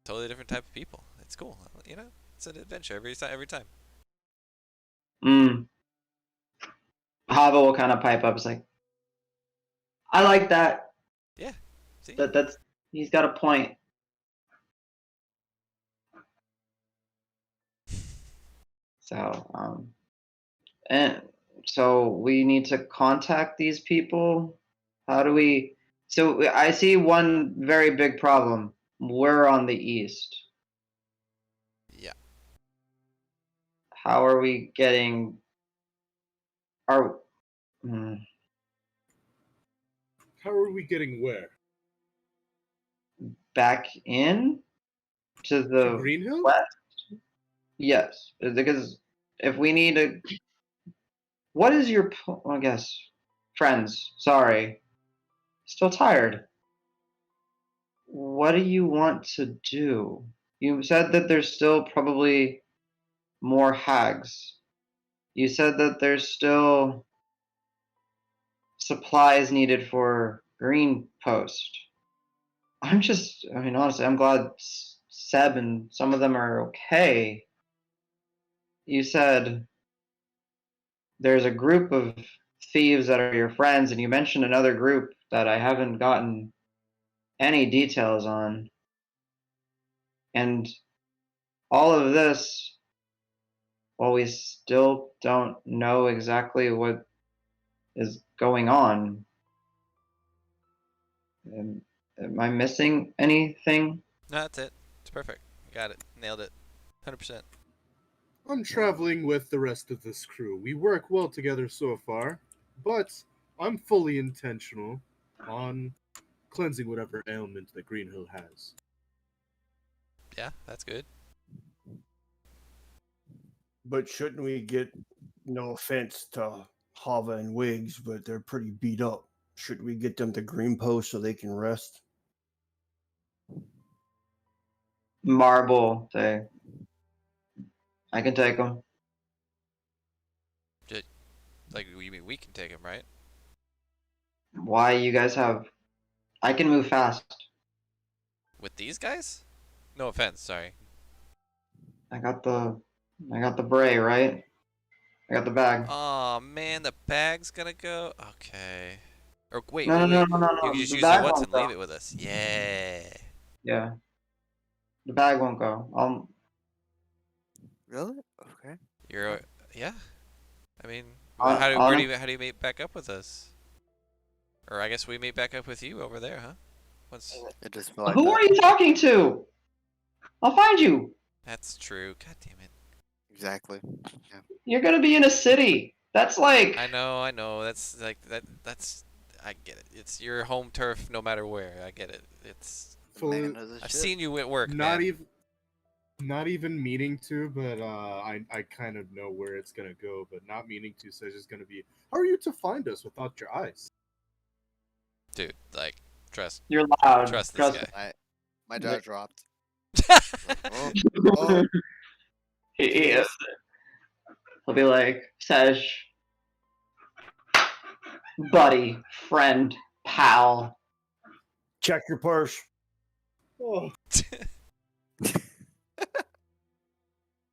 B: totally different type of people. It's cool. It's an adventure every time.
A: Hava will kind of pipe up. It's like, I like that.
B: Yeah, See?
A: That's he's got a point. So and so we need to contact these people. How do we? So I see one very big problem. We're on the east.
B: Yeah.
A: How are we getting? Are
C: How are we getting where?
A: back in to
C: To
A: the
C: Green Hill?
A: west? Yes, because if we need a, what is your? I guess friends. Sorry, still tired. What do you want to do? You said that there's still probably more hags. You said that there's still supplies needed for Green Post. I mean, honestly, I'm glad Seb and some of them are okay. You said there's a group of thieves that are your friends, and you mentioned another group that I haven't gotten any details on. And all of this, well, we still don't know exactly what is going on. Am I missing anything?
B: No, that's it. It's perfect. Got it. Nailed it. 100%.
C: I'm traveling with the rest of this crew. We work well together so far, but I'm fully intentional on cleansing whatever ailment that Green Hill has.
B: Yeah, that's good.
E: But shouldn't we get, no offense to Hava and Wiggs, but they're pretty beat up. Shouldn't we get them to Green Post so they can rest?
A: Marble, I can take them.
B: Like, we can take him, right?
A: Why you guys have? I can move fast.
B: With these guys? No offense, sorry.
A: I got the bray, right? I got the bag.
B: Oh man, the bag's gonna go. Okay. Or wait,
A: No,
B: wait,
A: no,
B: wait.
A: no, no,
B: You
A: no.
B: can just
A: The
B: use it
A: bag
B: once
A: won't
B: and
A: go.
B: leave it with us. Yeah.
A: Yeah, the bag won't go.
D: Really? Okay.
B: You're. Yeah. I mean,
A: On,
B: how do you meet back up with us? Or I guess we meet back up with you over there, huh? What's?
D: It just feel like
A: who
D: that.
A: are you talking to? I'll find you.
B: That's true. God damn it.
D: Exactly. Yeah.
A: You're gonna be in a city. That's like
B: I know. That's like that's. I get it. It's your home turf, no matter where. I get it. It's.
D: The man knows his
B: I've
D: shit.
B: seen you at work,
C: Not
B: man.
C: not even meaning to, but I kind of know where it's gonna go, but not meaning to. So it's just gonna be, how are you to find us without your eyes?
B: Dude, like, trust
A: you're loud.
B: this guy.
D: My jaw dropped. Oh,
A: Oh.
D: Jesus.
A: He'll be like, Sesh, buddy, friend, pal.
E: Check your purse.
C: Oh,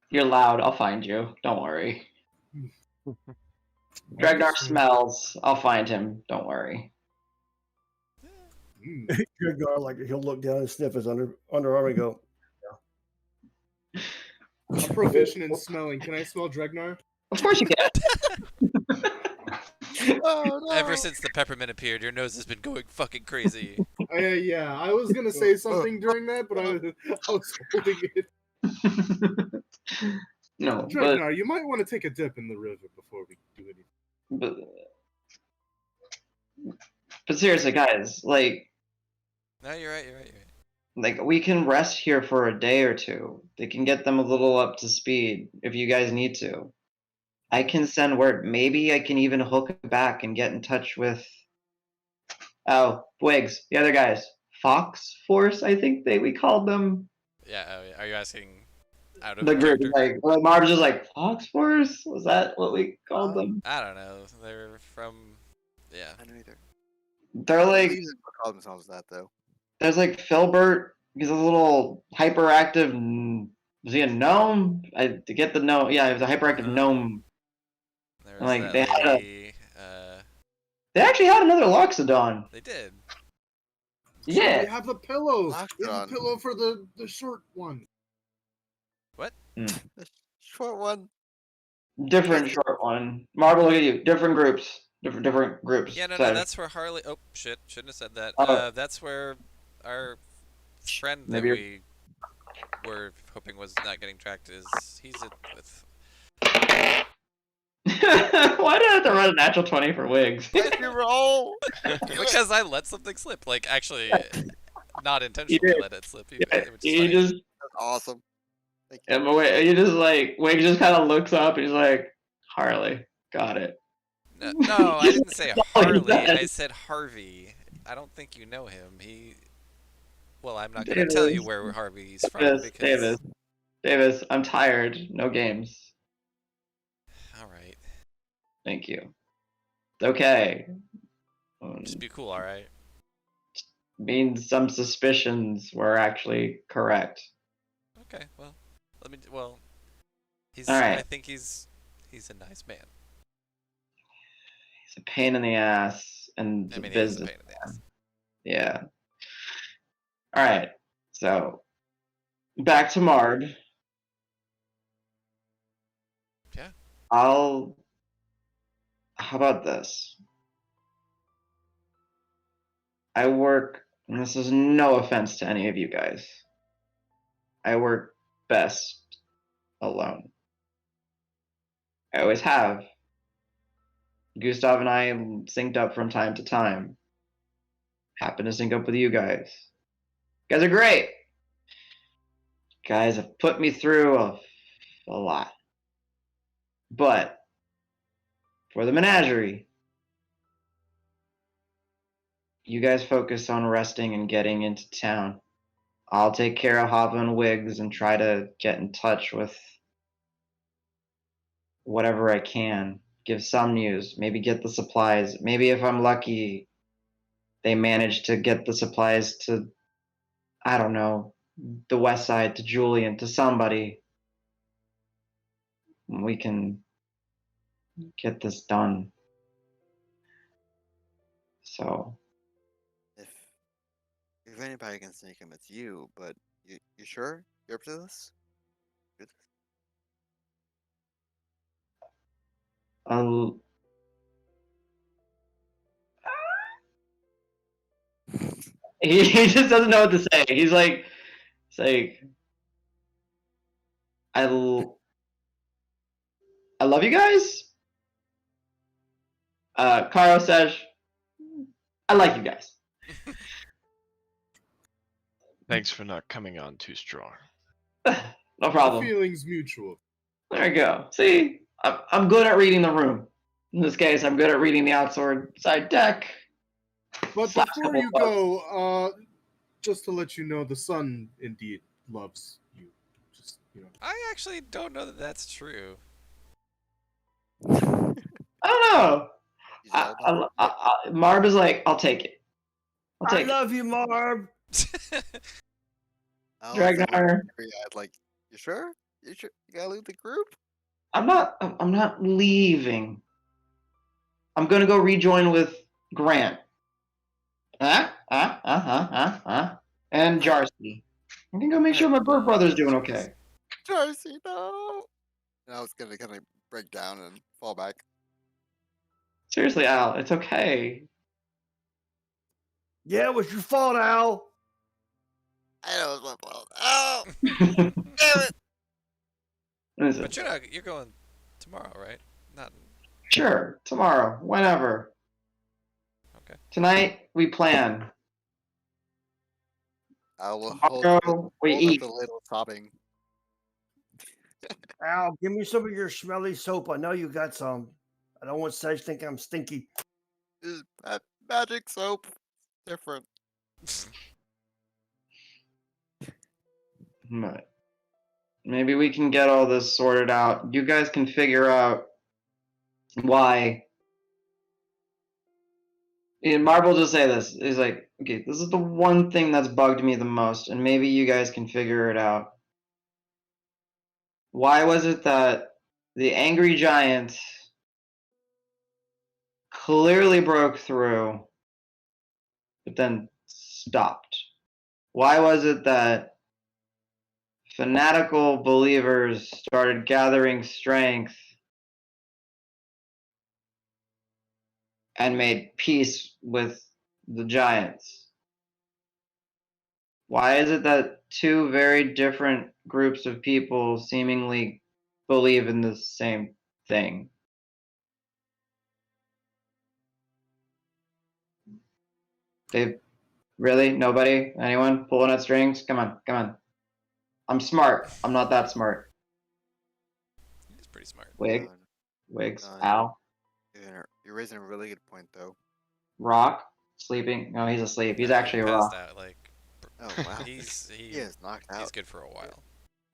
A: You're loud. I'll find you. Don't worry. Dragnar smells. I'll find him. Don't worry.
E: Good guy, like he'll look down and sniff his underarm and go,
C: I'm proficient in smelling. Can I smell Dregnar?
A: Of course you can.
D: Oh no!
B: Ever since the peppermint appeared, your nose has been going fucking crazy.
C: Yeah, I was gonna say something during that, but I was holding it.
A: No,
C: Dregnar, you might want to take a dip in the river before we do anything.
A: but seriously, guys, like
B: No, you're right.
A: we can rest here for a day or two. They can get them a little up to speed if you guys need to. I can send word. Maybe I can even hook back and get in touch with Wiggs, the other guys. Fox Force, I think we called them.
B: Yeah, are you asking out of
A: The group,
B: character?
A: like Marv's just like, Fox Force? Was that what we called them?
B: I don't know. They're from. Yeah.
D: I don't either.
A: They're like,
D: These call themselves that though.
A: there's like Filbert. He's a little hyperactive. Was he a gnome? To get the gnome. Yeah, he was a hyperactive gnome.
B: There was
A: Like,
B: that
A: they had
B: lady.
A: They actually had another Loxodon.
B: They did.
A: Yeah.
C: We have a pillow.
D: Locked
C: We have a
D: on.
C: pillow for the short one.
B: What?
D: The short one.
A: Different short one. Marble, look at you. Different groups. Different groups.
B: Yeah, no,
A: So,
B: that's where Harley. Oh shit! Shouldn't have said that.
A: Oh.
B: That's where our friend that
A: Maybe you're-
B: we were hoping was not getting tracked is. He's with.
A: Why did I have to run a natural 20 for wigs?
D: Why'd you roll?
B: Because I let something slip. Like actually, not
A: You
B: intentionally
A: did.
B: let it slip.
A: Yeah,
B: Which is
A: you
B: funny.
A: just,
D: That's awesome. Thank you.
A: and you just like, Wig just kind of looks up and he's like, Harley, got it.
B: No, I didn't say
A: all he
B: Harley. I
A: said.
B: said Harvey. I don't think you know him. Well, I'm not gonna tell you where Harvey's from because.
A: Davis, I'm tired. No games.
B: All right.
A: Thank you. It's okay.
B: Just be cool, all right.
A: Means some suspicions were actually correct.
B: Okay. Well, let me. Well, he's.
A: All right.
B: I think he's a nice man.
A: He's a pain in the ass and
B: I mean,
A: a
B: he is a
A: business.
B: pain in the ass.
A: Yeah. All right. So back to Marb.
B: Yeah.
A: How about this? I work, and this is no offense to any of you guys. I work best alone. I always have. Gustav and I synced up from time to time. Happen to sync up with you guys. You guys are great. You guys have put me through a lot. But for the menagerie, you guys focus on resting and getting into town. I'll take care of Hava and Wiggs and try to get in touch with whatever I can. Give some news. Maybe get the supplies. Maybe if I'm lucky, they manage to get the supplies to, I don't know, the west side, to Julian, to somebody. We can get this done. So,
D: If anybody can sneak him, it's you. But you sure you're up to this?
A: I'll. He just doesn't know what to say. He's like, it's like, I love you guys. Karo says, I like you guys.
G: Thanks for not coming on too strong.
A: No
C: The
A: problem.
C: feeling's mutual.
A: There you go. See, I'm good at reading the room. In this case, I'm good at reading the outside deck.
C: But
A: Slash
C: before
A: couple
C: you
A: bucks.
C: go, just to let you know, the sun indeed loves you. Just
B: I actually don't know that that's true.
A: I don't know.
D: He's all about
A: Marb is like, I'll take it. I'll
E: I
A: take it.
E: love you, Marb.
D: Oh,
A: Dragnar.
D: like, you sure? You sure? You gotta leave the group?
A: I'm not leaving. I'm gonna go rejoin with Grant. And Jarcy. I'm gonna go make sure my bird brother's doing okay.
D: Darcy, no. And I was gonna kind of break down and fall back.
A: Seriously, Al, it's okay.
E: Yeah, it was your fault, Al.
D: I know it's my fault. Oh, damn it!
A: Listen,
B: But you're going tomorrow, right? Not.
A: sure, tomorrow, whenever.
B: Okay.
A: Tonight we plan.
D: I will
A: Tomorrow we
D: hold
A: eat.
D: up the ladle sobbing.
E: Al, give me some of your smelly soap. I know you got some. I don't want Sedge to think I'm stinky.
D: This is magic soap. Different.
A: But maybe we can get all this sorted out. You guys can figure out why. And Marv will just say this. He's like, okay, this is the one thing that's bugged me the most, and maybe you guys can figure it out. Why was it that the angry giant clearly broke through, but then stopped? Why was it that fanatical believers started gathering strength and made peace with the giants? Why is it that two very different groups of people seemingly believe in the same thing? They really? Nobody? Anyone pulling at strings? Come on, come on. I'm smart. I'm not that smart.
B: He's pretty smart.
A: Wig,
D: No,
A: Wigs,
D: no,
A: Al,
D: you're raising a really good point, though.
A: Rock, sleeping. No, he's asleep. He's
B: He
A: actually a
B: passed
A: rock.
B: out. Like
D: Oh wow,
B: he
D: he is knocked
B: he's
D: out.
B: good for a while.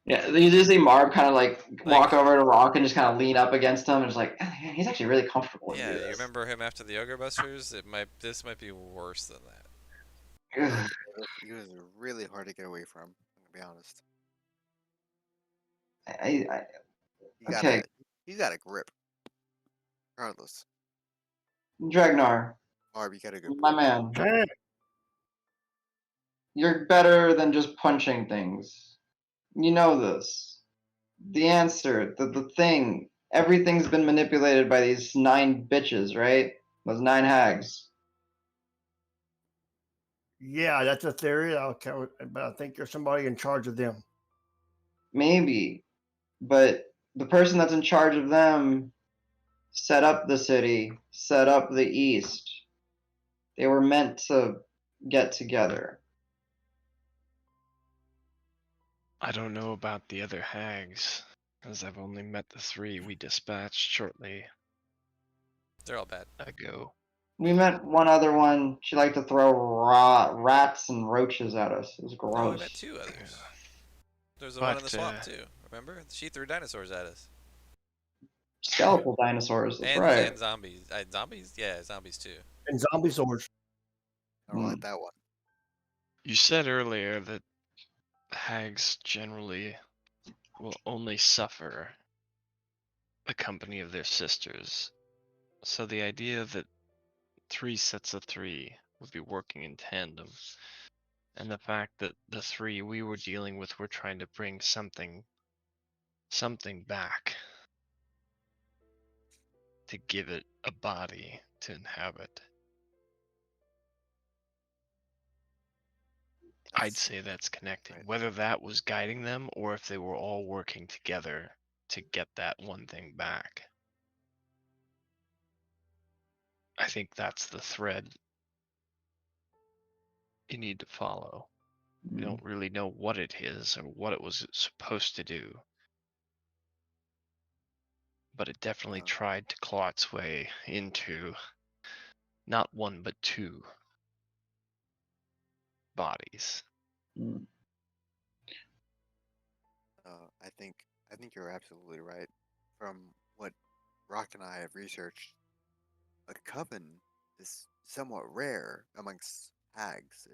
A: Yeah, you just see Marv kind of like walk
B: Like-
A: over to Rock and just kind of lean up against him, and it's like he's actually really comfortable when you
B: Yeah,
A: do
B: you
A: this.
B: remember him after the Ogre Busters? This might be worse than that.
A: Ugh.
D: He was really hard to get away from. I'm gonna be honest.
A: I,
D: He got
A: okay,
D: he's got a grip. Regardless,
A: Dragnar,
D: Barb, you got a good
A: my
D: point.
A: man,
E: Damn.
A: you're better than just punching things. You know this. The answer, the thing, everything's been manipulated by these 9 bitches, right? Those 9 hags.
E: Yeah, that's a theory. But I think there's somebody in charge of them.
A: Maybe, but the person that's in charge of them set up the city, set up the East. They were meant to get together.
G: I don't know about the other hags, as I've only met the 3 we dispatched shortly
B: They're all bad.
G: ago.
A: We met one other one. She liked to throw rats and roaches at us. It was
B: No, we
A: gross.
B: met 2 others. There's the one in the
G: But,
B: swamp too. Remember? She threw dinosaurs at us.
A: Skeletal dinosaurs. That's right.
B: And zombies. Zombies? Yeah, zombies too.
E: And zombie swords.
D: I don't like that one.
G: You said earlier that hags generally will only suffer the company of their sisters. So the idea that 3 sets of 3 would be working in tandem, and the fact that the 3 we were dealing with were trying to bring something back to give it a body to inhabit. I'd
D: That's
G: say that's connecting.
D: right.
G: Whether that was guiding them or if they were all working together to get that one thing back. I think that's the thread you need to follow. We don't really know what it is or what it was supposed to do. But it definitely tried to claw its way into not 1 but 2 bodies.
A: Mm.
D: I think you're absolutely right. From what Rock and I have researched, a coven is somewhat rare amongst hags.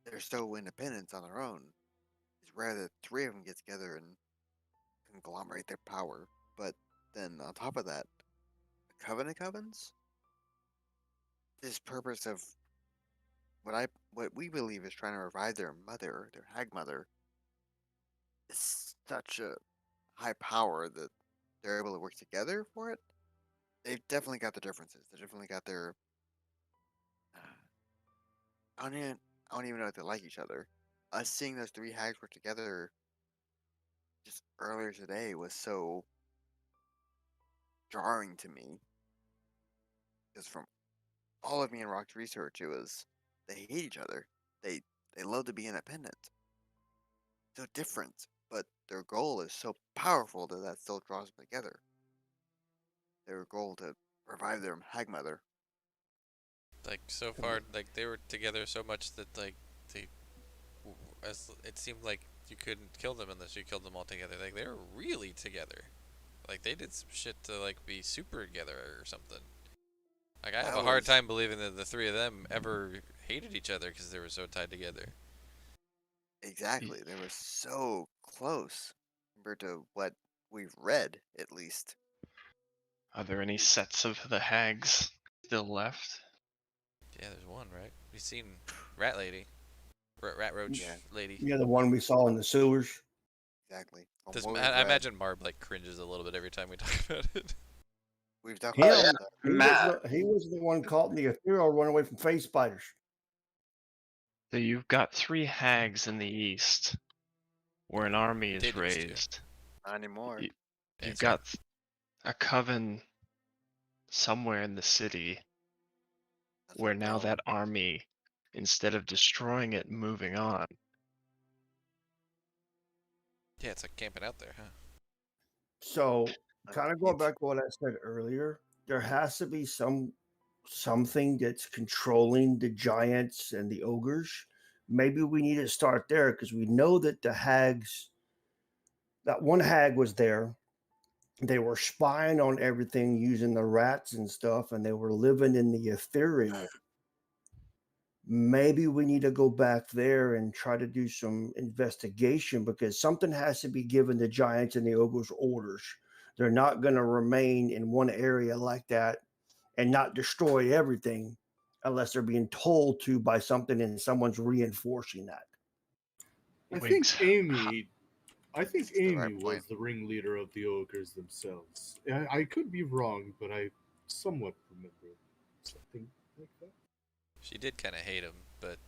D: They're so independent on their own. It's rare that 3 of them get together and conglomerate their power. But then on top of that, a coven of covens. This purpose of what we believe is trying to revive their mother, their hag mother, is such a high power that they're able to work together for it. They've definitely got the differences. They definitely got their. I don't even know if they like each other. Us seeing those 3 hags work together just earlier today was so jarring to me. Because from all of me and Rock's research, it was they hate each other. They love to be independent. So different, but their goal is so powerful that still draws them together. Their goal to revive their hag mother.
B: Like so far, like they were together so much that like they, it seemed like you couldn't kill them unless you killed them all together. Like they were really together. Like they did some shit to like be super together or something. Like I have a hard time believing that the 3 of them ever hated each other because they were so tied together.
D: Exactly, they were so close compared to what we've read, at least.
G: Are there any sets of the hags still left?
B: Yeah, there's one, right? We've seen Rat Lady, Rat Roach
D: Yeah.
B: Lady.
E: Yeah, the one we saw in the sewers.
D: Exactly. Or
B: Does
D: what
B: I
D: we've read.
B: imagine Marb like cringes a little bit every time we talk about it.
D: We've definitely
E: Him,
A: Matt.
E: he was the one caught in the ethereal running away from face spiders.
G: So you've got 3 hags in the east, where an army is
B: Did used to.
G: raised.
D: not anymore.
G: You-
B: Yeah,
G: You've
B: sorry.
G: got a coven somewhere in the city,
D: That's
G: where
D: what
G: now
D: they'll-
G: that army, instead of destroying it and moving on,
B: Yeah, it's like camping out there, huh?
E: So, kind of going
D: Indeed.
E: back to what I said earlier, there has to be something that's controlling the giants and the ogres. Maybe we need to start there because we know that the hags, that one hag was there. They were spying on everything using the rats and stuff, and they were living in the ethereal. Maybe we need to go back there and try to do some investigation because something has to be given the giants and the ogres orders. They're not going to remain in one area like that and not destroy everything unless they're being told to by something and someone's reinforcing that.
C: I
G: Wigs.
C: think Amy
D: This is the right
C: was
D: point.
C: the ringleader of the ogres themselves. I could be wrong, but I somewhat remember something like that.
B: She did kind of hate him, but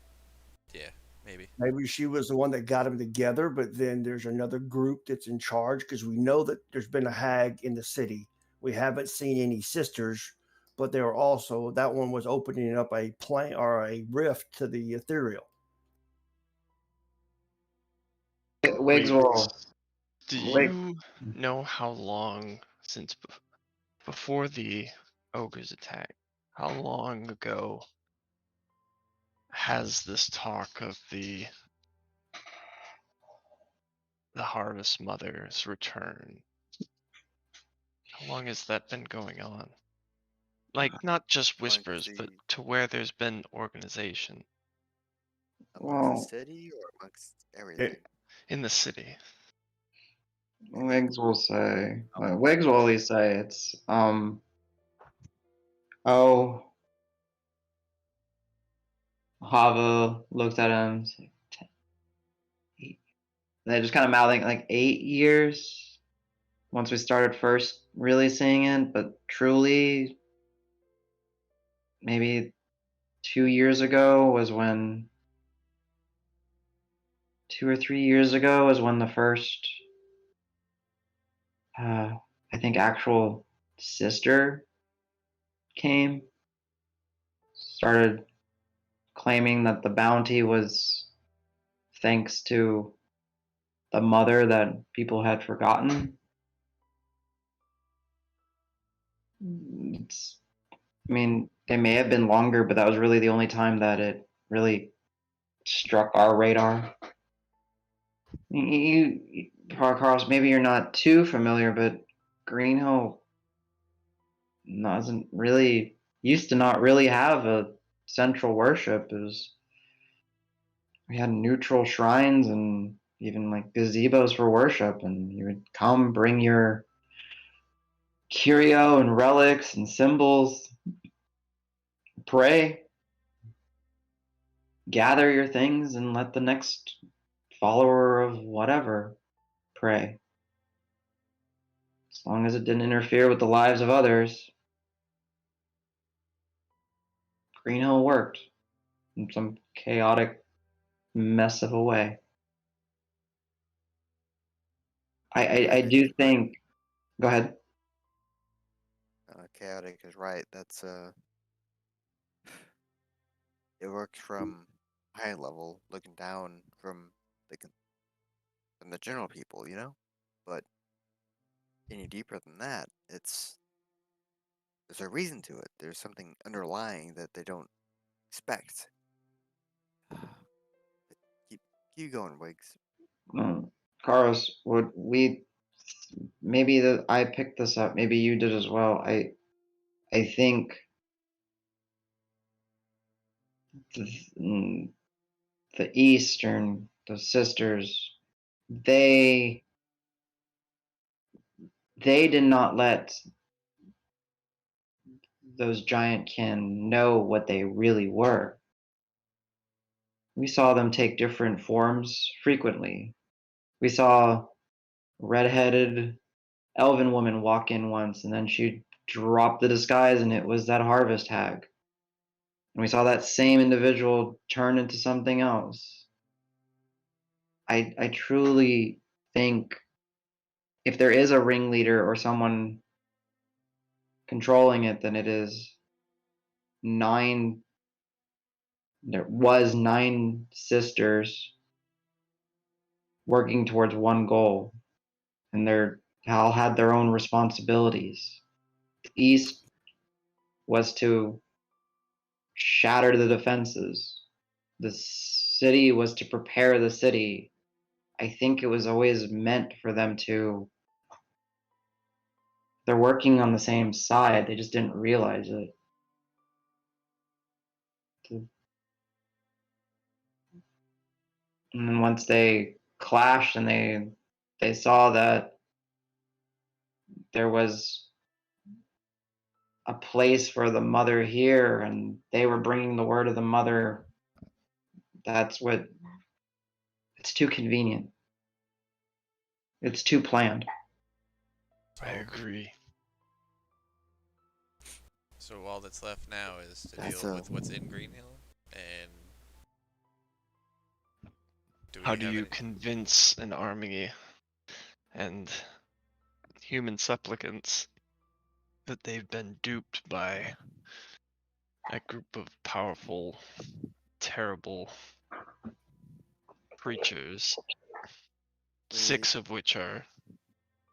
B: yeah, maybe.
E: Maybe she was the one that got them together, but then there's another group that's in charge because we know that there's been a hag in the city. We haven't seen any sisters, but they were also, that one was opening up a plane or a rift to the ethereal.
A: Wigs will.
G: Do
A: Wig,
G: you know how long since before the ogre's attack, how long ago has this talk of the harvest mother's return, how long has that been going on? Like, not just
D: Amongst
G: whispers, but
D: the
G: to where there's been organization
D: amongst the
A: well,
D: city or amongst everything.
G: in the city.
A: Wigs will say. Wigs will always say it's oh. Hava looks at him. It's like 10, 8. They're just kind of mouthing like 8 years. Once we started first really seeing it, but truly, maybe 2 years ago was when 2 or 3 years ago was when the first, I think, actual sister came. Started claiming that the bounty was thanks to the mother that people had forgotten. It's, I mean, it may have been longer, but that was really the only time that it really struck our radar. Carlos, maybe you're not too familiar, but Green Hill doesn't really used to not really have a central worship. We had neutral shrines and even like gazebos for worship, and you would come bring your curio and relics and symbols, pray, gather your things, and let the next follower of whatever pray. As long as it didn't interfere with the lives of others, Green Hill worked in some chaotic mess of a way. I do think. Go ahead.
D: Chaotic is right. That's it works from high level, looking down from from the general people, you know. But any deeper than that, there's a reason to it. There's something underlying that they don't expect. Keep keep going, Wiggs.
A: Carlos, would we maybe that I picked this up, maybe you did as well. I think the, the Eastern, the sisters, they did not let those giant kin know what they really were. we saw them take different forms frequently. We saw redheaded elven woman walk in once, and then she dropped the disguise, and it was that harvest hag. And we saw that same individual turn into something else. I truly think if there is a ringleader or someone controlling it, then it is nine. There was 9 sisters working towards one goal, and they're all had their own responsibilities. The East was to shatter the defenses. The city was to prepare the city. I think it was always meant for them to. They're working on the same side. They just didn't realize it. And then once they clashed and they saw that there was a place for the mother here and they were bringing the word of the mother, that's what it's too convenient. It's too planned.
G: I agree.
B: So all that's left now is to
D: That's
B: deal
D: a-
B: with what's in Green Hill, and
G: How do
B: have
G: you
B: any-
G: convince an army and human supplicants that they've been duped by a group of powerful, terrible creatures,
D: Wait.
G: 6 of which are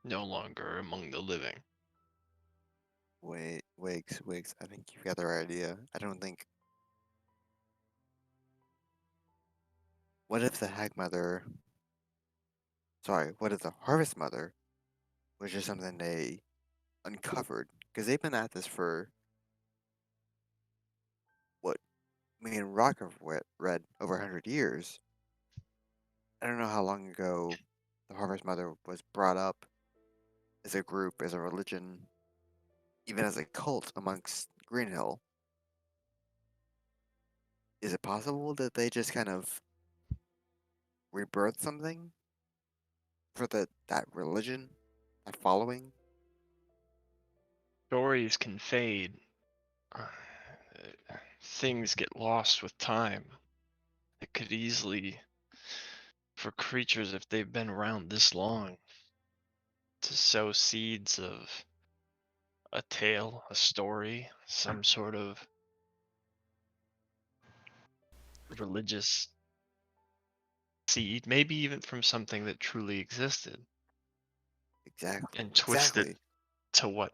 G: no longer among the living?
D: Wait, Wigs. I think you've got the right idea. I don't think. What if the Hag Mother. Sorry, what if the Harvest Mother was just something they uncovered? Because they've been at this for. What? Me and Rock have read over 100 years. I don't know how long ago the Harvest Mother was brought up as a group, as a religion, even as a cult amongst Greenhill. Is it possible that they just kind of rebirth something for that religion, that following?
G: Stories can fade. Things get lost with time. It could easily, for creatures, if they've been around this long, to sow seeds of a tale, a story, some sort of religious seed, maybe even from something that truly existed,
D: Exactly.
G: and twist it to what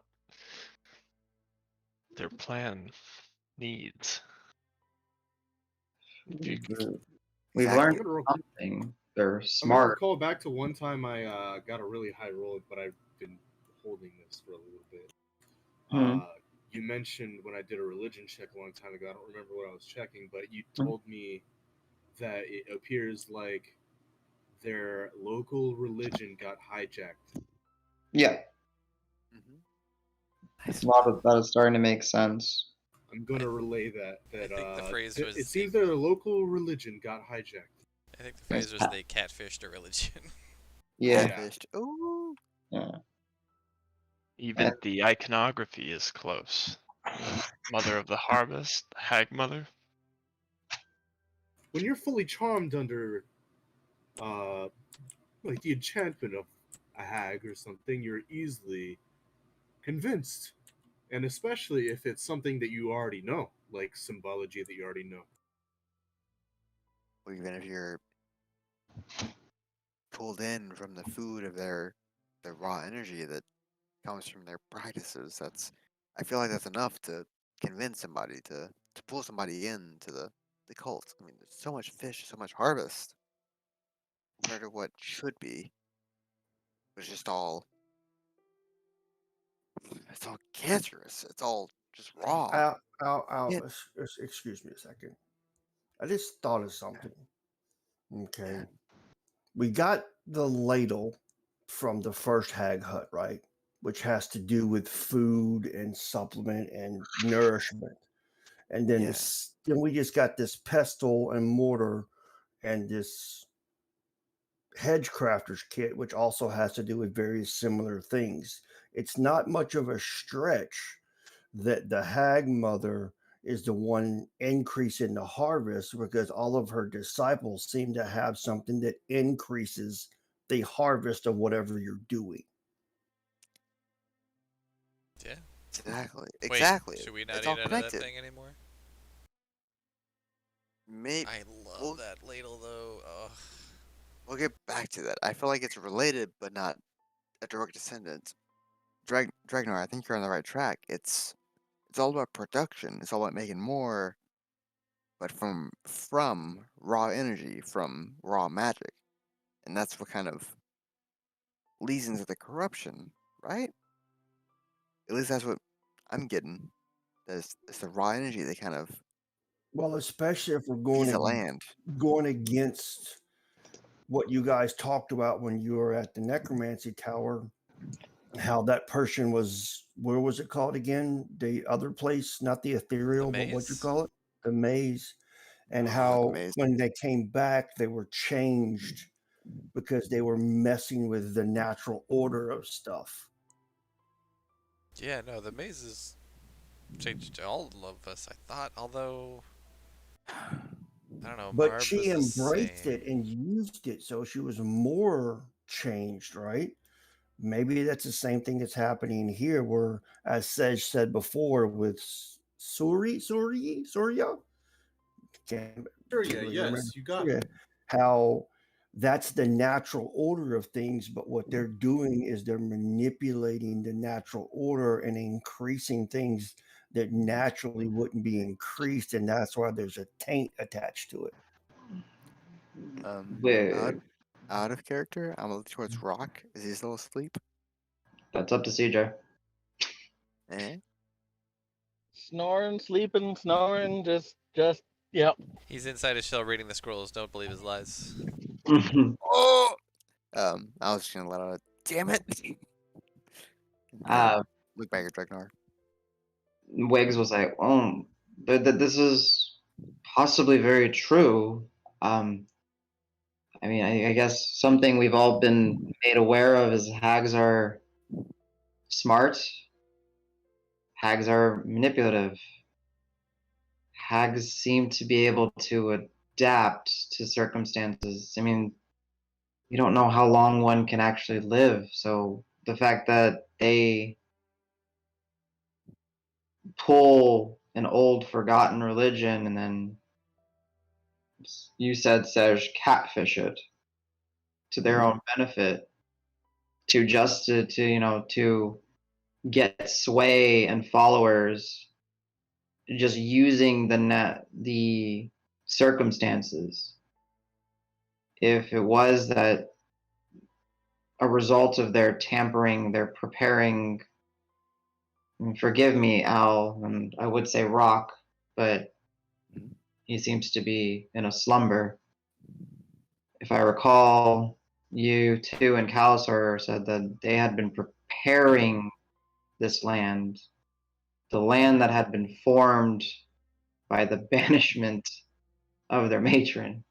G: their plan needs.
A: We've learned
C: Exactly.
A: something. They're
C: I'm gonna
A: smart.
C: recall back to one time I got a really high roll, but I've been holding this for a little bit. You mentioned when I did a religion check a long time ago. I don't remember what I was checking, but you told me that it appears like their local religion got hijacked.
A: Yeah,
D: Nice.
A: a lot of that is starting to make sense.
C: I'm gonna relay that.
B: I think the phrase was
C: it seems their local religion got hijacked.
B: I think the phrase was they catfished a religion.
A: Yeah,
D: Catfished. Ooh.
A: yeah.
G: Even the iconography is close. Mother of the harvest, Hag Mother.
C: When you're fully charmed under, like the enchantment of a hag or something, you're easily convinced, and especially if it's something that you already know, like symbology that you already know.
D: Or even if you're pulled in from the food of their raw energy that comes from their practices, I feel like that's enough to convince somebody to pull somebody into the cult. I mean, there's so much fish, so much harvest compared to what should be. It's just all it's all cancerous. It's all just raw. Yeah.
E: Excuse me a second. I just thought of something. Okay.
D: Yeah.
E: We got the ladle from the first hag hut, right? Which has to do with food and supplement and nourishment. And then
D: Yeah.
E: then we just got this pestle and mortar and this hedge crafter's kit, which also has to do with various similar things. It's not much of a stretch that the hag mother is the one increasing the harvest, because all of her disciples seem to have something that increases the harvest of whatever you're doing.
B: Yeah.
D: Exactly.
B: Wait,
D: Exactly.
B: should we not
D: It's
B: eat
D: all
B: out of that
D: connected.
B: thing anymore?
D: Maybe
B: I love
D: we'll,
B: that ladle though. Ugh.
D: we'll get back to that. I feel like it's related, but not a direct descendant. Dragnar, I think you're on the right track. It's all about production. It's all about making more, but from raw energy, from raw magic, and that's what kind of leads into the corruption, right? At least that's what I'm getting. It's the raw energy that kind of
E: Well, especially if we're
D: feeds the land.
E: going against what you guys talked about when you were at the necromancy tower, how that person was, where was it called again? The other place, not the
B: The
E: ethereal, but what you
B: maze?
E: call it? The maze. And
D: Oh, the
E: how
D: maze.
E: when they came back, they were changed because they were messing with the natural order of stuff.
B: Yeah, no, the maze has changed all of us, I thought. Although, I don't know,
E: But
B: Marb
E: she
B: was the
E: embraced
B: same.
E: it and used it, so she was more changed, right? Maybe that's the same thing that's happening here, where, as Sej said before, with Surya, can't
C: Sure, yeah,
E: particularly remember,
C: yes, you got
E: Surya,
C: it.
E: how that's the natural order of things, but what they're doing is they're manipulating the natural order and increasing things that naturally wouldn't be increased, and that's why there's a taint attached to it.
D: Out
A: Wait,
D: out of character. I'm looking towards Rock. Is he still asleep?
A: that's up to CJ.
D: Eh?
F: Snoring, sleeping, snoring, just, yep.
B: He's inside his shell reading the scrolls. Don't believe his lies.
D: Oh. I was just gonna let out a damn it.
A: uh,
D: Look back at Dragnar.
A: Wiggs was like, "Oh, this is possibly very true." I mean, I guess something we've all been made aware of is hags are smart, hags are manipulative, hags seem to be able to adapt to circumstances. I mean, you don't know how long one can actually live, so the fact that they pull an old forgotten religion and then you said Serge catfish it to their own benefit to to get sway and followers just using the circumstances. If it was that a result of their tampering, their preparing, and forgive me, Al, and I would say Rock, but he seems to be in a slumber. If I recall, you two and Calusor said that they had been preparing this land, the land that had been formed by the banishment of their matron.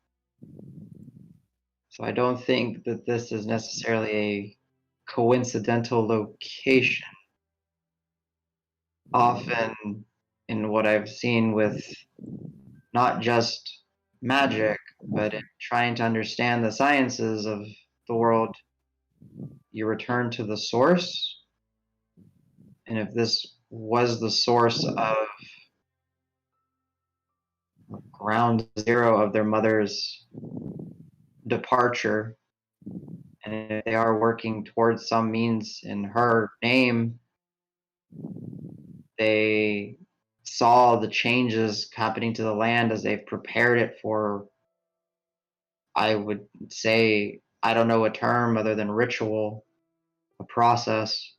A: So I don't think that this is necessarily a coincidental location. Often, in what I've seen with not just magic, but in trying to understand the sciences of the world, you return to the source. And if this was the source of ground zero of their mother's departure, and if they are working towards some means in her name, they saw the changes happening to the land as they've prepared it for, I would say, I don't know a term other than ritual, a process.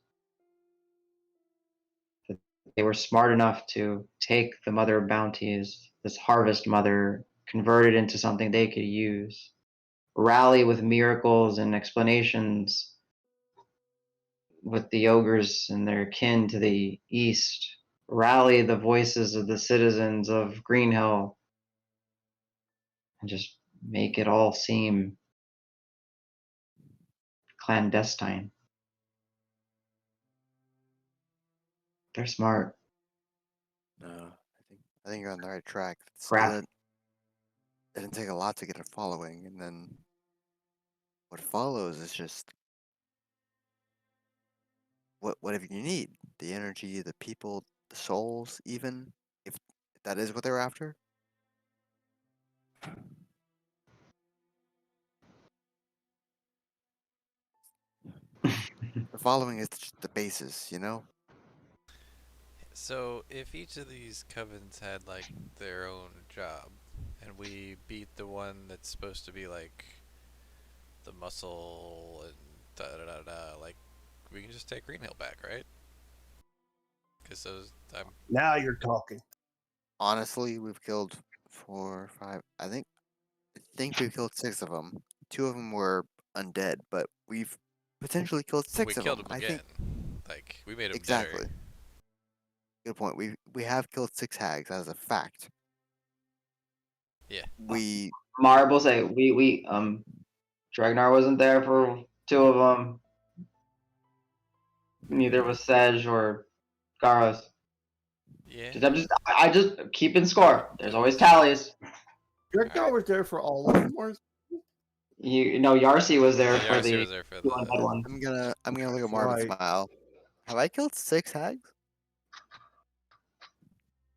A: That they were smart enough to take the mother of bounties, this harvest mother, convert it into something they could use, rally with miracles and explanations with the ogres and their kin to the east, rally the voices of the citizens of Greenhill, and just make it all seem clandestine. They're smart.
D: No, I think you're on the right track. It
A: Crap.
D: didn't take a lot to get a following, and then what follows is just whatever you need. The energy, the people, the souls, even if that is what they're after. The following is just the basis, you know?
B: So if each of these covens had like their own job, and we beat the one that's supposed to be like the muscle and da da da da, like we can just take Green Hill back, right? Because those,
E: Now you're talking.
D: Honestly, we've killed 4, 5. I think we've killed 6 of them. 2 of them were undead, but we've potentially killed
B: we
D: 6 of
B: killed
D: them.
B: them
D: I
B: again.
D: think
B: Like we made them
D: exactly.
B: better.
D: Good point. We have killed 6 hags as a fact.
B: Yeah.
D: We
A: Marb will say we Dragnar wasn't there for 2 of them. Neither was Sedge or Garos.
B: Yeah.
A: I just keeping score. There's always tallies.
E: Dragnar was there for all of them.
A: You know, Yarsi was there for
B: Yarsi
A: the
B: was there for
A: 2 undead
B: the.
A: ones.
D: I'm gonna look at Marv and
E: Right.
D: smile. Have I killed 6 hags?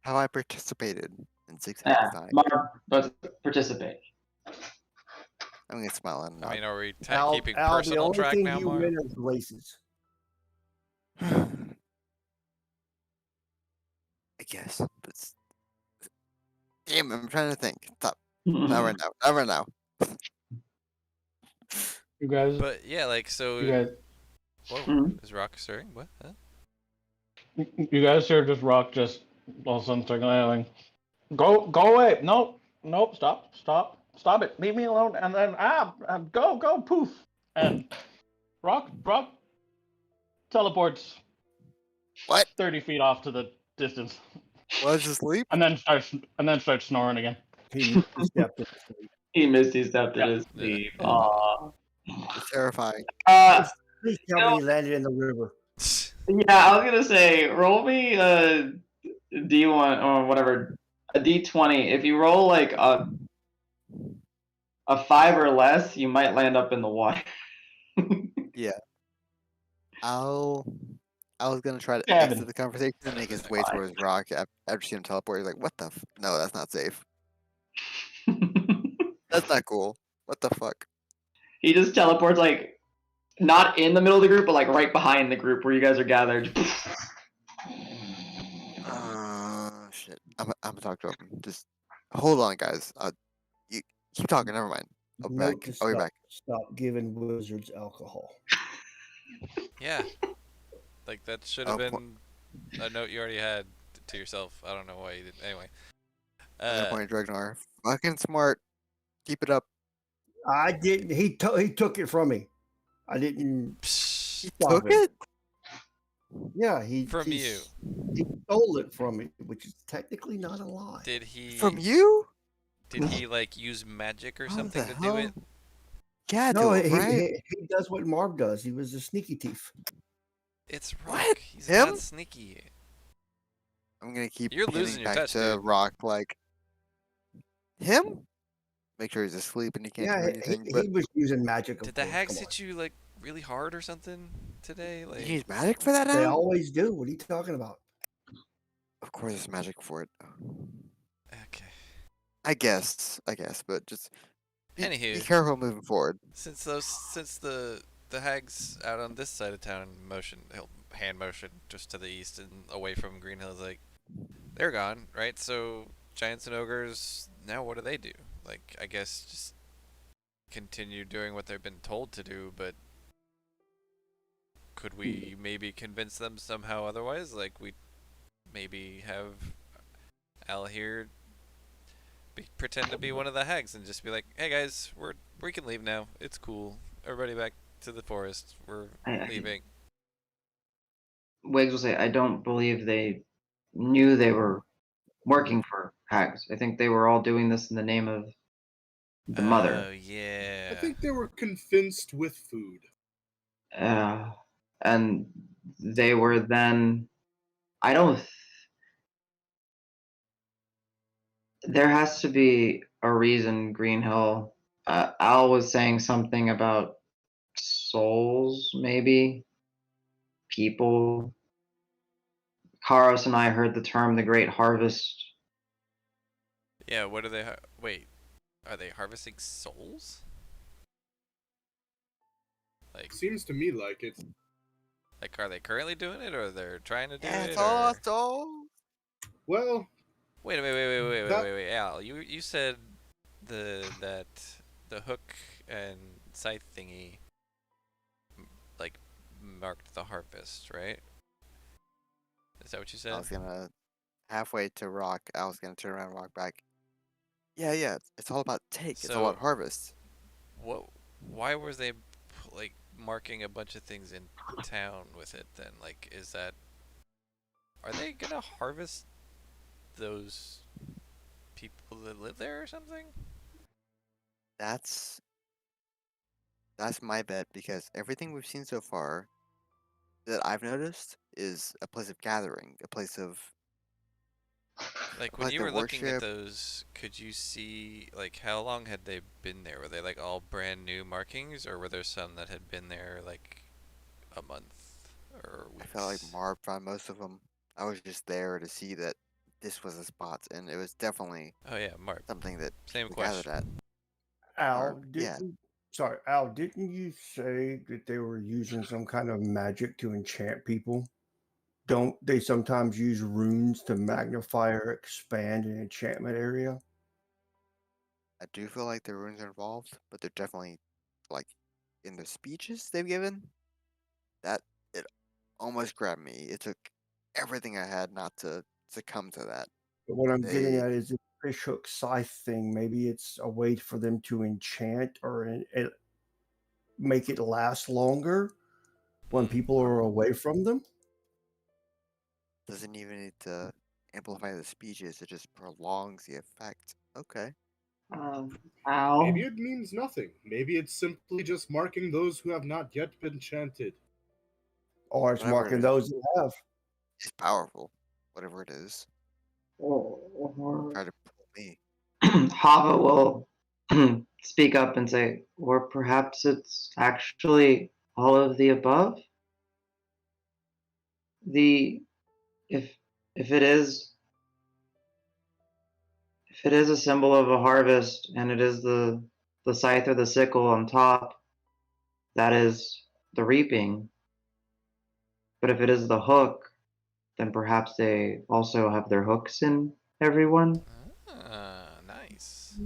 D: Have I participated in 6 hags
A: Yeah,
D: dying?
A: Marb, let's participate.
D: I'm gonna smile and
B: I
D: nod.
B: mean, are we
E: Al,
B: keeping
E: the
B: personal
E: only
B: track
E: thing
B: now,
E: you
B: Mar?
E: win is races.
D: I guess. But damn, I'm trying to think. Stop. Not right now. Not right now.
F: You guys,
B: But yeah, like so.
F: you guys,
B: Whoa,
A: Mhm.
B: is Rock stirring? What? Huh?
F: you guys hear just Rock just all of a sudden start yelling, go away! Nope, stop it! Leave me alone! And then go poof! And Rock teleports
D: What?
F: 30 feet off to the distance,
D: Was asleep?
F: and then starts snoring again.
E: He stepped in.
A: He missed his stepped in
F: Yeah.
A: his sleep.
B: Yeah.
A: Aw.
D: It's terrifying.
E: Please tell me he landed in the river.
A: Yeah, I was gonna say, roll me a D1 or whatever, a D20. If you roll like a 5 or less, you might land up in the water.
D: Yeah. I was gonna try to
F: Gavin.
D: exit the conversation and make his way towards Rock after seeing him teleport. He's like, "What the? No, that's not safe. That's not cool. What the fuck?"
A: He just teleports like not in the middle of the group, but like right behind the group where you guys are gathered.
D: Shit. I'm gonna talk to him. Just hold on, guys. You keep talking. Never mind. I'll be back.
E: Note to
D: I'll be back.
E: stop giving wizards alcohol.
B: Yeah. Like that should have been a note you already had to yourself. I don't know why you didn't. Anyway.
D: I'm gonna point at Dragnar. Fucking smart. Keep it up.
E: I didn't. He took it from me. I didn't.
B: Psh,
D: He
E: stop
D: took it.
E: Yeah,
B: from
E: he
B: you.
E: He stole it from me, which is technically not a lie.
B: Did he?
D: From you?
B: Did he like use magic or
D: How
B: something
D: the
B: to do it?
D: hell? Yeah,
E: No,
D: do it, right?
E: he does what Marv does. He was a sneaky thief.
B: It's Rock.
D: What?
B: He's
D: Him?
B: not sneaky.
D: I'm gonna keep
B: You're
D: pinning
B: losing your
D: back
B: touch,
D: to
B: dude.
D: Rock like him. Make sure he's asleep and he can't
E: Yeah,
D: do anything. But
E: he was using magic.
B: Did the hags hit you like really hard or something today? Like,
D: you need magic for that
E: They
D: now?
E: always do. What are you talking about?
D: Of course, there's magic for it.
B: okay.
D: I guess. But just be
B: Anywho,
D: careful moving forward.
B: since the hags out on this side of town he'll hand motion just to the east and away from Green Hills, like they're gone, right? So giants and ogres, now what do they do? Like, I guess just continue doing what they've been told to do, but could we maybe convince them somehow otherwise? Like, we maybe have Al here pretend to be one of the hags and just be like, "Hey guys, we can leave now. It's cool. Everybody back to the forest. We're leaving."
A: Wiggs will say, I don't believe they knew they were working for hags. I think they were all doing this in the name of the mother.
B: Oh yeah.
C: I think they were convinced with food.
A: And they were then. I don't. There has to be a reason, Green Hill. Al was saying something about souls, maybe people. Karos and I heard the term the Great Harvest.
B: Yeah. What are they? Wait. Are they harvesting souls? Like,
C: Seems to me like it.
B: are they currently doing it, or they're trying to do
D: Yeah,
B: it,
D: it's all,
B: or?
D: it's all.
C: Well,
B: Wait, Al. You said that the hook and scythe thingy like marked the harvest, right? Is that what you
D: I
B: said?
D: was gonna halfway to rock. I was gonna turn around and rock back. Yeah, yeah. It's all about take. It's all
B: So
D: about harvest.
B: what? Why was they like marking a bunch of things in town with it then? Like, is that are they gonna harvest those people that live there or something?
D: That's my bet because everything we've seen so far that I've noticed is a place of gathering,
B: Like
D: a
B: when
D: place
B: you
D: of
B: were looking at
D: worship.
B: those, could you see like how long had they been there? Were they like all brand new markings, or were there some that had been there like a month or
D: I felt like
B: weeks?
D: Marv found most of them. I was just there to see that this was a spot, and it was definitely
B: Oh yeah, Mark.
D: something that
B: Same
D: people gathered
B: question.
D: at. Or
E: Al,
D: yeah,
E: didn't you say that they were using some kind of magic to enchant people? Don't they sometimes use runes to magnify or expand an enchantment area?
D: I do feel like the runes are involved, but they're definitely like in the speeches they've given. That it almost grabbed me. It took everything I had not to succumb to that.
E: But what I'm getting
D: They
E: at is the fishhook scythe thing. Maybe it's a way for them to enchant or make it last longer when
B: Hmm.
E: people are away from them.
D: doesn't even need to amplify the speeches. It just prolongs the effect. Okay.
C: maybe
A: Al.
C: it means nothing. Maybe it's simply just marking those who have not yet been chanted.
E: Or it's
D: Whatever it
E: marking
D: is,
E: those that have.
D: it's powerful. Whatever it is.
A: Or
D: Try to pull me.
A: Hava will speak up and say, or perhaps it's actually all of the above. The if if it is if it is a symbol of a harvest and it is the scythe or the sickle on top, that is the reaping. But if it is the hook, then perhaps they also have their hooks in everyone.
B: Ah, nice.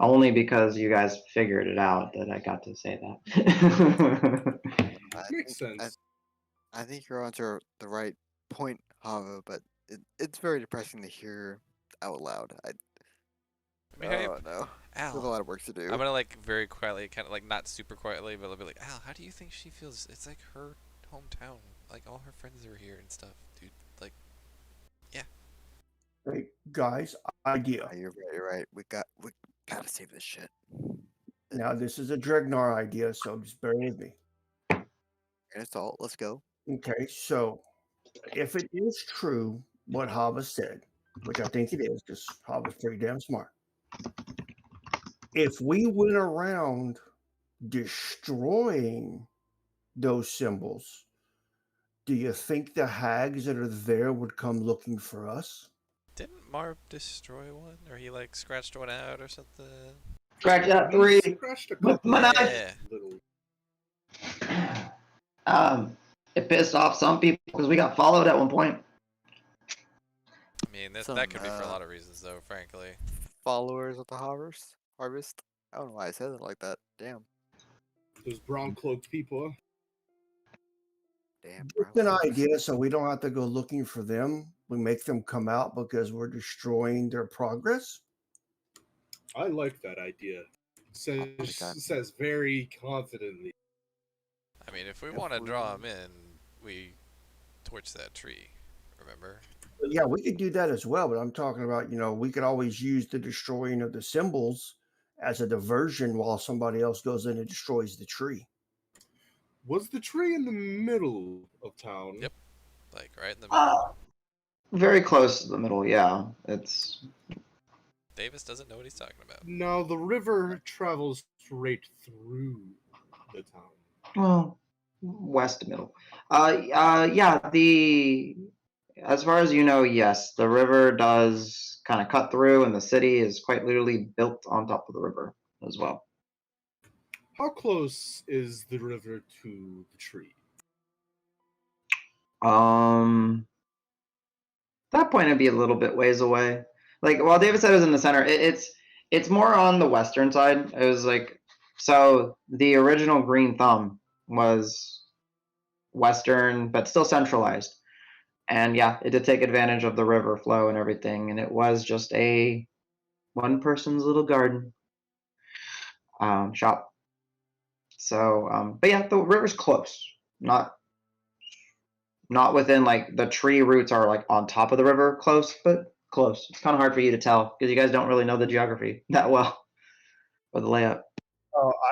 A: Only because you guys figured it out that I got to say that.
D: I
C: Makes
D: think
C: sense.
D: I think you're onto the right point, Hava, but it's very depressing to hear out loud.
B: I mean,
D: Oh no. We have a
B: Al.
D: lot of work to do.
B: I'm gonna like very quietly, kind of like not super quietly, but I'll be like, Al, how do you think she feels? It's like her hometown. Like all her friends are here and stuff, dude. Like, yeah.
E: Hey, guys, idea.
D: You're right. We gotta save this shit.
E: Now, this is a Dregnar idea, so just bear with me.
D: And it's all. Let's go.
E: Okay, so if it is true what Hava said, which I think it is, because Hava's pretty damn smart. If we went around destroying those symbols, do you think the hags that are there would come looking for us?
B: Didn't Marv destroy one, or he like scratched one out or something?
A: Scratch that
C: We
A: three.
C: scratched a couple
A: Manage.
B: Yeah.
C: little.
A: It pissed off some people because we got followed at one point.
B: I mean, that
D: Some
B: could be for a lot of reasons, though. Frankly.
D: followers of the harvest. Harvest. I don't know why I said it like that. Damn.
C: Those brown cloaked people.
D: Damn,
E: Just
D: brown
E: an
D: cloaks.
E: idea so we don't have to go looking for them. We make them come out because we're destroying their progress.
C: I like that idea.
D: Like that.
C: Says very confidently.
B: I mean, if we
D: If
B: want to draw
D: we-
B: them in, we torch that tree. Remember?
E: But yeah, we could do that as well. But I'm talking about, we could always use the destroying of the symbols as a diversion while somebody else goes in and destroys the tree.
C: Was the tree in the middle of town?
B: Yep. Like right in the middle.
A: Very close to the middle, yeah. It's
B: Davis doesn't know what he's talking about.
C: Now the river travels straight through the town.
A: well, west middle. Yeah. As far as you know, yes, the river does kind of cut through, and the city is quite literally built on top of the river as well.
C: How close is the river to the tree?
A: That point would be a little bit ways away. Like while David said it was in the center, it's more on the western side. It was like so the original Green Thumb was western, but still centralized. And yeah, it did take advantage of the river flow and everything, and it was just a one person's little garden shop. So, but yeah, the river's close, not within like the tree roots are like on top of the river, close, but close. It's kind of hard for you to tell because you guys don't really know the geography that well or the layout.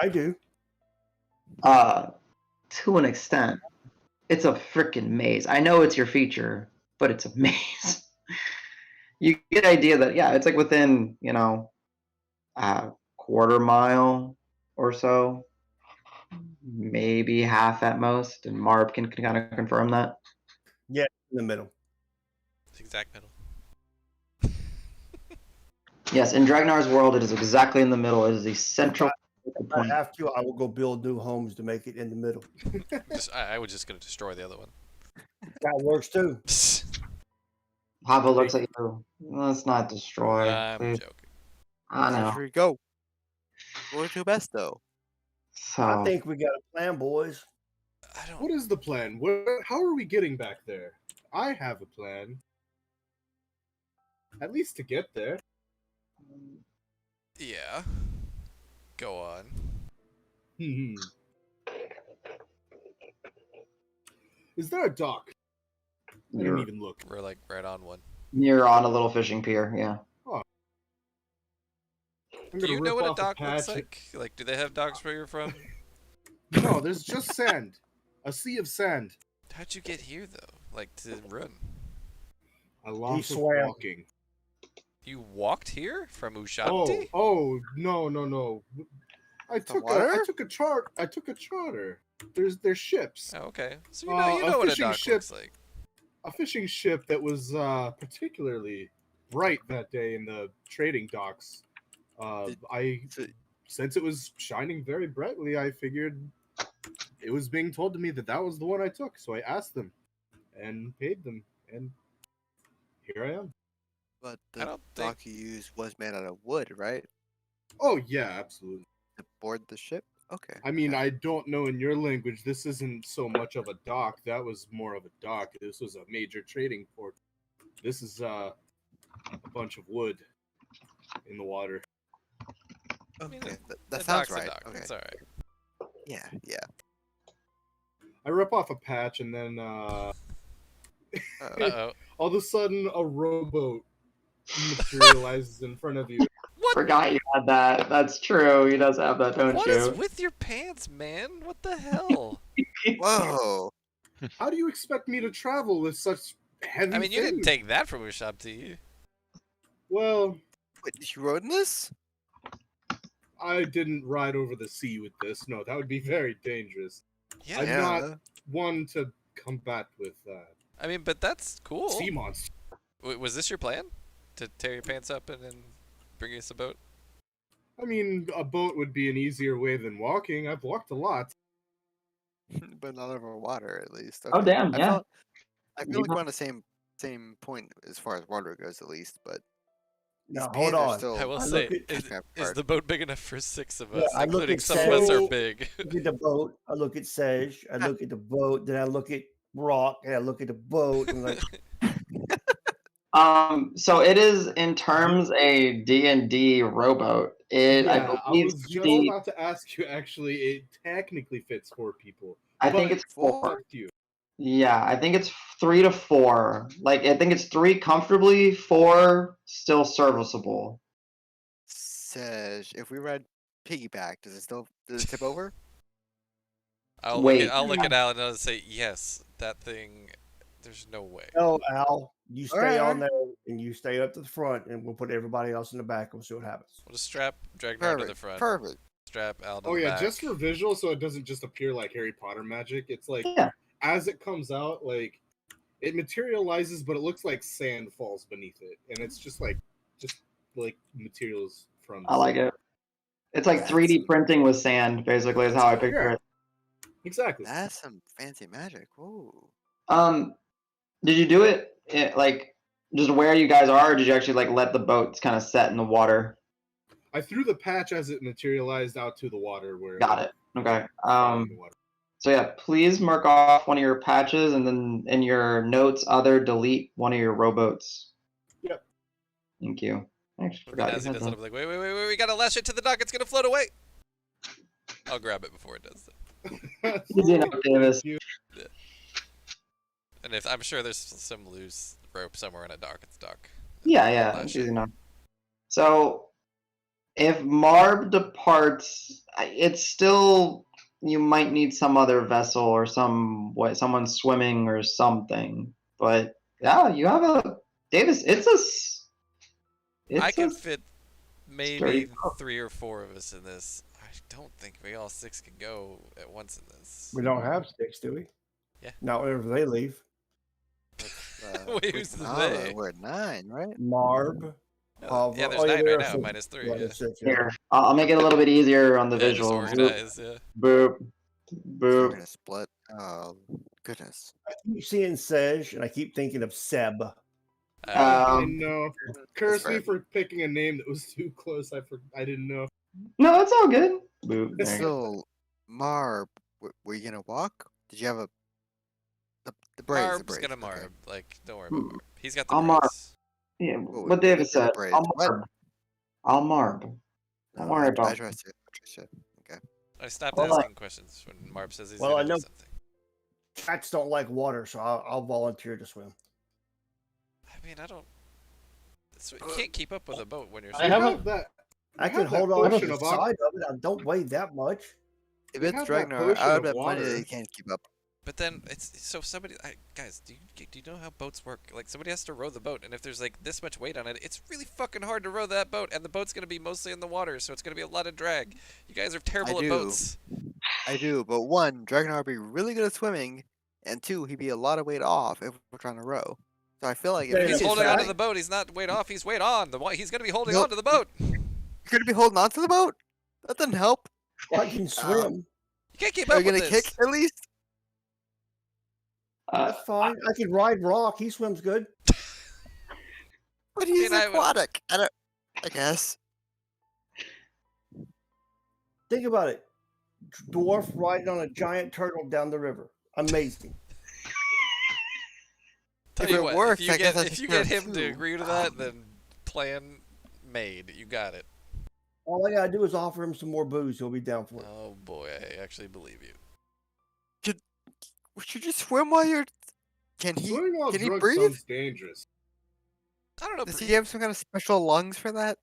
E: I do.
A: To an extent, it's a freaking maze. I know it's your feature, but it's a maze. You get the idea that yeah, it's like within a quarter mile or so, maybe half at most, and Marb can kind of confirm that.
E: Yeah, in the middle.
B: It's exact middle.
A: Yes, in Dragnar's world, it is exactly in the middle. It is the central
E: If I
A: point.
E: have to, I will go build new homes to make it in the middle.
B: I was just gonna destroy the other one.
E: That works too.
A: Papa looks at you. Let's not destroy.
B: I'm
A: please.
B: joking.
A: I know.
D: Here we go. What's your best though?
A: So
E: I think we got a plan, boys.
B: I don't.
C: What is the plan? How are we getting back there? I have a plan. At least to get there.
B: Yeah. Go on.
C: Is there a dock? I didn't
A: you're,
C: even look.
B: We're like right on one.
A: you're on a little fishing pier. Yeah.
C: I'm
B: Do
C: gonna
B: you know
C: rip
B: what a
C: off
B: dock looks
C: patch.
B: like? Like, do they have docks where you're from?
C: No, there's just sand. A sea of sand.
B: How'd you get here though? Like to run?
C: A lot of
E: swam.
C: walking.
B: You walked here from Ushabti?
C: Oh, no. I took
D: water?
C: a charter. There's ships.
B: Oh, okay. So
C: A
B: you know what a
C: fishing
B: dock
C: ship.
B: looks like.
C: A fishing ship that was particularly bright that day in the trading docks. Since it was shining very brightly, I figured it was being told to me that was the one I took. So I asked them and paid them, and here I am.
D: But
B: I
D: the
B: don't
D: dock you used was made out of wood, right?
C: Oh yeah, absolutely.
D: To board the ship? Okay.
C: I mean,
D: yeah.
C: I don't know in your language. This isn't so much of a dock. That was more of a dock. This was a major trading port. This is a bunch of wood in the water.
B: mean,
D: Okay,
B: a
D: that sounds
B: dock's a
D: right.
B: dock.
D: Okay.
B: It's alright.
D: Yeah.
C: I rip off a patch, and then
B: Uh-oh.
C: all of a sudden, a rowboat materializes in front of you.
A: Forgot you had that. That's true. He does have that, don't
B: What
A: you?
B: is with your pants, man? What the hell?
D: Whoa.
C: How do you expect me to travel with such heavy
B: I mean, you didn't
C: things?
B: take that from Ushabti.
C: Well,
D: Wait, you rode in this?
C: I didn't ride over the sea with this. No, that would be very dangerous.
B: Yeah.
C: I'm not one to combat with
B: I mean, but that's cool.
C: sea monsters.
B: Was this your plan? To tear your pants up and then bring us a boat?
C: I mean, a boat would be an easier way than walking. I've walked a lot.
D: But not over water, at least.
A: Oh,
D: Okay.
A: damn, yeah.
D: I feel like we're on the same point as far as water goes, at least. But these
E: Now,
D: pants
E: hold
D: are
E: on.
D: still.
B: I will
E: I
B: say,
E: look
B: is the boat big enough for 6 of
E: Yeah,
B: us,
E: I look
B: including
E: at
B: some of us are
E: Sage.
B: big?
E: I look at the boat. I look at Sage. I look at the boat. Then I look at Rock. And I look at the boat. And like,
A: So it is in terms a D&D rowboat. I
C: I
A: believe
C: was just
A: the-
C: about to ask you. Actually, it technically fits 4 people.
A: I think
C: but
A: it's 4.
C: you.
A: Yeah, I think it's 3 to 4. Like I think it's 3 comfortably, 4 still serviceable.
D: Says, if we ride piggyback, does it tip over?
B: I'll
A: Wait.
B: look at Alan and say, yes, that thing. There's no way.
E: No, Al, you stay on
D: Alright.
E: there and you stay up to the front, and we'll put everybody else in the back and we'll see what happens.
B: We'll just strap Dragnar to the front.
D: Perfect.
B: Strap Al to
C: Oh
B: the
C: yeah,
B: back.
C: just for visual, so it doesn't just appear like Harry Potter magic. It's like
A: Yeah.
C: as it comes out, like it materializes, but it looks like sand falls beneath it, and it's just like materials from.
A: I like it. It's like 3D printing with sand, basically, is how I picture it.
C: Exactly.
D: That's some fancy magic. Whoa.
A: Did you do it like just where you guys are, or did you actually like let the boats kind of set in the water?
C: I threw the patch as it materialized out to the water. Where
A: Got it. Okay.
C: in the water.
A: So yeah, please mark off one of your patches, and then in your notes, delete one of your rowboats.
C: Yep.
A: Thank you. I actually
B: Forgot
A: forgot
B: as he
A: you
B: does
A: had
B: it, I'm like, wait, we gotta lash it to the dock. It's gonna float away. I'll grab it before it does that.
A: Easy enough, Davis.
B: And I'm sure there's some loose rope somewhere in a dock. It's dock.
A: Yeah,
B: Lash
A: it's
B: it.
A: easy enough. So if Marb departs, it's still, you might need some other vessel or someone swimming or something. But yeah, you have a Davis.
B: I can
A: a
B: fit maybe
A: sturdy
B: 3 or 4 of us in this. I don't think we all 6 can go at once in this.
E: We don't have sticks, do we?
B: Yeah.
E: Not whenever they leave.
B: Wait, who's the
D: Oh,
B: they?
D: we're at 9, right?
E: Marb.
B: Yeah, there's 9
E: there
B: right
E: are
B: now,
E: six.
B: minus 3.
E: Yeah,
B: Yeah.
E: there's six, yeah.
A: Here, I'll make it a little bit easier on the
B: Yeah, just
A: visuals.
B: organize. Yeah.
A: Boop,
D: We're
A: boop.
D: gonna split. Oh goodness.
E: I keep seeing Sej, and I keep thinking of Seb.
C: I
A: Um,
C: know. Curse me
D: fair.
C: for picking a name that was too close. I didn't know.
A: no, it's all good. Boop. There you go.
D: So, Marb, were you gonna walk? Did you have the braids?
B: Marb's
D: The braids.
B: gonna
D: okay.
B: Marb. Like, don't worry about Marb. He's got the
A: I'll Marb.
B: braids.
A: Yeah,
D: What
A: what David
D: do the
A: said.
D: braids?
A: I'll
D: What?
A: Marb. I'll Marb. Don't
D: No,
A: worry
D: I
A: about
D: trust you. I trust you. Okay.
B: I stopped
E: Well,
B: asking questions when Marb says he's
E: well,
B: gonna
E: I know-
B: do something.
E: Cats don't like water, so I'll volunteer to swim.
B: I mean, I don't. You can't keep up with a boat when you're.
F: I
C: They
B: swimming.
F: haven't-
C: have that.
E: I
C: They
E: can
C: have that
E: hold on to
C: potion
E: the
C: of
E: side of it. I don't weigh that much.
D: If
C: They
D: it's
C: have that
D: Ragnar,
C: potion
D: I
C: of
D: would bet money
C: water.
D: that you can't keep up.
B: But then it's so somebody, guys, do you know how boats work? Like somebody has to row the boat, and if there's like this much weight on it, it's really fucking hard to row that boat, and the boat's gonna be mostly in the water, so it's gonna be a lot of drag. You guys are terrible at
D: do.
B: boats.
D: I do, but one, Ragnar would be really good at swimming, and two, he'd be a lot of weight off if we're trying to row. So I feel like
E: Yeah,
B: If he's
E: it's
B: holding
E: fat.
B: onto the boat, he's not weight off. He's weight on. He's gonna be holding
D: Nope.
B: onto the boat.
D: you're gonna be holding on to the boat. That doesn't help.
E: I can swim.
B: You can't keep
D: Are
B: up
D: you
B: with
D: gonna
B: this.
D: kick at least?
E: That's fine. I can ride Rock. He swims good.
D: But he's
B: I would-
D: aquatic. I guess.
E: Think about it. Dwarf riding on a giant turtle down the river. Amazing.
B: Tell
D: If
B: you
D: it
B: what,
D: works,
B: if you
D: I guess
B: get
D: I
B: if
D: should
B: you
D: do
B: get
D: it
B: him to
D: too.
B: agree to that, then plan made. You got it.
E: All I gotta do is offer him some more booze. He'll be down for it.
B: Oh boy, I actually believe you.
D: Should you swim while you're? Can he?
C: Swimming while
D: Can he
C: drunk
D: breathe?
C: sounds dangerous.
B: I don't know.
D: Does he have some kind of special lungs for that?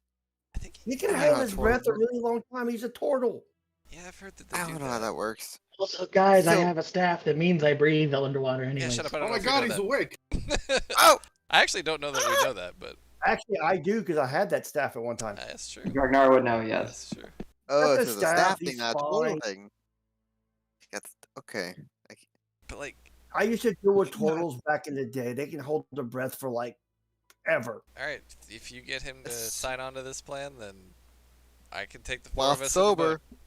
B: I think
E: He can
D: I
E: hold
D: know
E: his
D: it's
E: breath a
D: horrible.
E: really long time. He's a turtle.
B: yeah, I've heard that they
D: I
B: do
D: don't know how that works.
F: Also, guys, I
D: So-
F: have a staff that means I breathe underwater
B: Yeah,
F: anyway.
B: shut up. I don't
C: Oh
B: know
C: my
B: if you
C: god,
B: know
C: he's
B: that.
C: awake.
D: Oh,
B: I actually don't know that we know that, but
E: Actually, I do because I had that staff at one time.
B: that's true.
A: Ragnar would know, yes.
B: That's true.
D: oh,
E: the
D: so the
E: staff,
D: staff
E: he's
D: thing, not a total
E: fine.
D: thing. That's okay.
B: But like,
E: I used to deal with turtles back in the day. They can hold their breath for like ever.
B: all right, if you get him to
D: It's-
B: sign on to this plan, then I can take the 4
D: While
B: of us in the
D: sober,
B: boat.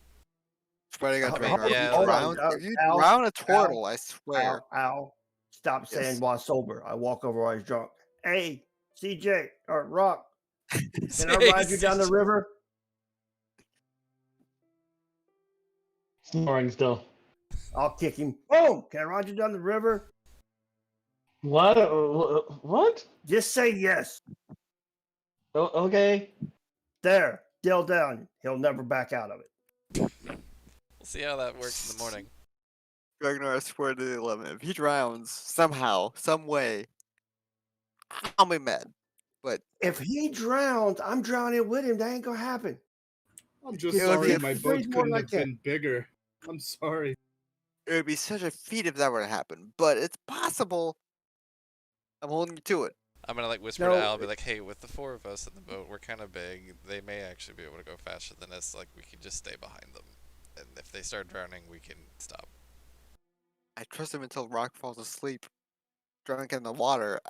D: swearing on
E: Hold
D: Ragnar.
E: on,
B: Yeah,
D: If you
E: hold
D: drown,
E: on,
D: if you
E: Al,
D: drown a turtle, I swear.
E: Ow. Stop
D: Yes.
E: saying while sober. I walk over while he's drunk. Hey, CJ or Rock, can I ride you down the river?
F: Snoring still.
E: I'll kick him. Boom! Can I ride you down the river?
F: What? What?
E: Just say yes.
F: Okay.
E: There. Deal down. He'll never back out of it.
B: We'll see how that works in the morning.
D: Ragnar, I swear to the 11. If he drowns somehow, some way, I'll be mad. But
E: If he drowns, I'm drowning with him. That ain't gonna happen.
C: I'm just
D: It would be
C: sorry
D: a
C: my
E: phrase
C: boat
E: more
C: couldn't
E: like
C: have
E: that.
C: been bigger. I'm sorry.
D: It would be such a feat if that were to happen, but it's possible. I'm holding you to it.
B: I'm gonna like whisper to
E: No,
B: Al, be like, "Hey, with the 4 of us in the boat, we're kind of big. They may actually be able to go faster than us. Like, we can just stay behind them, and if they start drowning, we can stop."
D: I trust him until Rock falls asleep, drunk in the water.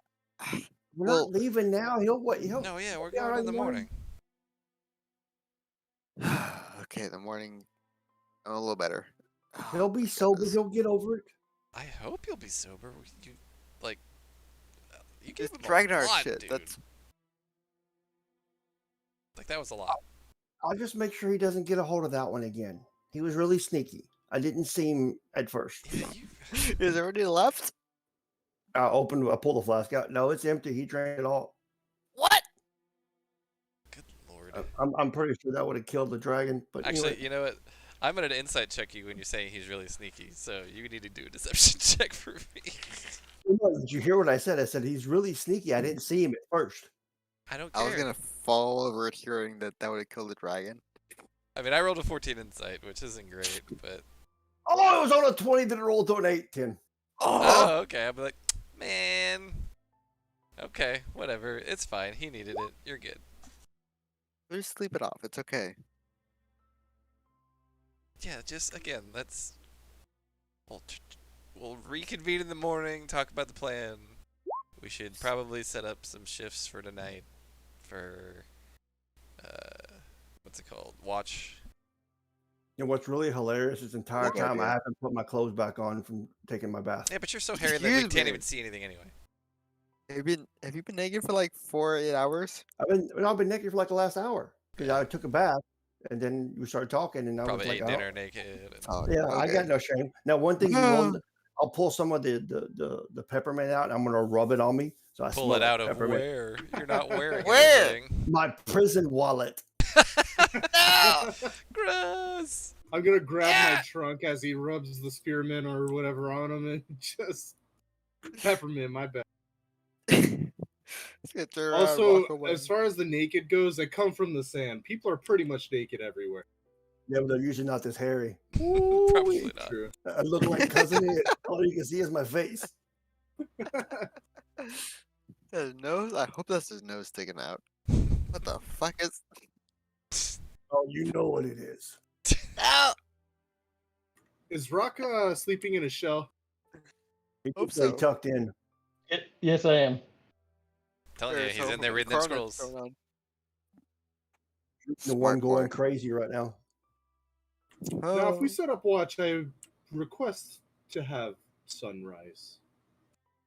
E: we're
D: Well,
E: not leaving now. He'll what? He'll
B: No, yeah, we're
E: be all
B: going
E: right
B: in the morning.
D: okay, the morning. I'm a little better.
E: He'll
D: Oh,
E: be
D: my
E: sober.
D: goodness.
E: He'll get over it.
B: I hope you'll be sober. You like, you gave
D: This
B: him a
D: Ragnar
B: lot,
D: shit.
B: dude.
D: That's
B: Like that was a lot.
E: I'll just make sure he doesn't get a hold of that one again. He was really sneaky. I didn't see him at first.
B: Yeah, you.
D: is there any left?
E: I pulled the flask out. No, it's empty. He drank it all.
D: What?
B: Good lord.
E: I'm pretty sure that would have killed the dragon. But
B: Actually,
E: anyway,
B: you know what? I'm gonna insight check you when you're saying he's really sneaky. So you need to do a deception check for me.
E: did you hear what I said? I said he's really sneaky. I didn't see him at first.
B: I don't
D: I was
B: care.
D: gonna fall over it hearing that would have killed the dragon.
B: I mean, I rolled a 14 insight, which isn't great, but
E: Oh, it was on a 20 that it rolled to an 8, 10.
B: oh, okay. I'll be like, man. Okay, whatever. It's fine. He needed it. You're good.
D: Just sleep it off. It's okay.
B: Yeah, just again, we'll reconvene in the morning, talk about the plan. We should probably set up some shifts for tonight for what's it called? Watch.
E: You know what's really hilarious? This entire
D: Good
E: time I
D: idea.
E: haven't put my clothes back on from taking my bath.
B: Yeah, but you're so hairy that we
D: Excuse
B: can't
D: me.
B: even see anything anyway.
D: Have you been naked for like 8 hours?
E: I've been naked for like the last hour because I took a bath and then we started talking and I
B: Probably
E: was like,
B: ate dinner naked. And...
D: Oh,
E: yeah, I
D: okay.
E: got no shame. Now, one thing you will, I'll pull some of the peppermint out and I'm gonna rub it on me. So I
B: Pull
E: smell
B: it out of
E: peppermint.
B: where? You're not wearing
D: Where?
B: anything.
E: My prison wallet.
D: No!
B: Gross.
C: I'm gonna grab my trunk as he rubs the spearmint or whatever on him and just peppermint. My bad.
D: Just gonna turn around and
C: Also,
D: walk away.
C: as far as the naked goes, they come from the sand. People are pretty much naked everywhere.
E: Yeah, but they're usually not this hairy.
B: Probably
E: Ooh-wee.
B: not.
C: True.
E: I look like Cousin Ed. All you can see is my face.
D: His nose? I hope that's his nose sticking out. What the fuck is?
E: Oh, you know what it is.
D: Ow!
C: Is Rock sleeping in a shell?
E: He
D: Hope
E: can stay
D: so.
E: tucked in.
F: Yes, I am.
B: Telling you,
D: There's
B: he's in
D: some
B: there reading them
D: carnage
B: scrolls.
D: going on.
E: The one
D: Smart
E: going
D: boy.
E: crazy right now.
C: Now, if we
D: Oh.
C: set up watch, I request to have sunrise.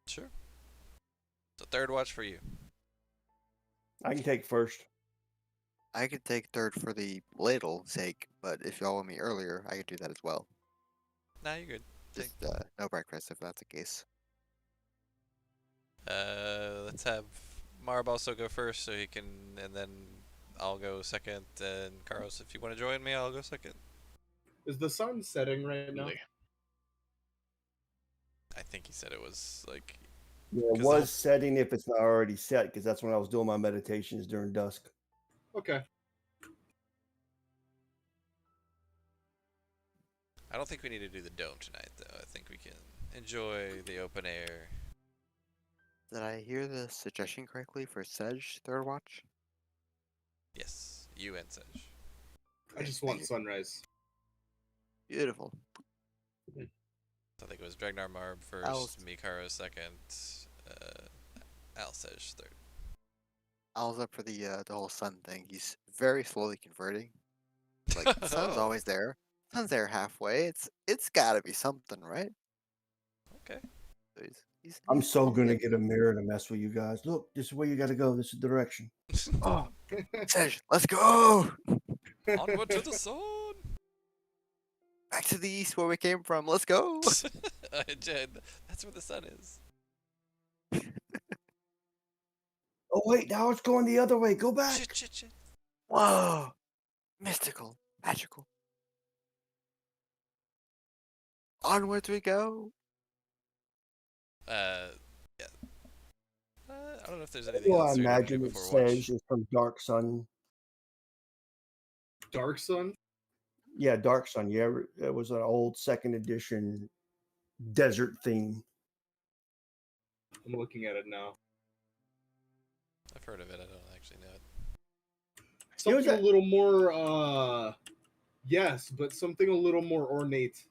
B: Sure. So third watch for you.
E: I can take first.
D: I could take third for the ladle sake, but if y'all want me earlier, I could do that as well.
B: Nah, you're good.
D: Just no breakfast if that's the case.
B: Let's have Marb also go first so he can, and then I'll go second, and Carlos, if you want to join me, I'll go second.
C: Is the sun setting right now?
G: Really.
B: I think he said it was like,
E: Yeah, it
B: 'Cause
E: was
B: I'll-
E: setting if it's not already set because that's when I was doing my meditations during dusk.
C: Okay.
B: I don't think we need to do the dome tonight, though. I think we can enjoy the open air.
D: Did I hear the suggestion correctly for Sedge third watch?
B: Yes, you and Sedge.
C: I just
D: Thank
C: want
D: you.
C: sunrise.
D: Beautiful.
B: So I think it was Dragnar Marb first,
D: Al's-
B: Mikaro second, Al Sedge third.
D: Al's up for the whole sun thing. He's very slowly converting. Like the sun's
B: Oh.
D: always there. Sun's there halfway. It's gotta be something, right?
B: Okay.
D: So he's
E: I'm
D: he's
E: so
D: slowly
E: gonna
D: getting-
E: get a mirror to mess with you guys. Look, this is where you got to go. This is the direction. Oh,
D: Sedge, let's go
B: Onward to the sun!
D: back to the east where we came from. Let's go.
B: Jed, that's where the sun is.
E: oh wait, now it's going the other way. Go back.
B: Shit, shit, shit.
D: Whoa, mystical, magical. Onwards we go.
B: Yeah. I don't know if there's anything
E: Well, I
B: else we need to do
E: imagine it
B: before watch.
E: says it's from Dark Sun.
C: Dark Sun.
E: Yeah, Dark Sun. Yeah, it was an old second edition desert theme.
C: I'm looking at it now.
B: I've heard of it. I don't actually know it.
C: Something a little more, yes, but something a little more ornate.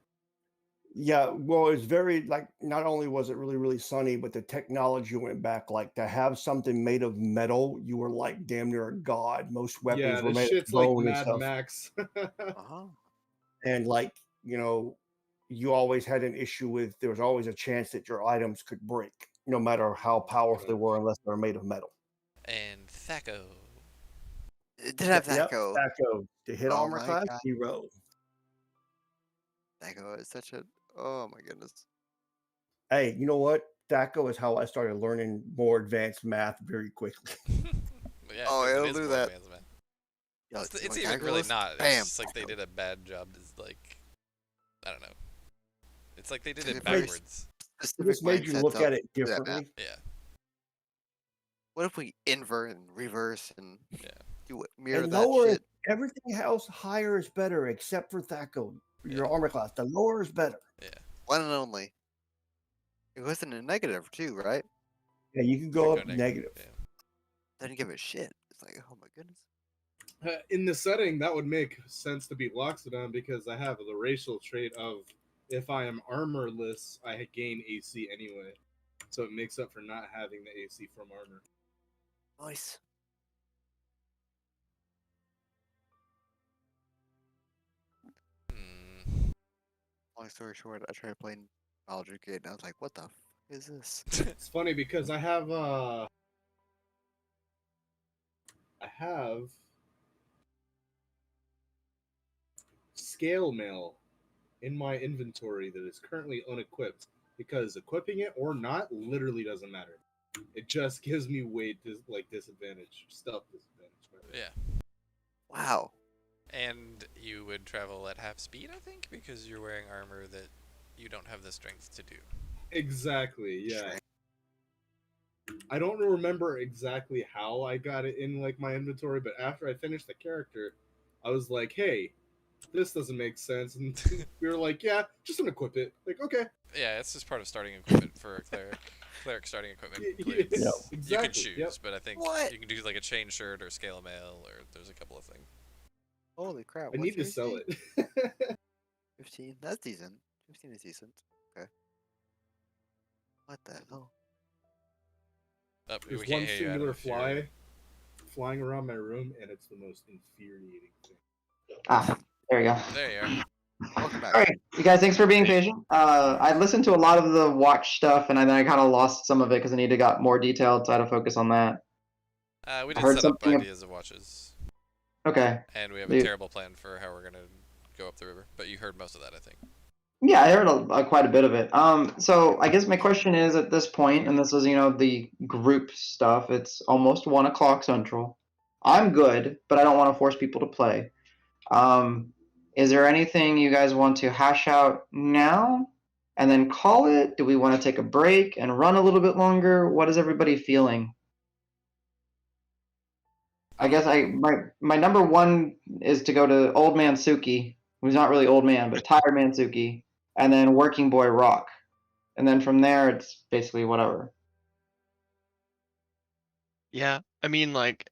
E: Yeah, well, it's very like not only was it really, really sunny, but the technology went back. Like to have something made of metal, you were like damn near a god. Most weapons
C: Yeah,
E: were
C: this
E: made of
C: shit's like
E: bone and
C: Mad
E: stuff.
C: Max.
D: Oh.
E: And like, you always had an issue with there was always a chance that your items could break, no matter how powerful they were, unless they were made of metal.
B: And Thaco.
D: It did have
E: Yep,
D: Thaco.
E: Thaco. The hit
D: Oh
E: armor
D: my
E: class,
D: God.
E: 0.
D: Thaco is such a. Oh my goodness.
E: Hey, you know what? Thaco is how I started learning more advanced math very quickly.
B: Yeah,
D: Oh,
B: 'cause it
D: it'll
B: is
D: do
B: more
D: that.
B: advanced, man.
D: Yo,
B: It's
D: my
B: even really
D: calculus?
B: not. It's
D: Bam.
B: just like they did a bad job. Is like, I don't know. It's like they did
D: Took
B: it
D: a very
B: backwards.
E: It
D: specific
E: just made you
D: mindset
E: look
D: to
E: at it
D: do that math.
E: differently.
B: Yeah.
D: What if we invert and reverse and do it, mirror
E: And
D: that
E: lower
D: shit?
E: everything else higher is better except for Thaco. Your
B: Yeah.
E: armor class. The lower is better.
B: Yeah.
D: One and only. It wasn't a negative too, right?
E: Yeah, you can go up negative.
B: Yeah.
D: Didn't give a shit. It's like, oh my goodness.
C: In the setting, that would make sense to be Loxodon because I have the racial trait of if I am armorless, I gain AC anyway. So it makes up for not having the AC from armor.
D: Nice. Long story short, I tried playing Baldur's Gate and I was like, what the f is this?
C: It's funny because I have scale mail in my inventory that is currently unequipped because equipping it or not literally doesn't matter. It just gives me weight disadvantage, stealth disadvantage.
B: Yeah.
D: Wow.
B: And you would travel at half speed, I think, because you're wearing armor that you don't have the strength to do.
C: Exactly, yeah. I don't remember exactly how I got it in like my inventory, but after I finished the character, I was like, hey, this doesn't make sense. And we were like, yeah, just unequip it. Like, okay.
B: Yeah, it's just part of starting equipment for a cleric. Cleric starting equipment includes,
C: Yeah,
B: you can
C: exactly,
B: choose,
C: yep.
B: but I think
D: What?
B: you can do like a chain shirt or scale mail, or there's a couple of things.
D: Holy crap.
C: I need to sell it.
D: 15. That's decent. 15 is decent. Okay. What the hell?
B: Oh,
C: There's
B: we can't
C: one
B: hear you, Adam,
C: singular
B: if you're-
C: flying around my room, and it's the most infuriating thing.
A: Ah, there you go.
B: There you are.
D: Welcome back.
A: All right, you guys, thanks for being patient. I listened to a lot of the watch stuff, and then I kind of lost some of it because I need to got more detailed, so I had to focus on that.
B: We
A: I
B: did
A: heard
B: set up
A: something ab-
B: ideas of watches,
A: Okay.
B: and we have a
A: You-
B: terrible plan for how we're gonna go up the river. But you heard most of that, I think.
A: Yeah, I heard quite a bit of it. So I guess my question is at this point, and this is, the group stuff. It's almost 1 o'clock Central. I'm good, but I don't want to force people to play. Is there anything you guys want to hash out now and then call it? Do we want to take a break and run a little bit longer? What is everybody feeling? I guess my number one is to go to Old Man Suki, who's not really old man, but Tired Man Suki, and then Working Boy Rock. And then from there, it's basically whatever.
G: Yeah, I mean, like,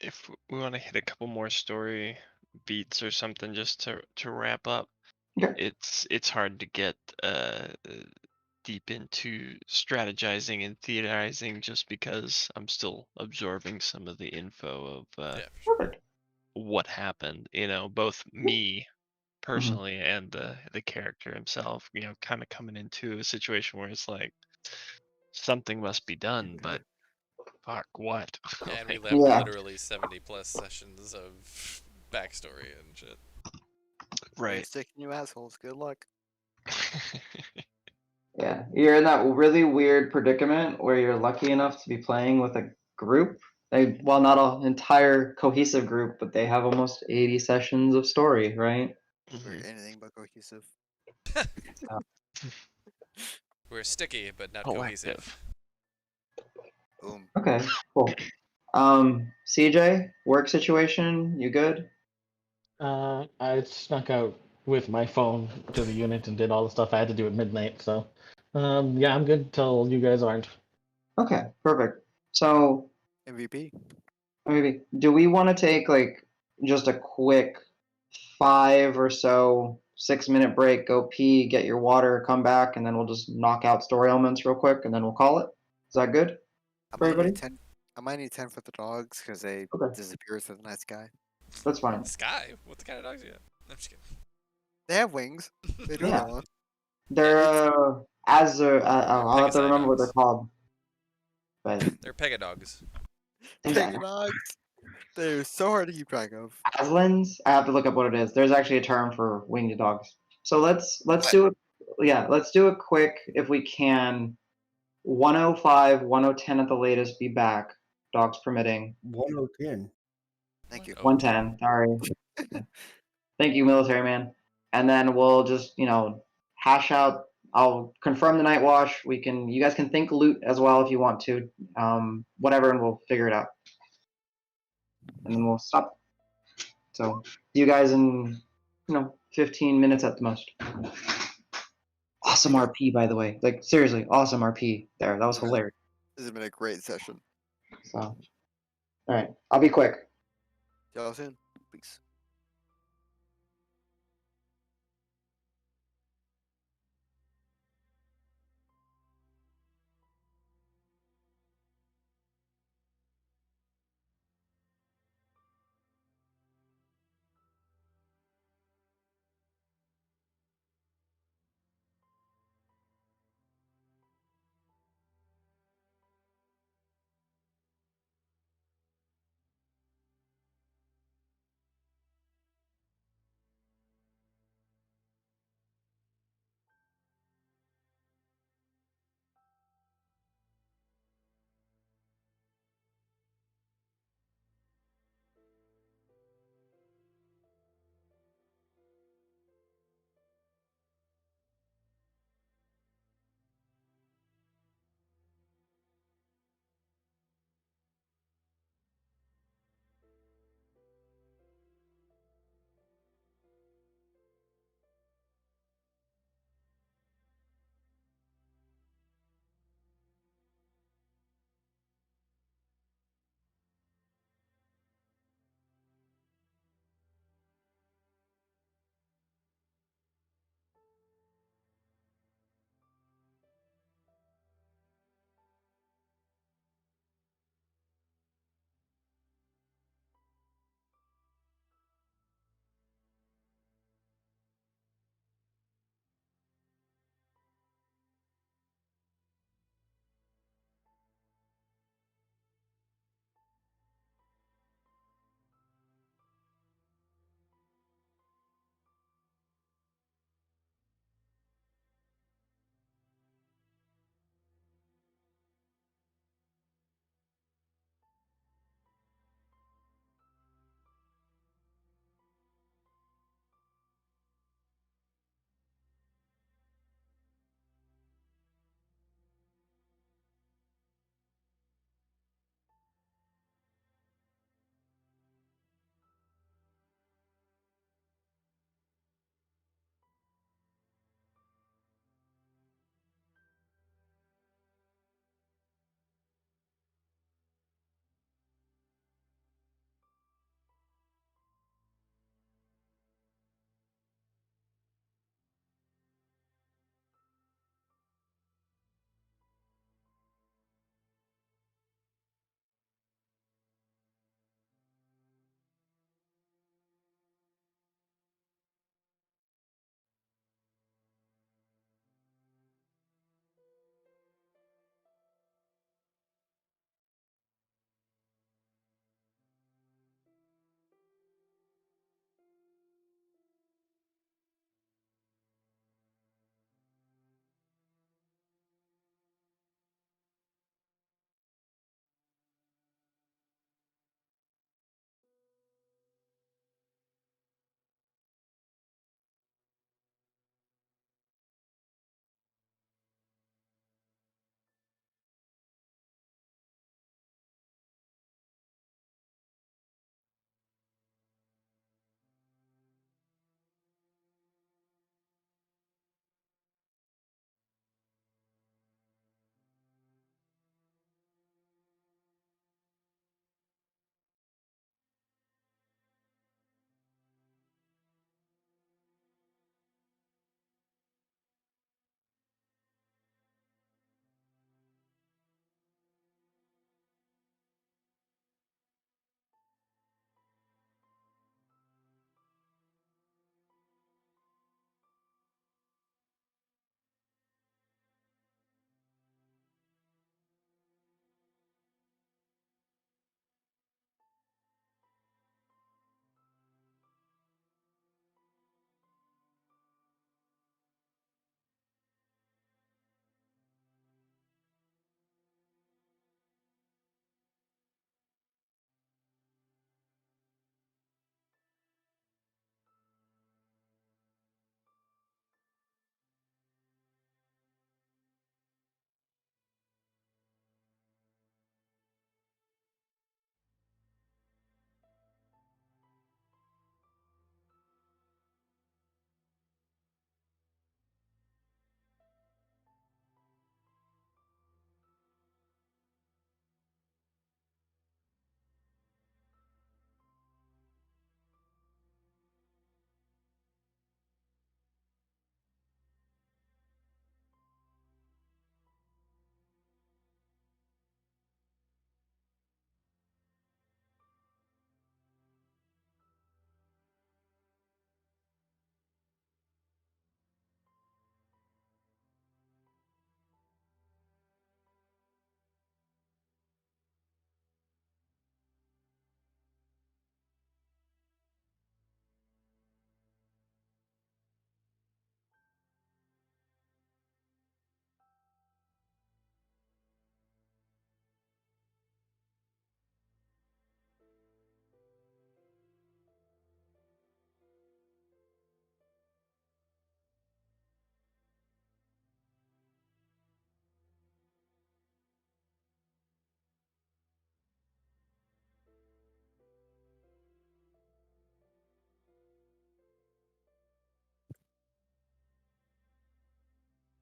G: if we want to hit a couple more story beats or something just to wrap up,
A: Okay.
G: it's hard to get deep into strategizing and theorizing just because I'm still absorbing some of the info of
B: Yeah, for sure.
A: Perfect.
G: what happened. Both me personally and the character himself. Kind of coming into a situation where it's like something must be done, but fuck what?
B: Yeah, and we
G: Like,
B: have
A: Yeah.
B: literally 70+ sessions of backstory and shit.
G: right.
D: Sticking you assholes. Good luck.
A: Yeah, you're in that really weird predicament where you're lucky enough to be playing with a group. Well, not an entire cohesive group, but they have almost 80 sessions of story, right?
D: We're
G: Mhm.
D: anything but cohesive.
B: We're sticky, but not
G: Collective.
B: cohesive.
D: Boom.
A: Okay, cool. CJ, work situation, you good?
F: I snuck out with my phone to the unit and did all the stuff I had to do at midnight. So, yeah, I'm good till you guys aren't.
A: Okay, perfect. So
D: MVP.
A: maybe do we want to take like just a quick 5 or so 6 minute break, go pee, get your water, come back, and then we'll just knock out story elements real quick, and then we'll call it. Is that good
D: I
A: for
D: might need
A: everybody?
D: 10. I might need 10 for the dogs because they
A: Okay,
D: disappeared to the night sky.
A: that's fine.
B: Sky? What the kind of dogs you have? I'm just kidding.
D: They have wings. They do
A: Yeah.
D: know.
A: They're I'll have to
B: Pegasi
A: remember what they're
B: dogs.
A: called, but
B: They're Pega dogs.
D: Peggy
A: exactly.
D: dogs. They're so hard to keep track of.
A: Aslins. I have to look up what it is. There's actually a term for winged dogs. So let's
B: What?
A: do it. Yeah, let's do it quick if we can. 105, 110 at the latest. Be back, dogs permitting.
E: 110.
D: Thank you.
A: 110. Sorry. Thank you, military man. And then we'll just hash out. I'll confirm the night wash. You guys can think loot as well if you want to. Whatever, and we'll figure it out. And then we'll stop. So see you guys in 15 minutes at the most. Awesome
D: Okay.
A: RP, by the way. Like seriously, awesome RP there. That was
D: Yeah.
A: hilarious.
D: This has been a great session.
A: So, all right, I'll be quick.
D: See y'all soon. Peace.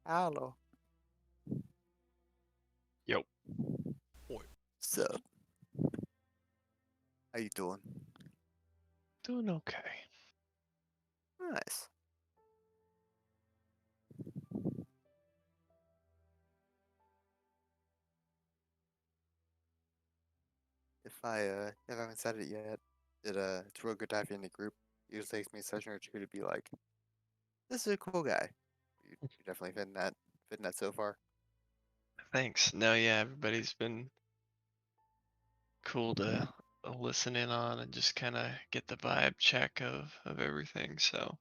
D: Hello.
G: Yo.
D: So, how you doing?
G: Doing okay.
D: Nice. If I haven't said it yet, it's a real good time in the group. It usually takes me a session or two to be like, this is a cool guy. You're definitely fitting that so far.
G: Thanks. No, yeah, everybody's been cool to listen in on and just kind of get the vibe check of everything. So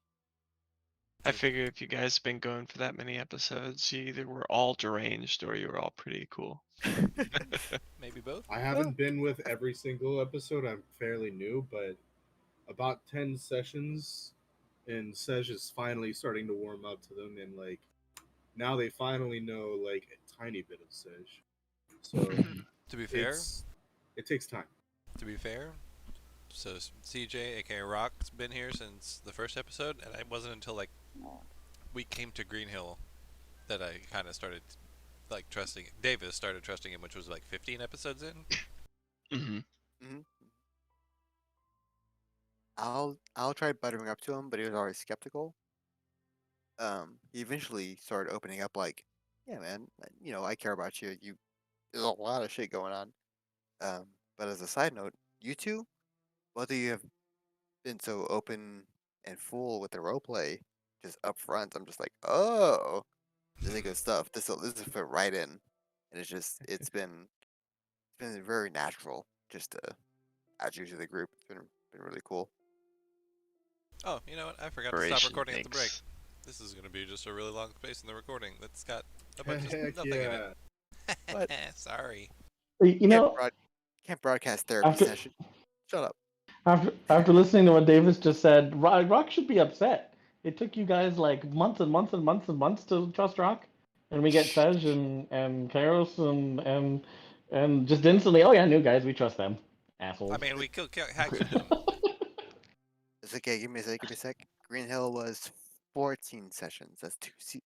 G: I figure if you guys have been going for that many episodes, you either were all deranged or you were all pretty cool.
B: Maybe both.
C: I haven't been with every single episode. I'm fairly new, but about 10 sessions, and Sej is finally starting to warm up to them, and like now they finally know like a tiny bit of Sej. So
B: To be fair,
C: it takes time.
B: So CJ, aka Rock's been here since the first episode, and it wasn't until like we came to Green Hill that I kind of started like trusting. Davis started trusting him, which was like 15 episodes in.
G: Mm-hmm.
D: Mm-hmm. I'll try buttering up to him, but he was always skeptical. He eventually started opening up like, yeah, man, I care about you. There's a lot of shit going on. But as a side note, you two, whether you have been so open and full with the roleplay, just up front, I'm just like, oh, this is good stuff. This will fit right in, and it's been very natural just to add you to the group. It's been really cool.
B: Oh, you know what? I forgot to stop recording at the break. This is gonna be just a really long space in the recording that's got a bunch of nothing in it.
D: What?
B: Sorry.
F: You know,
D: Can't broadcast therapy session. Shut up.
F: After listening to what Davis just said, Rock should be upset. It took you guys like months and months and months and months to trust Rock, and we get Sej and Karos and just instantly, oh yeah, new guys, we trust them, assholes.
B: I mean, we killed them.
D: It's okay. Give me a sec. Green Hill was 14 sessions. That's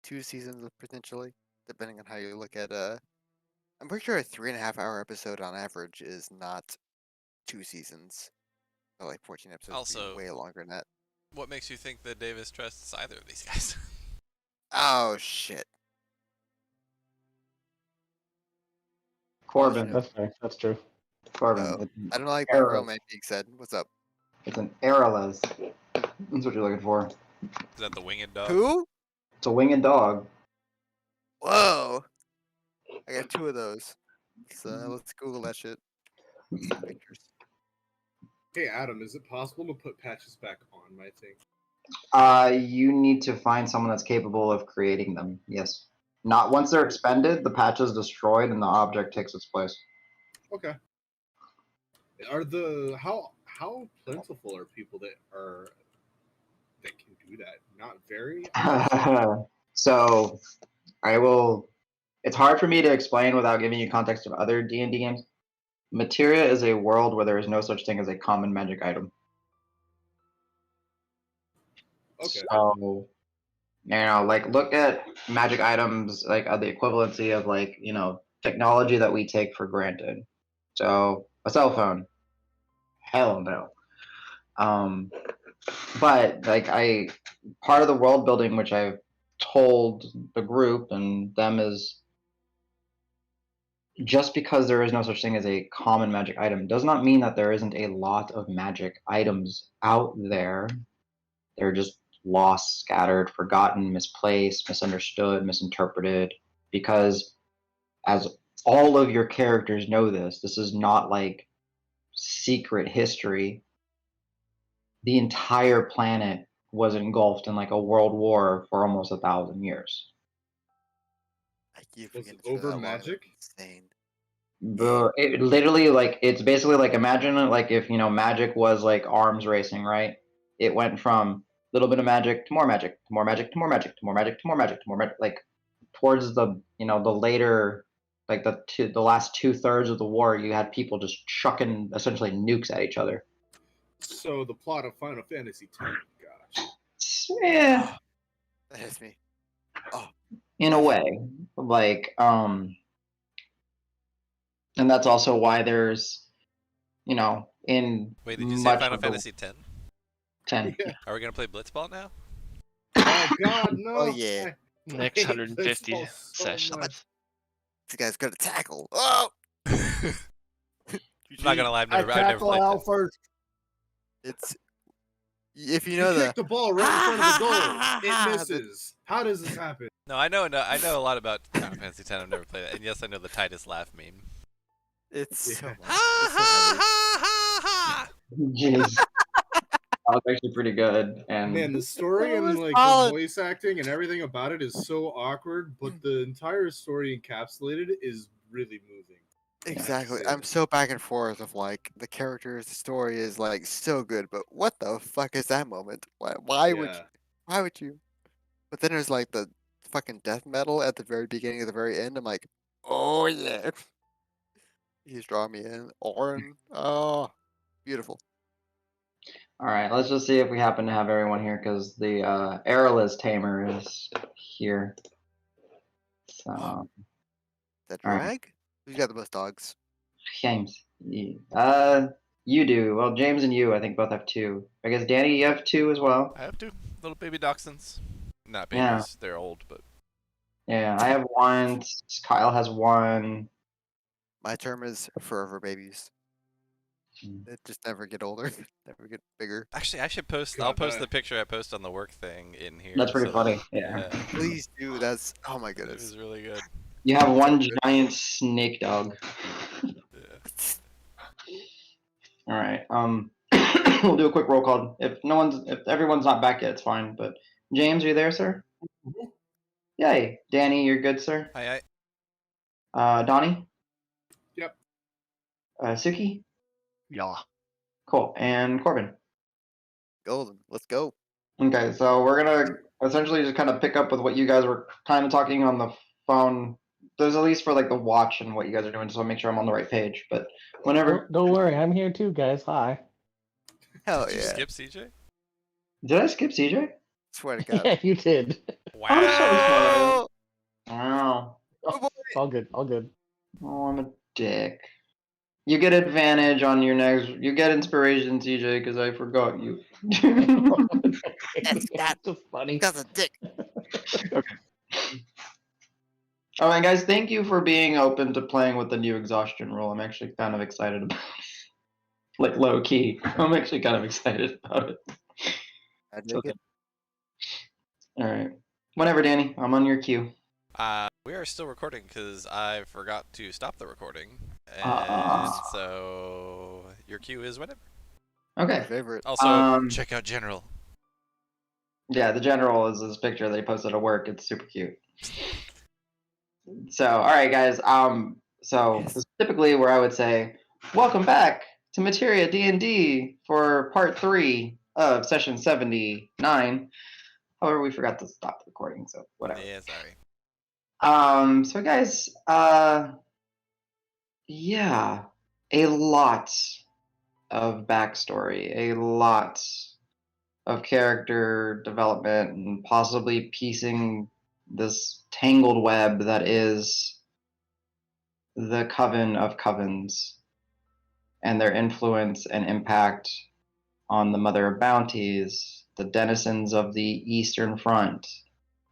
D: two seasons potentially, depending on how you look at. I'm pretty sure a 3.5 hour episode on average is not 2 seasons. So like 14 episodes
B: Also,
D: way longer than that.
B: What makes you think that Davis trusts either of these guys?
D: Oh shit.
A: Corbin.
F: That's fair. That's true.
A: Corbin.
D: I don't like what real man being said. What's up?
A: It's an Aralez. That's what you're looking for.
B: Is that the winged dog?
D: Who?
A: It's a winged dog.
D: Whoa. I got 2 of those. So let's Google that shit. Pictures.
C: Hey Adam, is it possible to put patches back on my thing?
A: You need to find someone that's capable of creating them. Yes. Not once they're expended, the patch is destroyed and the object takes its place.
C: Okay. How plentiful are people that can do that? Not very.
A: So, I will. It's hard for me to explain without giving you context of other D&D games. Materia is a world where there is no such thing as a common magic item.
C: Okay.
A: So, like look at magic items, like the equivalency of like, technology that we take for granted. So, a cell phone. Hell no. But like part of the world building which I've told the group and them is just because there is no such thing as a common magic item does not mean that there isn't a lot of magic items out there. They're just lost, scattered, forgotten, misplaced, misunderstood, misinterpreted. Because as all of your characters know this is not like secret history. The entire planet was engulfed in like a world war for almost 1,000 years.
C: Was it over magic?
D: Insane.
A: It literally like it's basically like imagine like if magic was like arms racing, right? It went from little bit of magic to more magic to more magic to more magic to more magic to more magic to more magic, like towards the the later like the last 2/3 of the war, you had people just chucking essentially nukes at each other.
C: So the plot of Final Fantasy X. Gosh.
A: Yeah.
D: That hits me. Oh.
A: in a way, like and that's also why there's, in
B: Wait, did you say
A: much
B: Final
A: of the
B: Fantasy X?
A: 10.
C: Yeah.
B: Are we gonna play Blitzball now?
C: Oh God, no!
D: Oh, yeah.
G: Next
C: hate
G: 150
C: Blitzball so
G: sessions.
C: much.
D: This guy's gonna tackle. Oh,
B: I'm not gonna lie, I've
E: I
B: never
E: tackle
B: played
E: Al
B: 10.
E: first.
D: it's if you
C: You
D: know
C: kick
D: the
C: the ball right in front of the goal. It
D: the-
C: misses. How does this happen?
B: No, I know a lot about Final Fantasy X. I've never played it, and yes, I know the Titus laugh meme.
D: It's so
C: Yeah.
D: much. It's so heavy.
A: Jeez, that was actually pretty good. And
C: Man, the story
D: That
C: and
D: was
C: like
D: solid.
C: the voice acting and everything about it is so awkward, but the entire story encapsulated is really moving.
D: Exactly.
C: Say
D: I'm
C: it.
D: so back and forth of like the characters, the story is like so good, but what the fuck is that moment? Why would you?
C: Yeah.
D: Why would you? But then there's like the fucking death metal at the very beginning of the very end. I'm like, oh yeah. He's drawing me in. Orin. Oh, beautiful.
A: all right, let's just see if we happen to have everyone here because the airless tamer is here. So, all
D: That
A: right,
D: drag? Who's got the most dogs?
A: James, you do. Well, James and you, I think, both have 2. I guess Danny, you have 2 as well.
B: I have 2 little baby dachshunds. Not
A: Yeah.
B: babies, they're old, but
A: Yeah, I have 1. Kyle has 1.
D: My term is forever babies.
A: Hmm.
D: They just never get older, never get bigger.
B: actually, I should post.
C: God,
B: I'll post
C: that-
B: the picture I post on the work thing in here.
A: That's pretty
B: so
A: funny.
B: that-
A: Yeah.
D: Please do. That's oh my
B: It
D: goodness.
B: was really good.
A: You have 1 giant snake dog.
B: Yeah.
A: All right. We'll do a quick roll call. If everyone's not back yet, it's fine. But James, are you there, sir?
E: Mhm.
A: Yay. Danny, you're good, sir.
B: Hi.
A: Donnie.
C: Yep.
A: Suki.
G: Yeah.
A: Cool. And Corbin.
D: Golden. Let's go.
A: Okay, so we're gonna essentially just kind of pick up with what you guys were kind of talking on the phone. There's at least for like the watch and what you guys are doing, so I'll make sure I'm on the right page. But whenever
F: Don't worry, I'm here too, guys. Hi.
D: Hell
B: Did you
D: yeah.
B: skip CJ?
A: did I skip CJ?
D: Swear to God.
F: Yeah, you did.
A: I'm so sorry.
D: Oh,
A: Wow.
F: Oh, all good. All good.
A: Oh, I'm a dick. You get advantage on your next. You get inspiration, CJ, because I forgot you.
D: That's that.
F: Just funny.
D: That's a dick.
A: All right, guys. Thank you for being open to playing with the new exhaustion rule. I'm actually kind of excited about it. Like low key. I'm actually kind of excited about it.
D: I dig it.
A: All right. Whenever, Danny. I'm on your cue.
B: We are still recording because I forgot to stop the recording, and
A: Ah.
B: so your cue is whenever.
D: My
A: Okay.
D: favorite.
B: Also, check out General.
A: Yeah, the general is this picture that he posted at work. It's super cute. So, all right, guys. So
D: Yes.
A: this is typically where I would say, "Welcome back to Materia D&D for part 3 of session 79." However, we forgot to stop the recording, so whatever.
B: Yeah, sorry.
A: So guys, yeah, a lot of backstory, a lot of character development, and possibly piecing this tangled web that is the Coven of Covens and their influence and impact on the Mother of Bounties, the denizens of the Eastern Front,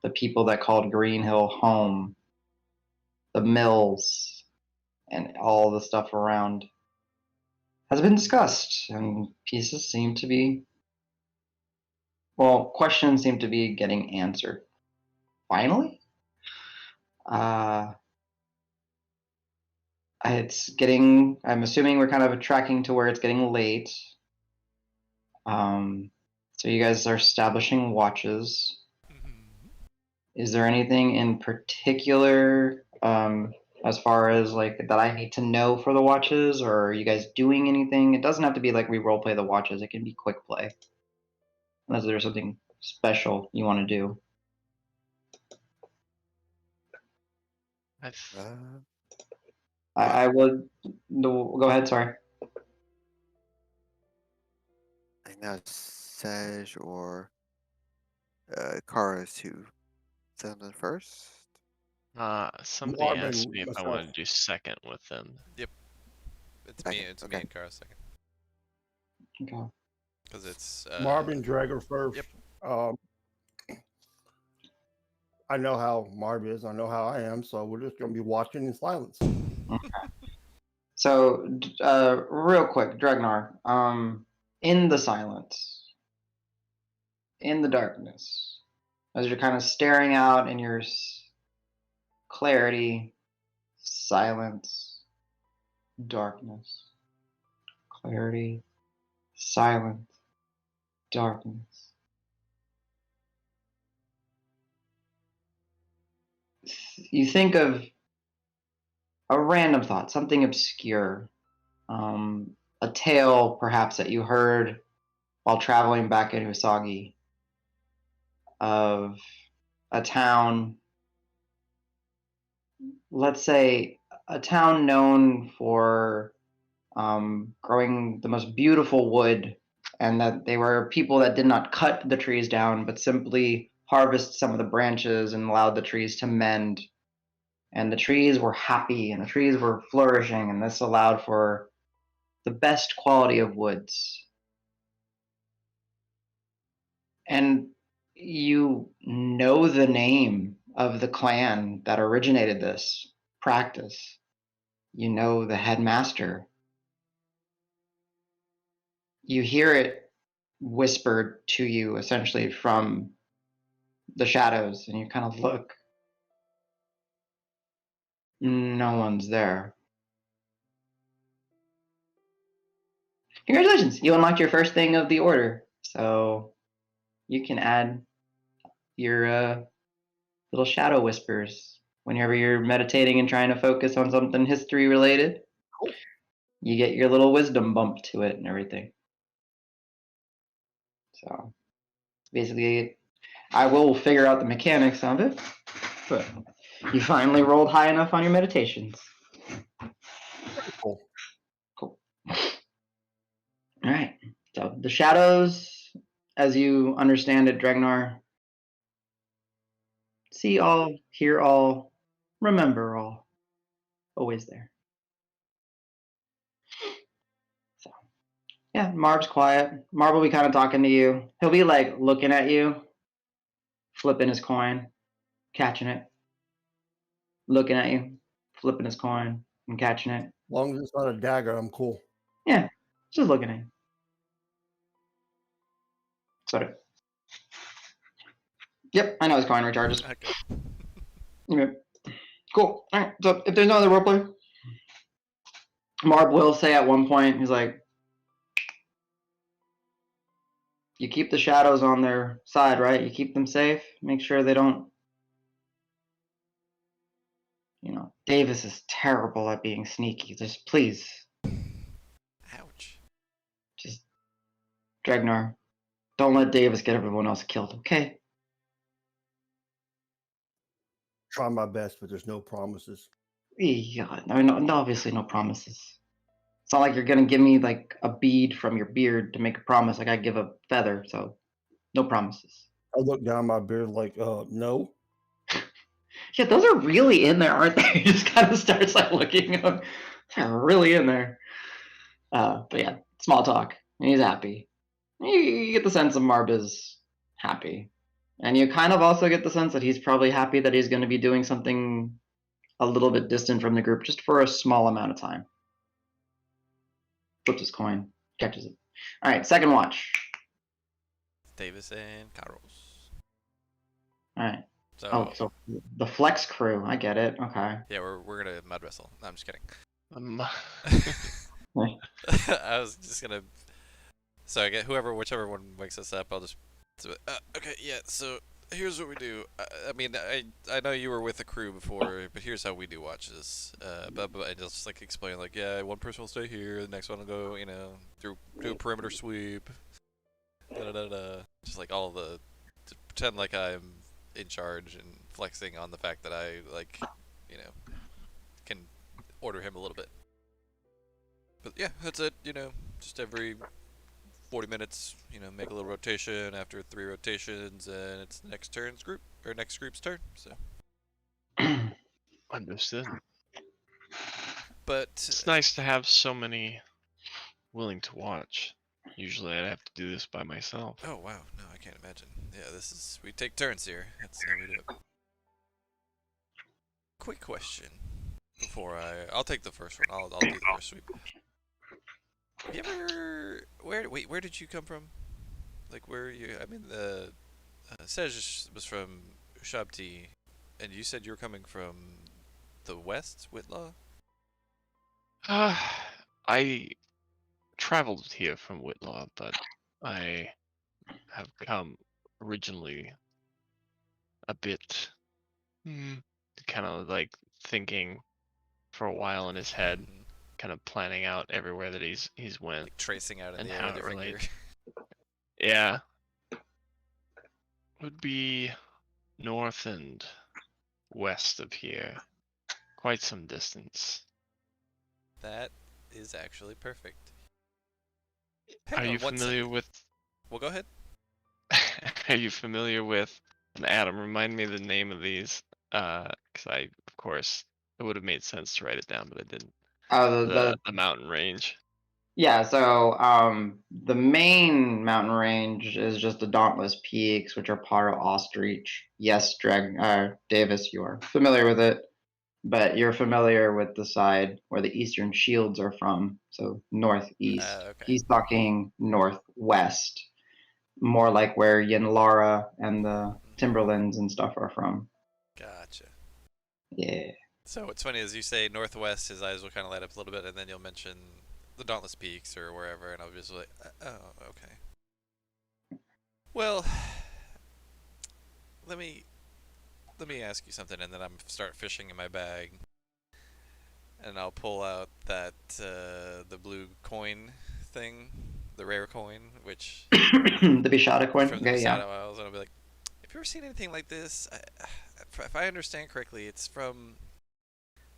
A: the people that called Green Hill home, the mills, and all the stuff around has been discussed, and pieces seem to be, well, questions seem to be getting answered. Finally? I'm assuming we're kind of tracking to where it's getting late. So you guys are establishing watches. Is there anything in particular, as far as like that I need to know for the watches, or are you guys doing anything? It doesn't have to be like we role play the watches. It can be quick play, unless there's something special you want to do.
G: I've
A: I would. No, go ahead. Sorry.
D: I think that was Sej or Kara's who said something first.
G: Somebody asked
E: Marvin,
G: me if I
E: myself.
G: want to do second with them.
B: It's
D: Second,
B: me. It's me
D: okay.
B: and Kara second.
A: Okay.
B: Because it's
E: Marvin Drager first.
B: Yep.
E: I know how Marvin is. I know how I am. So we're just gonna be watching in silence.
A: So, real quick, Dregnar, in the silence, in the darkness, as you're kind of staring out in your clarity, silence, darkness, clarity, silence, darkness. You think of a random thought, something obscure, a tale perhaps that you heard while traveling back in Usagi of a town, let's say a town known for growing the most beautiful wood, and that they were people that did not cut the trees down, but simply harvest some of the branches and allowed the trees to mend. And the trees were happy and the trees were flourishing, and this allowed for the best quality of woods. And you know the name of the clan that originated this practice. You know the headmaster. You hear it whispered to you essentially from the shadows, and you kind of look. No one's there. Congratulations! You unlocked your first thing of the order. So you can add your little shadow whispers whenever you're meditating and trying to focus on something history related. You get your little wisdom bump to it and everything. So basically, I will figure out the mechanics of it, but you finally rolled high enough on your meditations.
E: Cool.
A: Cool. All right. So the shadows, as you understand it, Dregnar, see all, hear all, remember all. Always there. So yeah, Marv's quiet. Marv will be kind of talking to you. He'll be like looking at you, flipping his coin, catching it, looking at you, flipping his coin, and catching it.
E: As long as it's not a dagger, I'm cool.
A: Yeah, just looking at you. Sort of. Yep, I know his coin recharges.
B: Okay.
A: Okay. Cool. All right. So if there's no other roleplay, Marv will say at one point, he's like, you keep the shadows on their side, right? You keep them safe. Make sure they don't. Davis is terrible at being sneaky. Just please,
B: Ouch.
A: just Dregnar, don't let Davis get everyone else killed, okay?
E: Try my best, but there's no promises.
A: Yeah, I mean, obviously no promises. It's not like you're gonna give me like a bead from your beard to make a promise. Like I give a feather, so no promises.
E: I look down my beard like, no.
A: Yeah, those are really in there, aren't they? He just kind of starts like looking up. They're really in there. But yeah, small talk. And he's happy. You get the sense of Marb is happy. And you kind of also get the sense that he's probably happy that he's going to be doing something a little bit distant from the group just for a small amount of time. Flips his coin, catches it. All right, second watch.
B: Davis and Carlos.
A: All right.
B: So,
A: So the flex crew. I get it. Okay.
B: yeah, we're gonna mud wrestle. No, I'm just kidding.
E: Um,
B: I was just gonna. So I get whichever one wakes us up, I'll just. Okay, yeah. So here's what we do. I mean, I know you were with the crew before, but here's how we do watches. But I just like explain like, yeah, one person will stay here, the next one will go, do a perimeter sweep. Just like all the to pretend like I'm in charge and flexing on the fact that I can order him a little bit. But yeah, that's it. Just every 40 minutes, make a little rotation. After 3 rotations, and it's next group's turn. So.
G: Understood.
B: But
G: It's nice to have so many willing to watch. Usually I'd have to do this by myself.
B: oh wow, no, I can't imagine. Yeah, we take turns here. That's how we do it. Quick question before I'll take the first one. I'll do the first sweep. Have you ever where did you come from? Like where you? I mean the Sej was from Shabti, and you said you were coming from the west, Whitlaw.
G: I traveled here from Whitlaw, but I have come originally a bit kind of like thinking for a while in his head,
B: Mhm.
G: kind of planning out everywhere that he's went
B: Like tracing out in
G: and
B: the air
G: how
B: with
G: it
B: your finger.
G: relates. Yeah, would be north and west of here, quite some distance.
B: That is actually perfect.
G: Are
B: Hang
G: you
B: on one
G: familiar
B: second.
G: with?
B: Well, go ahead.
G: Are you familiar with? And Adam, remind me the name of these, because of course, it would have made sense to write it down, but I didn't. The mountain range.
A: Yeah, so the main mountain range is just the Dauntless Peaks, which are part of Ostrich. Yes, Davis, you are familiar with it, but you're familiar with the side where the Eastern Shields are from, so northeast.
B: Okay.
A: He's talking northwest, more like where Yinlara and the Timberlands and stuff are from.
B: Gotcha.
A: Yeah.
B: So what's funny is you say northwest, his eyes will kind of light up a little bit, and then you'll mention the Dauntless Peaks or wherever, and I'll be just like, oh, okay. Well, let me ask you something, and then I'm start fishing in my bag, and I'll pull out that the blue coin thing, the rare coin, which
A: The Bishada coin?
B: from the
A: Okay, yeah.
B: Bisada Isles, and I'll be like, have you ever seen anything like this? If I understand correctly, it's from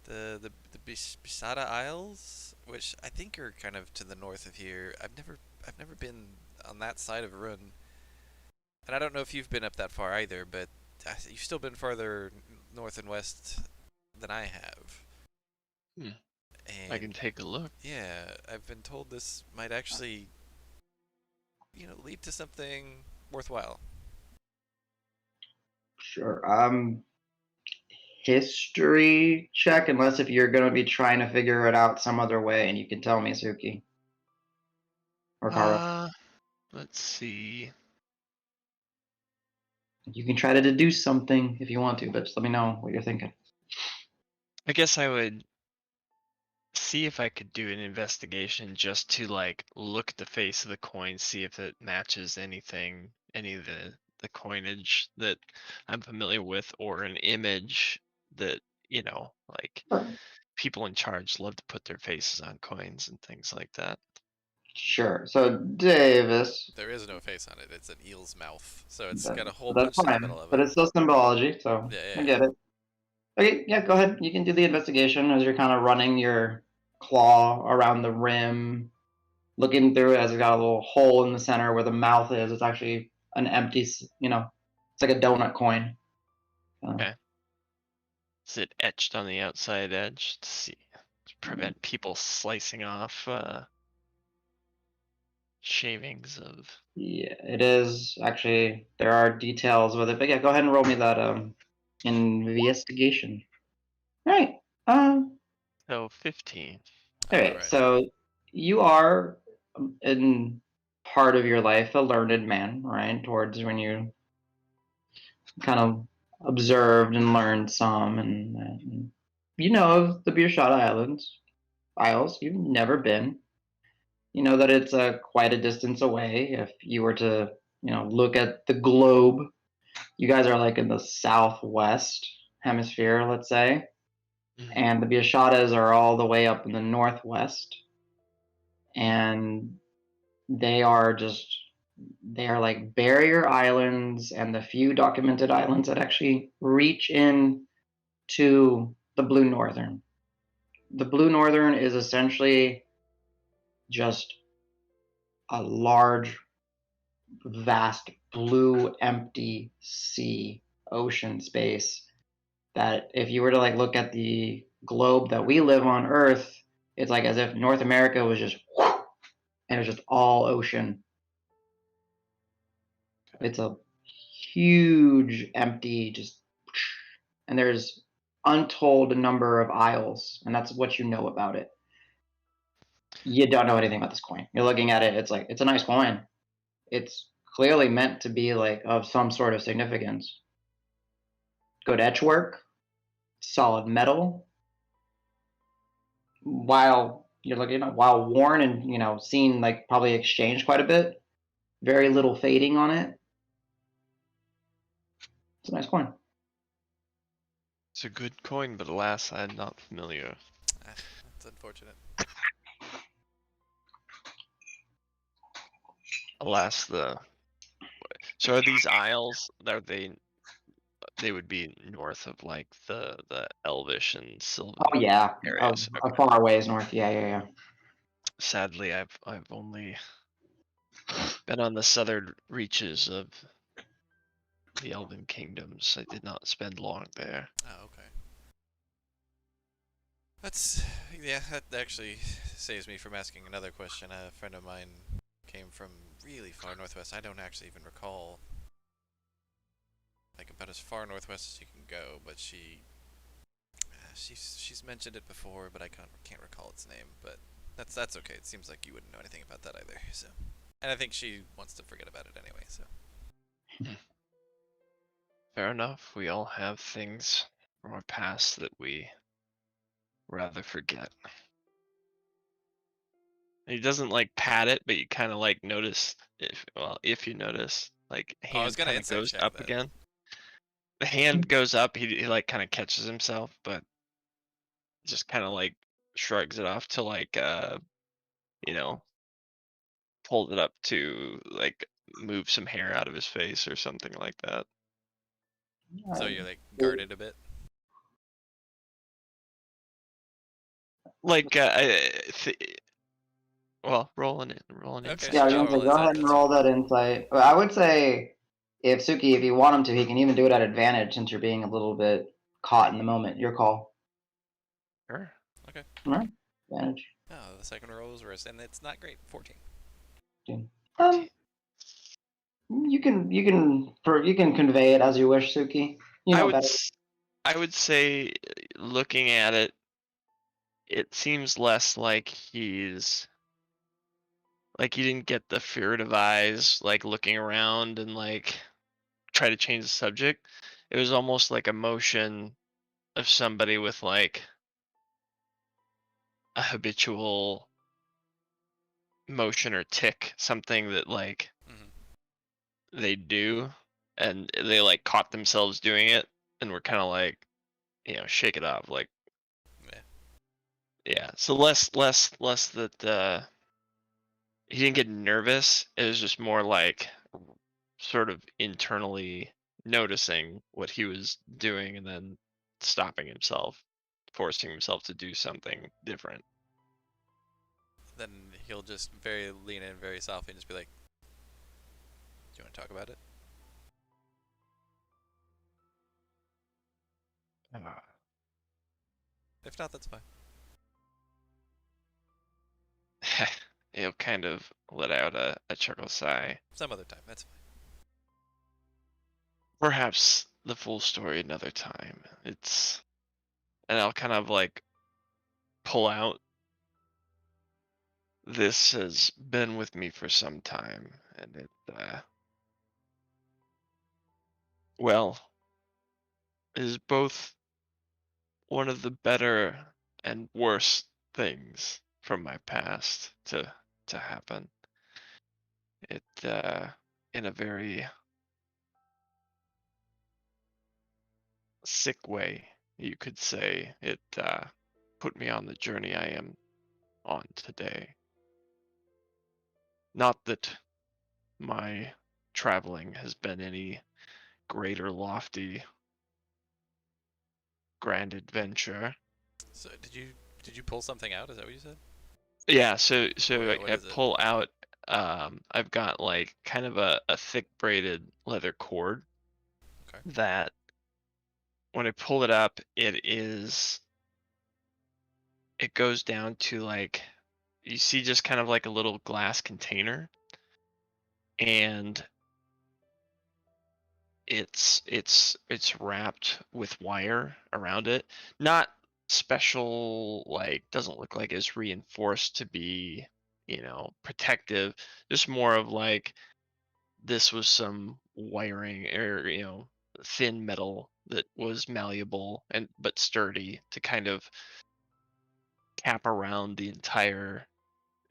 B: the Bisada Isles, which I think are kind of to the north of here. I've never been on that side of Run, and I don't know if you've been up that far either. But you've still been farther north and west than I have.
G: I can take a look.
B: Yeah, I've been told this might actually, lead to something worthwhile.
A: Sure. History check, unless if you're going to be trying to figure it out some other way, and you can tell me, Suki. Or Kara.
G: Let's see.
A: You can try to deduce something if you want to, but just let me know what you're thinking.
G: I guess I would see if I could do an investigation just to like look at the face of the coin, see if it matches anything, any of the coinage that I'm familiar with, or an image that, like people in charge love to put their faces on coins and things like that.
A: Sure. So, Davis.
B: There is no face on it. It's an eel's mouth, so it's
A: That,
B: got a hole
A: that's
B: punched in the
A: fine,
B: middle of
A: but
B: it.
A: it's still symbology, so
B: Yeah,
A: I get it. Okay, yeah, go ahead. You can do the investigation as you're kind of running your claw around the rim, looking through it as it's got a little hole in the center where the mouth is. It's actually an empty, it's like a donut coin.
G: Okay. Is it etched on the outside edge to see to prevent people slicing off shavings of?
A: Yeah, it is actually. There are details with it, but yeah, go ahead and roll me that investigation. All right.
G: So 15.
A: All right. So you are in part of your life a learned man, right? Towards when you kind of observed and learned some, and you know of the Beershot Isles. You've never been. You know that it's quite a distance away. If you were to, look at the globe, you guys are like in the southwest hemisphere, let's say, and the Biashadas are all the way up in the northwest, and they are like barrier islands and the few documented islands that actually reach in to the Blue Northern. The Blue Northern is essentially just a large, vast, blue, empty sea, ocean space that if you were to like look at the globe that we live on Earth, it's like as if North America was just and it's just all ocean. It's a huge empty just and there's untold number of isles, and that's what you know about it. You don't know anything about this coin. You're looking at it, it's like it's a nice coin. It's clearly meant to be like of some sort of significance. Good etch work, solid metal. While you're looking at while worn and seen like probably exchanged quite a bit, very little fading on it. It's a nice coin.
G: It's a good coin, but alas, I'm not familiar.
B: That's unfortunate.
G: Alas, so are these isles? Are they would be north of like the Elvish and Sylvan
A: Oh yeah,
G: areas?
A: a far ways north. Yeah.
G: Sadly, I've only been on the southern reaches of the Elven kingdoms. I did not spend long there.
B: Oh, okay. That actually saves me from asking another question. A friend of mine came from really far northwest. I don't actually even recall, like about as far northwest as you can go, but she's mentioned it before, but I can't recall its name. But that's okay. It seems like you wouldn't know anything about that either. So, and I think she wants to forget about it anyway. So.
G: Fair enough. We all have things from our past that we rather forget. He doesn't like pat it, but you kind of like notice if you notice, like
B: Oh, I was
G: hand
B: gonna
G: kind of
B: insight
G: goes
B: check
G: up
B: that.
G: again. The hand goes up. He like kind of catches himself, but just kind of like shrugs it off to like you know hold it up to like move some hair out of his face or something like that.
B: So you're like guarded a bit.
G: Like well, rolling
B: Okay,
G: insight.
A: Yeah, I was
B: sure.
A: gonna
B: I'll
A: say,
B: roll
A: go
B: insight.
A: ahead and
B: That's
A: roll
B: fine.
A: that insight. But I would say, if you want him to, he can even do it at advantage since you're being a little bit caught in the moment. Your call.
G: Sure.
B: Okay.
A: All right, advantage.
B: Oh, the second roll was worse, and it's not great. 14.
A: Um, you can convey it as you wish, Suki. You know better.
G: I would say, looking at it, it seems less like he didn't get the furtive eyes, like looking around and like try to change the subject. It was almost like a motion of somebody with like a habitual motion or tick, something that like they do, and they like caught themselves doing it and were kind of like, shake it off, like. Yeah, so less that he didn't get nervous. It was just more like sort of internally noticing what he was doing and then stopping himself, forcing himself to do something different.
B: Then he'll just lean in very softly and just be like, "Do you want to talk about it?" If not, that's fine.
G: He'll kind of let out a chuckle sigh.
B: Some other time, that's fine.
G: Perhaps the full story another time. And I'll kind of like pull out. This has been with me for some time, and it, well, is both one of the better and worse things from my past to happen. It, in a very sick way, you could say, it put me on the journey I am on today. Not that my traveling has been any great or lofty grand adventure.
B: So did you pull something out? Is that what you said?
G: Yeah, so
B: What
G: I
B: is it?
G: pull out. I've got like kind of a thick braided leather cord
B: Okay.
G: that when I pull it up, it goes down to like, you see just kind of like a little glass container, and it's wrapped with wire around it. Not special, like doesn't look like it's reinforced to be, protective. Just more of like this was some wiring or, thin metal that was malleable and but sturdy to kind of cap around the entire.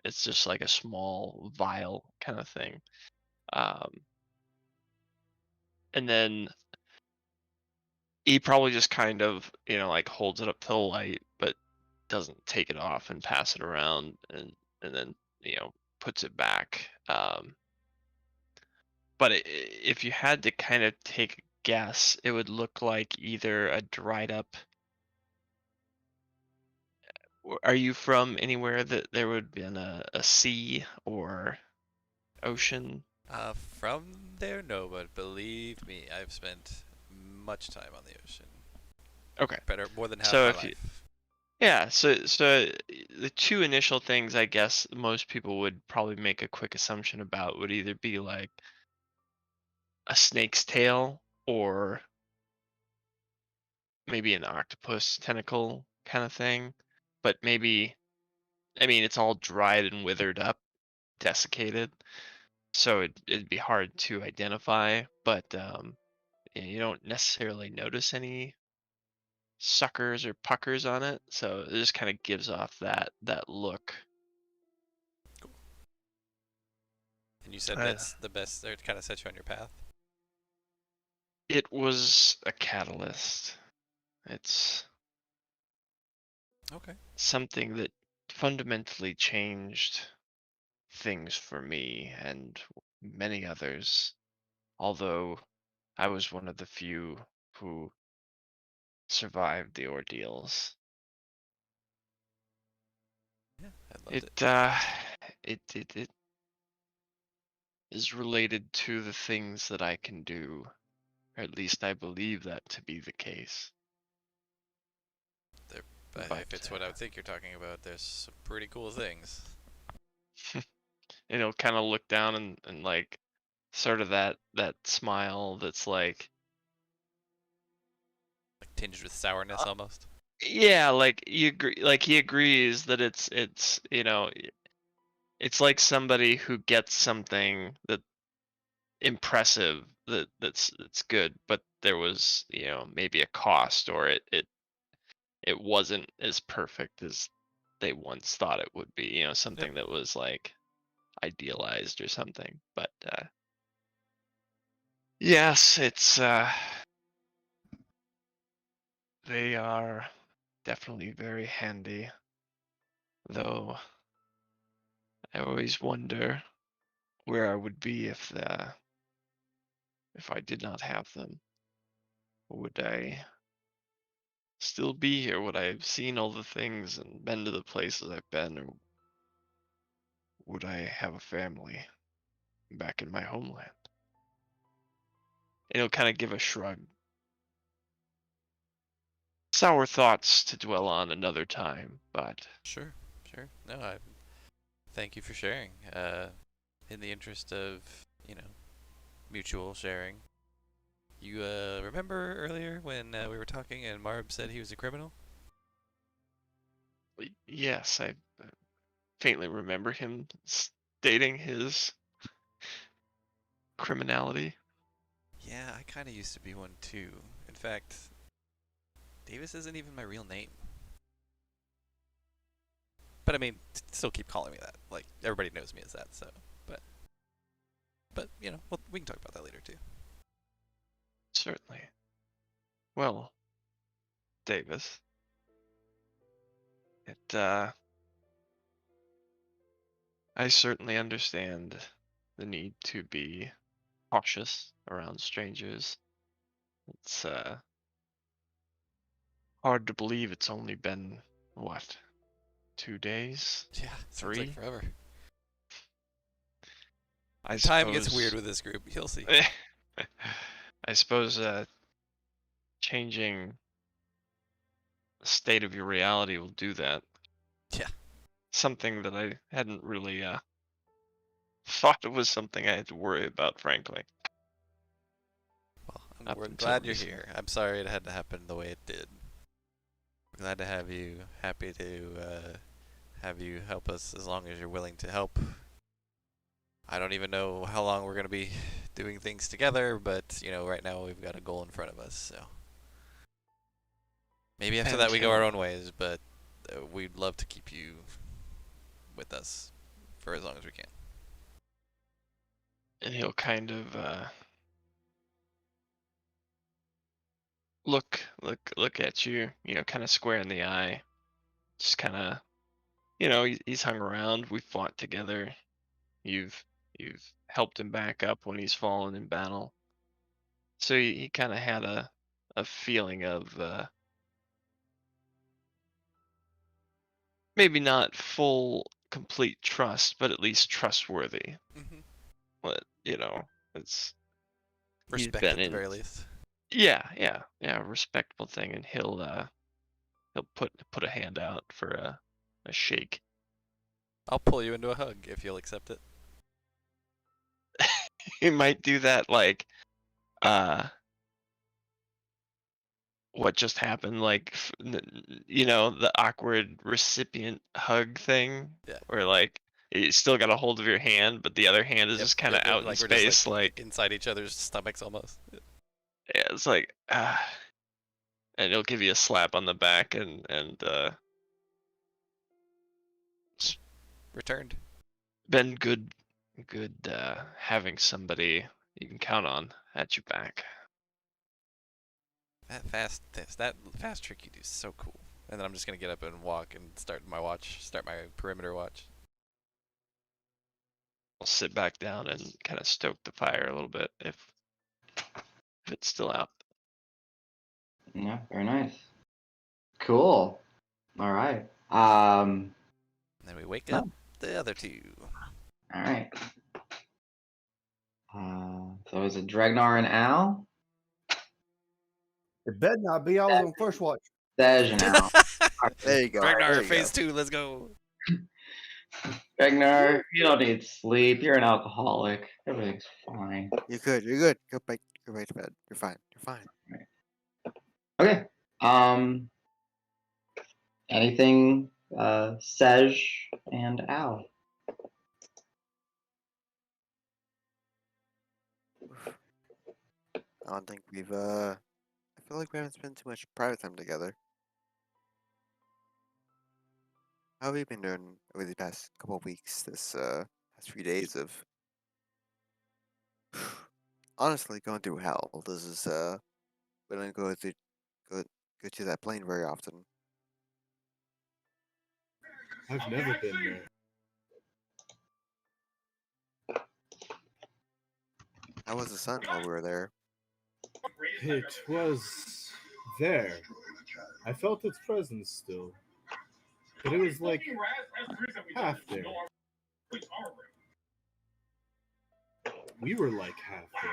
G: It's just like a small vial kind of thing. Um, and then he probably just kind of, like holds it up to the light, but doesn't take it off and pass it around, and then, puts it back. But if you had to kind of take a guess, it would look like either a dried up. Are you from anywhere that there would have been a sea or ocean?
B: From there, no, but believe me, I've spent much time on the ocean.
G: Okay.
B: More than half
G: So
B: my
G: if you,
B: life.
G: yeah, so the two initial things I guess most people would probably make a quick assumption about would either be like a snake's tail or maybe an octopus tentacle kind of thing. But maybe, I mean, it's all dried and withered up, desiccated, so it'd be hard to identify. But you don't necessarily notice any suckers or puckers on it, so it just kind of gives off that look.
B: And you said
G: Uh,
B: that's the best, or it kind of sets you on your path?
G: It was a catalyst. It's
B: Okay.
G: something that fundamentally changed things for me and many others, although I was one of the few who survived the ordeals.
B: Yeah, I loved
G: It
B: it.
G: it is related to the things that I can do, or at least I believe that to be the case.
B: But
G: But
B: if it's what I would think you're talking about, there's some pretty cool things.
G: it'll kind of look down and like sort of that smile that's like,
B: Like tinged with sourness almost.
G: yeah, like you agree, like he agrees that it's it's like somebody who gets something that impressive, that's good, but there was, maybe a cost, or it wasn't as perfect as they once thought it would be, something that was like idealized or something. But yes, it's they are definitely very handy, though I always wonder where I would be if I did not have them. Would I still be here? Would I have seen all the things and been to the places I've been, or would I have a family back in my homeland? And he'll kind of give a shrug. Sour thoughts to dwell on another time, but
B: Sure. No, thank you for sharing. In the interest of, mutual sharing. You remember earlier when we were talking and Marb said he was a criminal?
G: yes, I faintly remember him stating his criminality.
B: Yeah, I kind of used to be one too. In fact, Davis isn't even my real name. But I mean, still keep calling me that. Like everybody knows me as that. So, but well, we can talk about that later too.
G: Certainly. Well, Davis, I certainly understand the need to be cautious around strangers. It's hard to believe it's only been, what, 2 days?
B: Yeah, sounds like
G: 3?
B: forever.
G: I
B: Time gets weird
G: suppose.
B: with this group. You'll see.
G: I suppose changing the state of your reality will do that.
B: Yeah.
G: Something that I hadn't really thought it was something I had to worry about, frankly.
B: Well,
G: Up
B: we're
G: until
B: glad you're
G: recently.
B: here. I'm sorry it had to happen the way it did. We're glad to have you. Happy to have you help us as long as you're willing to help. I don't even know how long we're going to be doing things together, but, you know, right now we've got a goal in front of us, so. Maybe after that we go our own ways, but we'd love to keep you with us for as long as we can.
G: And he'll kind of look at you, you know, kind of square in the eye. Just kind of, you know, he's hung around. We fought together. You've helped him back up when he's fallen in battle. So he kind of had a feeling of maybe not full complete trust, but at least trustworthy.
B: Mm-hmm.
G: But you know, it's he's
B: Respect
G: been
B: at the
G: in.
B: very least.
G: Yeah, respectable thing, and he'll put a hand out for a shake.
B: I'll pull you into a hug if you'll accept it.
G: He might do that, like what just happened, like you know, the awkward recipient hug thing,
B: Yeah.
G: where like you still got a hold of your hand, but the other hand is just kind of out in
B: like
G: space,
B: we're just
G: like
B: inside each other's stomachs almost.
G: yeah, it's like and he'll give you a slap on the back and
B: Returned.
G: been good having somebody you can count on at your back.
B: That fast trick you do is so cool. And then I'm just gonna get up and walk and start my perimeter watch.
G: I'll sit back down and kind of stoke the fire a little bit if it's still out.
A: Yeah, very nice. Cool. All right.
B: And then we wake
A: Oh.
B: up the other two.
A: All right. So is it Dregnar and Al?
E: It better not be. I was on first watch.
A: Sej and Al.
D: There you go. There
B: Ragnar,
D: you
B: phase
D: go.
B: 2, let's go.
A: Dregnar, you don't need sleep. You're an alcoholic. Everything's fine.
D: You're good. You're good. Go back to bed. You're fine. You're fine.
A: Okay. Anything, Sej and Al?
D: I don't think we've I feel like we haven't spent too much private time together. How have you been doing over the past couple of weeks? This past few days of honestly going through hell. This is we don't go to that plane very often.
C: I've never been there.
D: How was the sun while we were there?
C: It was there. I felt its presence still. But it was like half there. We were like half there.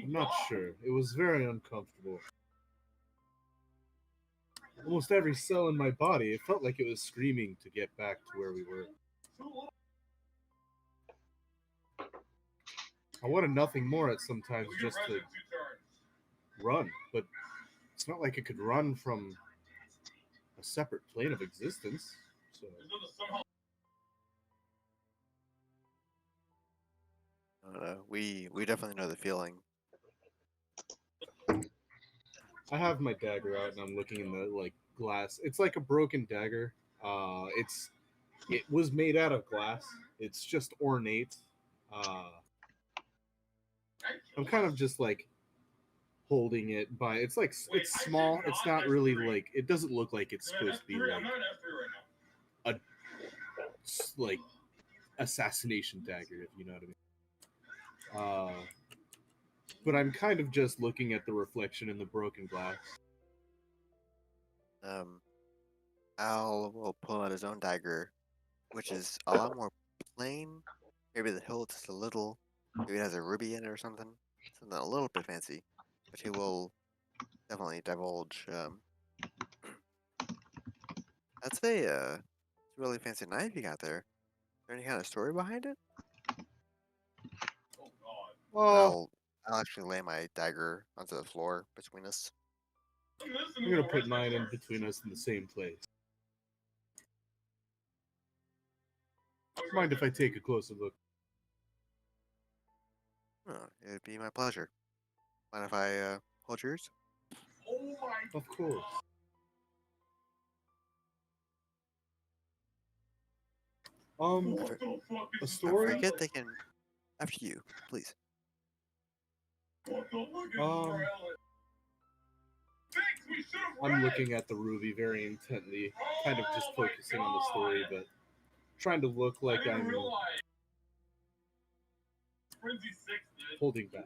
C: I'm not sure. It was very uncomfortable. Almost every cell in my body, it felt like it was screaming to get back to where we were. I wanted nothing more at sometimes just to run, but it's not like it could run from a separate plane of existence. So
D: We definitely know the feeling.
C: I have my dagger out and I'm looking in the like glass. It's like a broken dagger. It was made out of glass. It's just ornate. I'm kind of just like holding it by. It's small. It's not really like it doesn't look like it's supposed to be like assassination dagger, if you know what I mean. But I'm kind of just looking at the reflection in the broken glass.
D: Al will pull out his own dagger, which is a lot more plain. Maybe the hilt is a little. Maybe it has a ruby in it or something. something a little bit fancy, but he will definitely divulge. That's a really fancy knife you got there. Is there any kind of story behind it?
C: Well,
D: I'll actually lay my dagger onto the floor between us.
C: I'm gonna put mine in between us in the same place. Mind if I take a closer look?
D: Oh, it would be my pleasure. Mind if I hold yours?
C: Of course. A
D: Don't
C: story?
D: forget they can. After you, please.
C: I'm looking at the ruby very intently, kind of just focusing on the story, but trying to look like I'm holding back.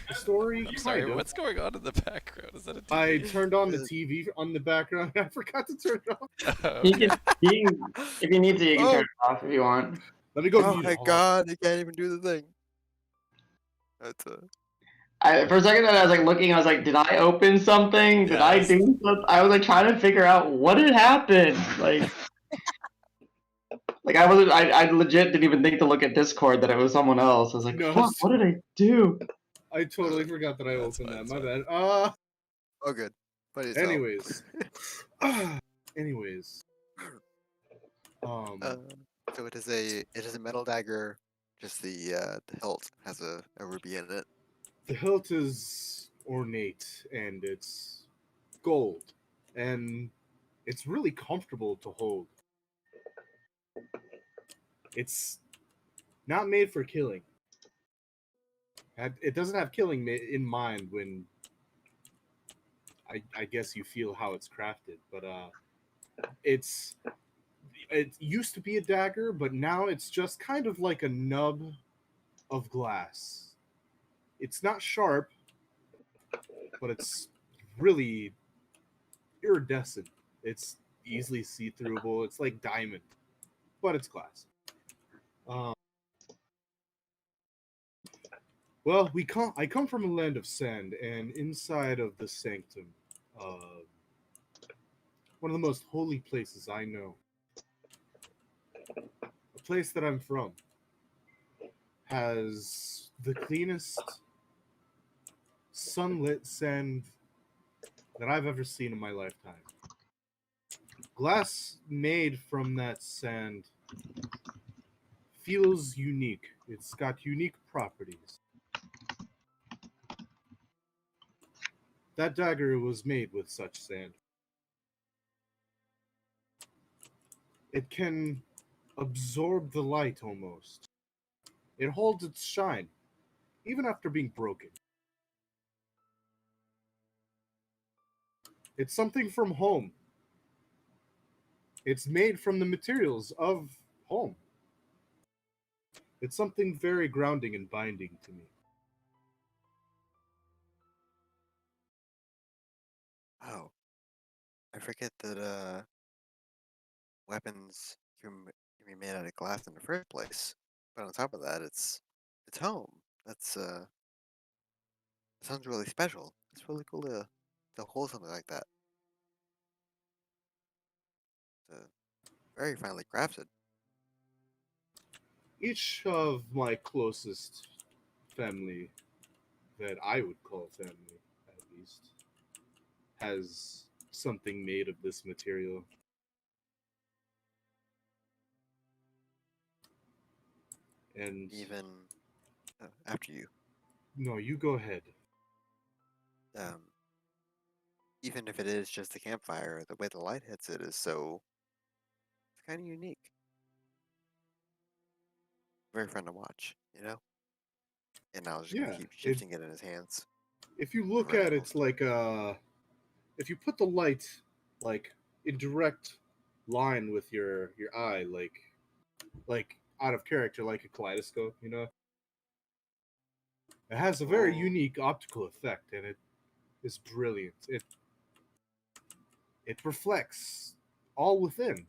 C: The story.
B: I'm sorry,
C: kind of.
B: what's going on in the background? Is that a
C: I
B: TV?
C: turned on the TV on the background. I forgot to turn it off.
B: Oh,
A: You
B: okay.
A: can, if you need to, you can turn it off if you want.
C: Let me go.
D: Oh
C: mute it.
D: my
C: Hold on.
D: god, you can't even do the thing. That's
A: For a second, I was like looking. I was like, "Did I open something? Did I
B: Yes.
A: do something?" I was like trying to figure out what had happened. Like I wasn't. I legit didn't even think to look at Discord that it was someone else. I was like,
C: No,
A: "Fuck! What did I do?"
C: I totally forgot that I
B: That's
C: opened
B: fine,
C: that.
B: that's
C: My bad.
D: oh good. But
C: Anyways. Anyways.
D: So it is a metal dagger. Just the hilt has a ruby in it.
C: The hilt is ornate and it's gold, and it's really comfortable to hold. It's not made for killing. It doesn't have killing in mind when I guess you feel how it's crafted, but it used to be a dagger, but now it's just kind of like a nub of glass. It's not sharp, but it's really iridescent. It's easily see-throughable. It's like diamond, but it's glass. Well, I come from a land of sand, and inside of the sanctum, one of the most holy places I know, a place that I'm from, has the cleanest sunlit sand that I've ever seen in my lifetime. Glass made from that sand feels unique. It's got unique properties. That dagger was made with such sand. It can absorb the light almost. It holds its shine, even after being broken. It's something from home. It's made from the materials of home. It's something very grounding and binding to me.
D: Oh, I forget that weapons can be made out of glass in the first place. But on top of that, it's home. That's sounds really special. It's really cool to hold something like that. Very finely crafted.
C: Each of my closest family, that I would call family at least, has something made of this material. And
D: Even after you,
C: no, you go ahead.
D: um, even if it is just a campfire, the way the light hits it is so it's kind of unique. Very fun to watch, you know. And now just gonna
C: Yeah,
D: keep shifting it in his hands.
C: if you look
D: Right.
C: at it, it's like if you put the light like in direct line with your eye, like out of character, like a kaleidoscope, you know. It has a very
D: Oh.
C: unique optical effect, and it is brilliant. It reflects all within,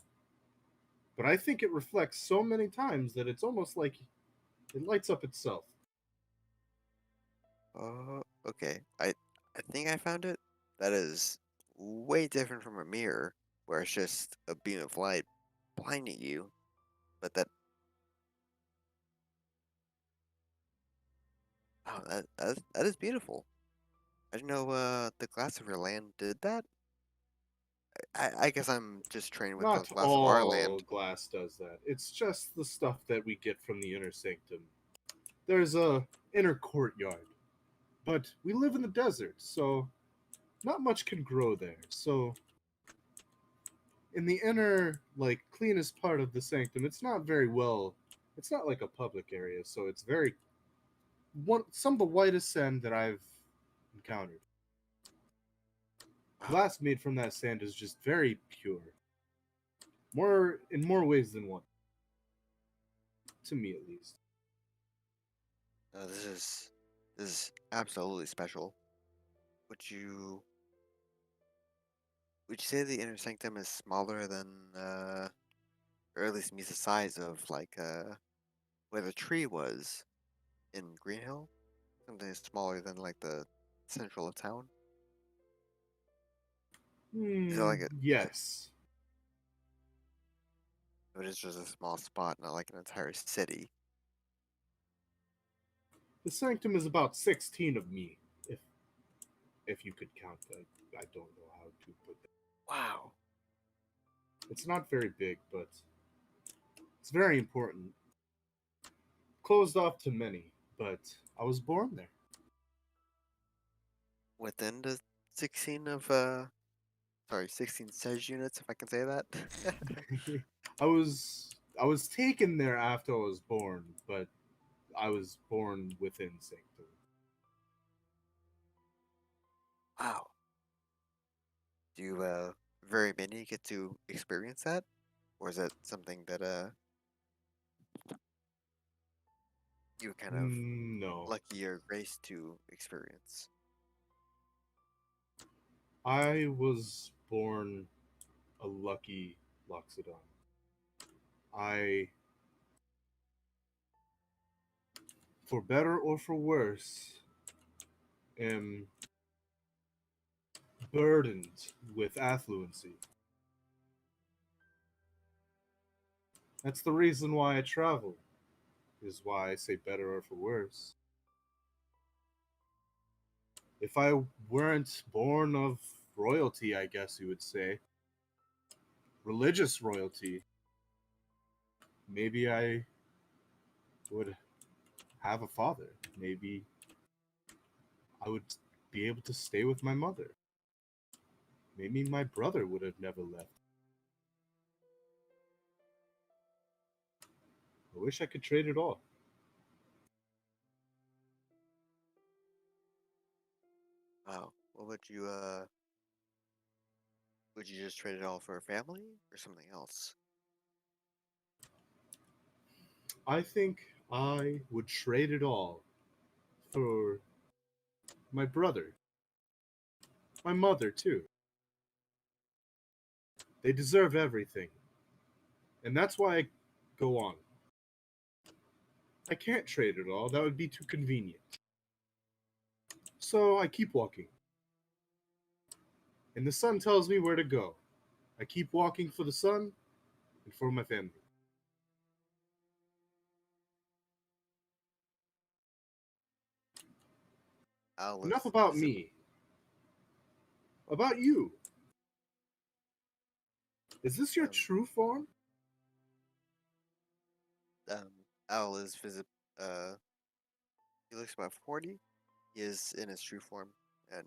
C: but I think it reflects so many times that it's almost like it lights up itself.
D: Okay. I think I found it. That is way different from a mirror, where it's just a beam of light blinding you. But that is beautiful. I didn't know the glass of your land did that. I guess I'm just trained with the
C: Not
D: glass of our
C: all
D: land.
C: glass does that. It's just the stuff that we get from the inner sanctum. There's a inner courtyard, but we live in the desert, so not much can grow there. So in the inner, like, cleanest part of the sanctum, it's not very well. It's not like a public area, so it's very some of the whitest sand that I've encountered.
D: Wow.
C: Glass made from that sand is just very pure. More in more ways than one. To me at least.
D: This is absolutely special. Would you would you say the inner sanctum is smaller than or at least meets the size of like where the tree was in Green Hill? Something smaller than like the central of town? Is it like
C: Yes.
D: it is just a small spot, not like an entire city?
C: The sanctum is about 16 of me, if you could count that. I don't know how to put that.
D: Wow.
C: It's not very big, but it's very important. Closed off to many, but I was born there.
D: Within the 16 of 16 sedge units, if I can say that.
C: I was taken there after I was born, but I was born within sanctum.
D: Wow. Do you very many get to experience that? Or is it something that you were kind of
C: No.
D: lucky or graced to experience?
C: I was born a lucky Loxodon. I, for better or for worse, am burdened with affluency. That's the reason why I travel, is why I say better or for worse. If I weren't born of royalty, I guess you would say, religious royalty, maybe I would have a father. Maybe I would be able to stay with my mother. Maybe my brother would have never left. I wish I could trade it all.
D: Wow. What would you just trade it all for a family or something else?
C: I think I would trade it all for my brother, my mother, too. They deserve everything. And that's why I go on. I can't trade it all, that would be too convenient. So I keep walking. And the sun tells me where to go. I keep walking for the sun and for my family. Enough about
D: Is it
C: me. About you. Is this your
D: um
C: true form?
D: um Owl is visit uh he looks about 40. He is in his true form and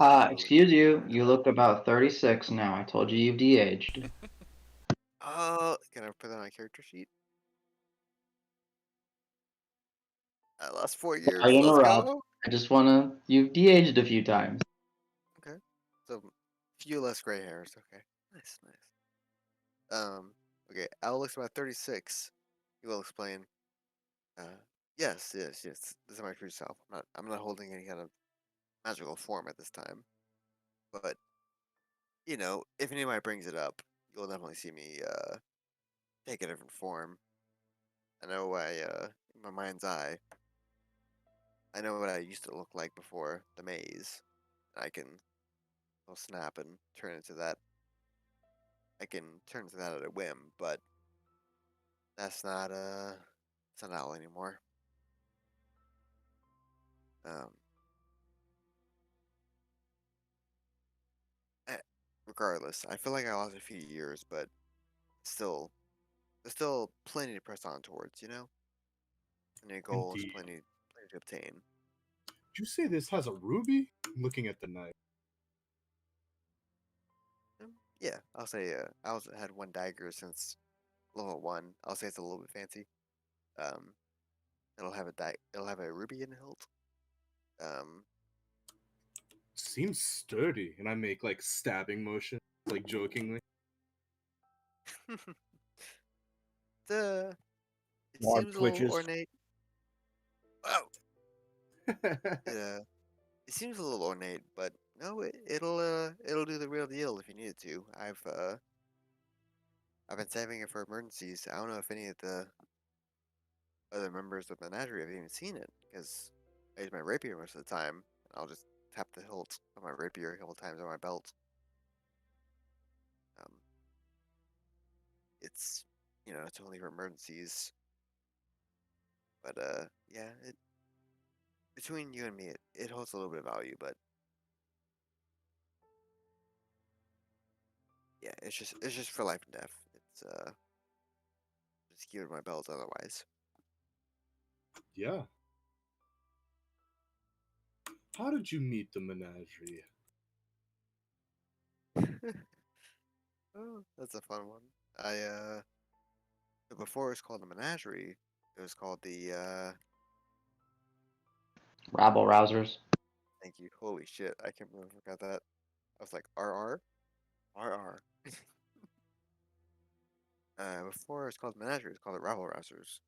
D: absolutely.
A: Excuse you. You look about 36 now. I told you you've de-aged.
D: Can I put that on my character sheet? I lost 4 years.
A: Sorry to
D: Let's
A: interrupt.
D: go.
A: I just wanna. You've de-aged a few times.
D: Okay. So few less gray hairs. Okay. Nice, nice. Okay. Owl looks about 36. He will explain. Uh, yes. This is my true self. I'm not holding any kind of magical form at this time. But if anybody brings it up, you'll definitely see me take a different form. I know in my mind's eye, I know what I used to look like before the maze. I can snap and turn into that. I can turn into that at a whim, but that's it's not out anymore. Um, eh, Regardless, I feel like I lost a few years, but still, there's still plenty to press on towards. Plenty of goals,
C: Indeed.
D: plenty to obtain.
C: Did you say this has a ruby? I'm looking at the knife.
D: Yeah, I'll say I also had one dagger since level 1. I'll say it's a little bit fancy. Um, it'll have a ruby in the hilt. Um,
C: Seems sturdy, and I make like stabbing motion, like jokingly.
D: the it
E: Log
D: seems a little
E: twitches.
D: ornate. Oh, it seems a little ornate, but no, it'll do the real deal if you need it to. I've been saving it for emergencies. I don't know if any of the other members of the Menagerie have even seen it because I use my rapier most of the time. I'll just tap the hilt of my rapier a couple times on my belt. Um, it's it's only for emergencies, but yeah, between you and me, it holds a little bit of value, but yeah, it's just for life and death. It's just keep it in my belt otherwise.
C: Yeah. How did you meet the menagerie?
D: Oh, that's a fun one. Before it was called the Menagerie, it was called the
A: Rabble rousers.
D: thank you. Holy shit, I can't believe I forgot that. I was like RR. RR. Before it was called Menagerie, it was called the Rabble Rousers.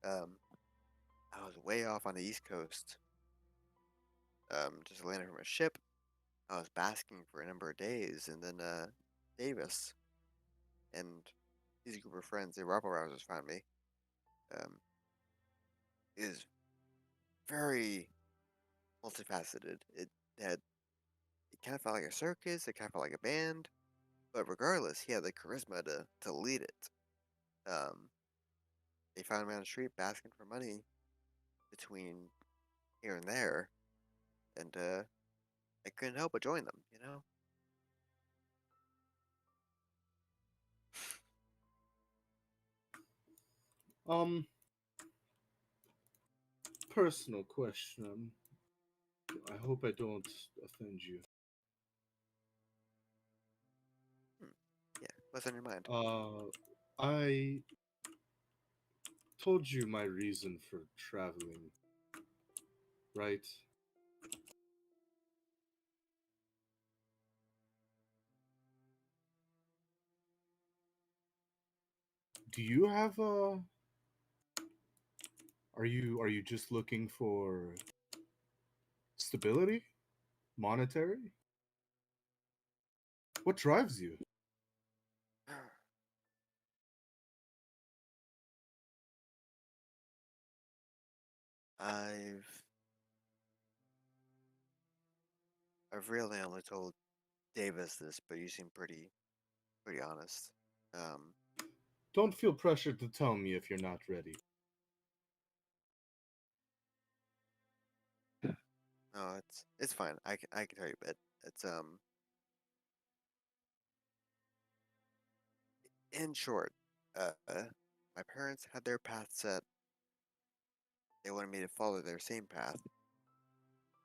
D: Um, I was way off on the East Coast. Just landed from a ship. I was basking for a number of days, and then Davis and his group of friends, the Rabble Rousers, found me. Um, is very multifaceted. Had it kind of felt like a circus. It kind of felt like a band, but regardless, he had the charisma to lead it. Um, they found me on the street basking for money between here and there, and I couldn't help but join them.
C: Um, Personal question. I hope I don't offend you.
D: Hmm. Yeah, what's on your mind?
C: I told you my reason for traveling, right? Do you have a? Are you just looking for stability, monetary? What drives you?
D: I've I've really only told Davis this, but you seem pretty honest. Um,
C: Don't feel pressured to tell me if you're not ready.
D: no, it's fine. I can tell you a bit. It's in short, my parents had their path set. They wanted me to follow their same path,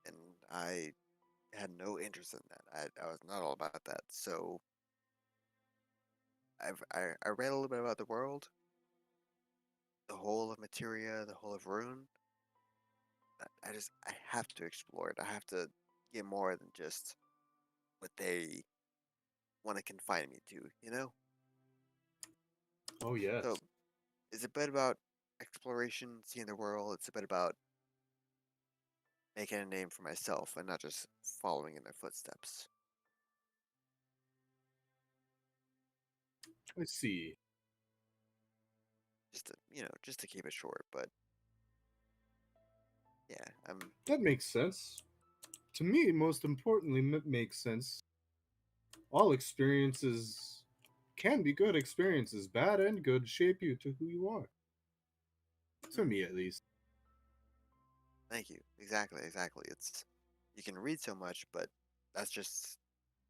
D: and I had no interest in that. I was not all about that. So I read a little bit about the world, the whole of materia, the whole of rune. I have to explore it. I have to get more than just what they want to confine me to.
C: Oh yes.
D: So it's a bit about exploration, seeing the world. It's a bit about making a name for myself and not just following in their footsteps.
C: I see.
D: just to keep it short. But yeah,
C: That makes sense. To me, most importantly, makes sense. All experiences can be good experiences. Bad and good shape you to who you are. To me, at least.
D: thank you. Exactly, exactly. You can read so much, but that's just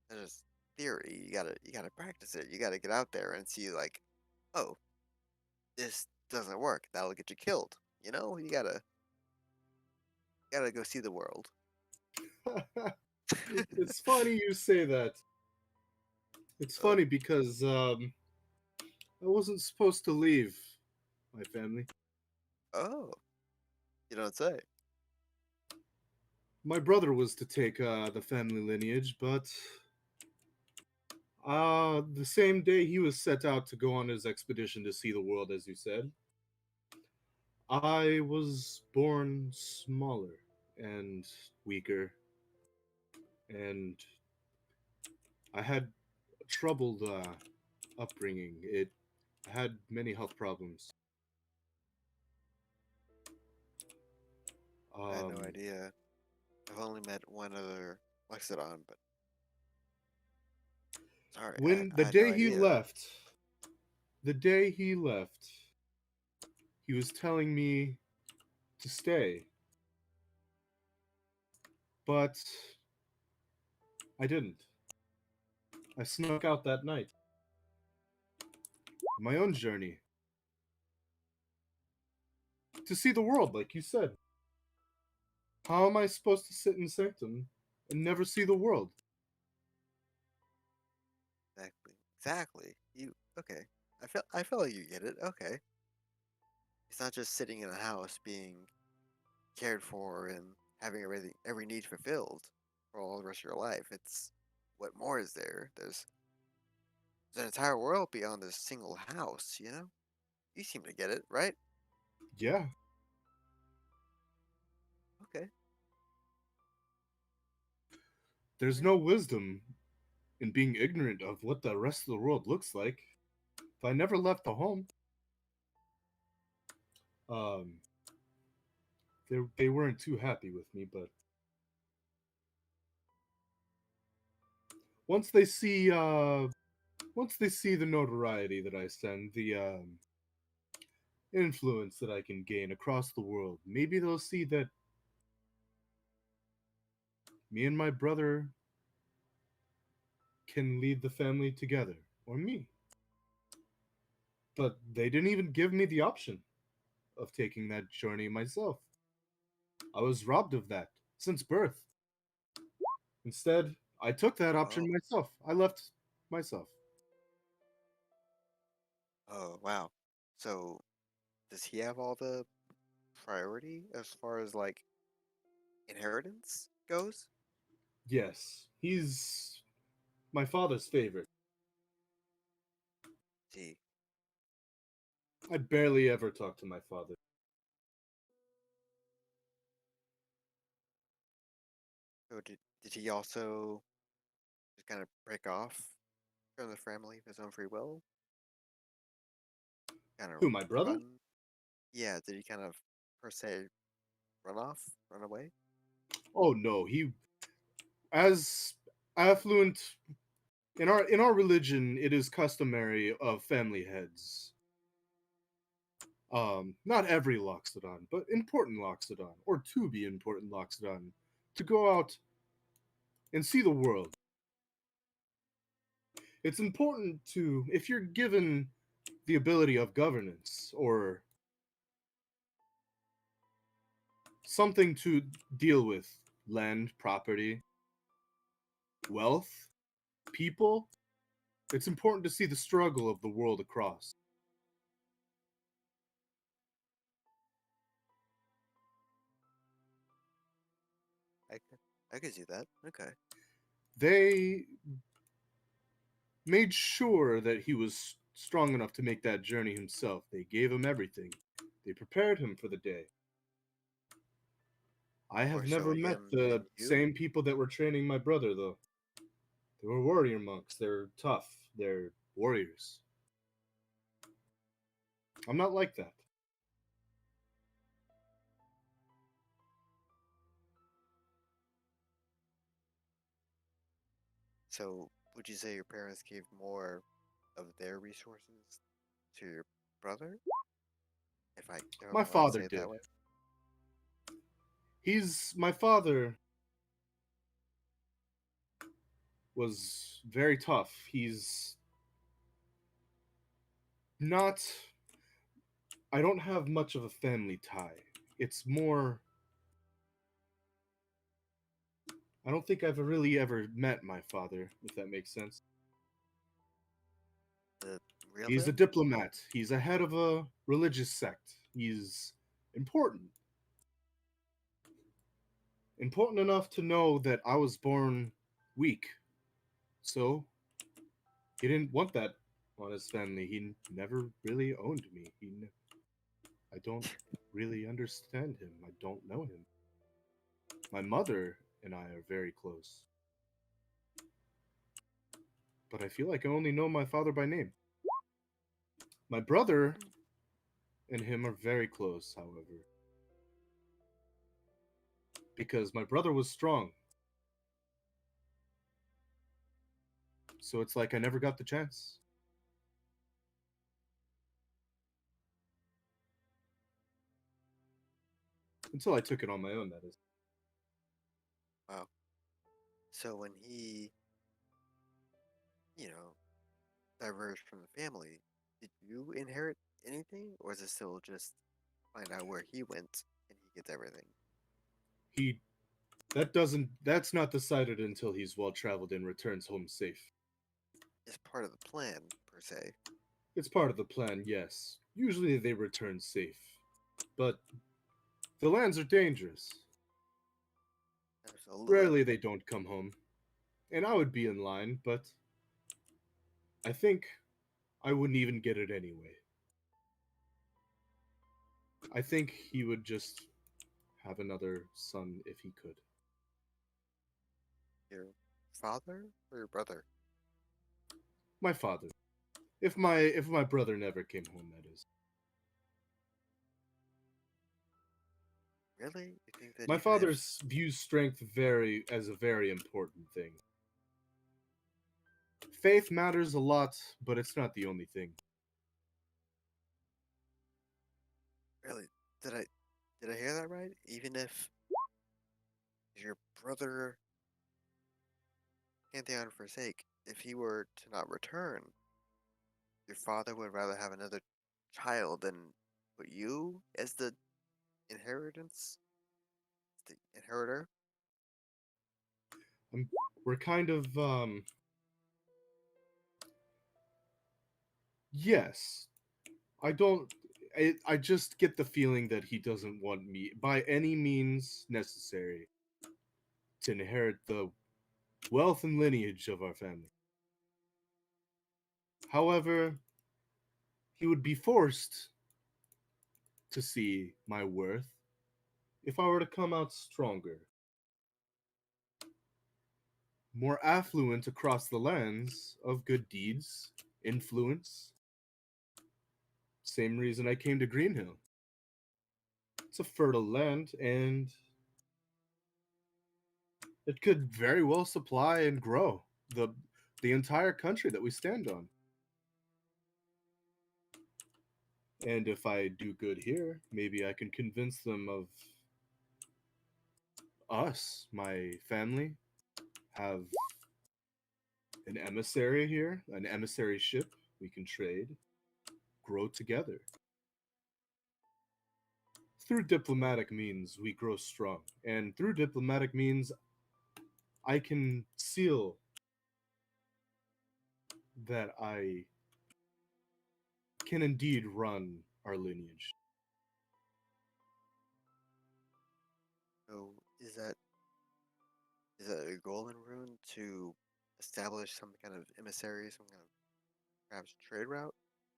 D: that's just theory. You gotta practice it. You gotta get out there and see like, oh, this doesn't work. That'll get you killed. You gotta go see the world.
C: It's funny you say that. It's
D: Oh,
C: funny because I wasn't supposed to leave my family.
D: oh, you don't say.
C: My brother was to take the family lineage, but the same day he was set out to go on his expedition to see the world, as you said, I was born smaller and weaker, and I had a troubled upbringing. I had many health problems.
D: I had no
C: Um,
D: idea. I've only met one other Lexodon, but sorry,
C: when
D: I
C: the
D: had no
C: day he
D: idea.
C: left, the day he left, he was telling me to stay, but I didn't. I snuck out that night. My own journey to see the world, like you said. How am I supposed to sit in Sanctum and never see the world?
D: Exactly, exactly. You okay? I feel like you get it. Okay, it's not just sitting in a house being cared for and having every need fulfilled for all the rest of your life. It's what more is there? There's an entire world beyond this single house. You seem to get it, right?
C: Yeah,
D: Okay.
C: there's
D: Alright.
C: no wisdom in being ignorant of what the rest of the world looks like. If I never left the home, um, they weren't too happy with me, but once they see once they see the notoriety that I send, the influence that I can gain across the world, maybe they'll see that me and my brother can lead the family together, or me. But they didn't even give me the option of taking that journey myself. I was robbed of that since birth. Instead, I took that option
D: Oh,
C: myself. I left myself.
D: oh, wow. So, does he have all the priority as far as like inheritance goes?
C: Yes, he's my father's favorite.
D: See,
C: I barely ever talk to my father.
D: so did he also just kind of break off from the family of his own free will? Kind of
C: Who, my brother?
D: run? Yeah, did he kind of per se run off, run away?
C: Oh no, he as affluent in our religion it is customary of family heads. Not every Loxodon, but important Loxodon, or to be important Loxodon, to go out and see the world. It's important to, if you're given the ability of governance or something to deal with land, property, wealth, people, it's important to see the struggle of the world across.
D: I could see that. Okay.
C: They made sure that he was strong enough to make that journey himself. They gave him everything. They prepared him for the day. I have
D: More so
C: never met
D: him
C: the
D: than you?
C: same people that were training my brother, though. They were warrior monks. They're tough. They're warriors. I'm not like that.
D: So, would you say your parents gave more of their resources to your brother? If
C: My
D: I'm allowed to
C: father
D: say it that
C: did.
D: way.
C: My father was very tough. He's not. I don't have much of a family tie. It's more. I don't think I've really ever met my father, if that makes sense.
D: The real
C: He's a
D: thing?
C: diplomat. He's a head of a religious sect. He's important. Important enough to know that I was born weak. So, he didn't want that on his family. He never really owned me. I don't really understand him. I don't know him. My mother and I are very close. But I feel like I only know my father by name. My brother and him are very close, however, because my brother was strong. So it's like I never got the chance. Until I took it on my own, that is.
D: Wow. So when he, you know, diverged from the family, did you inherit anything, or is it still just find out where he went and he gets everything?
C: He that's not decided until he's well traveled and returns home safe.
D: It's part of the plan, per se.
C: It's part of the plan, yes. Usually they return safe. But the lands are dangerous.
D: Absolutely.
C: Rarely they don't come home. And I would be in line, but I think I wouldn't even get it anyway. I think he would just have another son if he could.
D: Your father or your brother?
C: My father. If my brother never came home, that is.
D: Really? You think that
C: My
D: even if,
C: father views strength very as a very important thing. Faith matters a lot, but it's not the only thing.
D: really, did I did I hear that right? Even if your brother Pantheon forsake, if he were to not return, your father would rather have another child than put you as the inheritance, the inheritor.
C: Um, we're kind of yes. I don't. I just get the feeling that he doesn't want me, by any means necessary, to inherit the wealth and lineage of our family. However, he would be forced to see my worth if I were to come out stronger, more affluent across the lands of good deeds, influence. Same reason I came to Greenhill. It's a fertile land, and it could very well supply and grow the entire country that we stand on. And if I do good here, maybe I can convince them of us, my family, have an emissary here, an emissary ship. We can trade, grow together. Through diplomatic means, we grow strong. And through diplomatic means, I can seal that I can indeed run our lineage.
D: So is that a goal in Rune to establish some kind of emissary, some kind of perhaps trade route,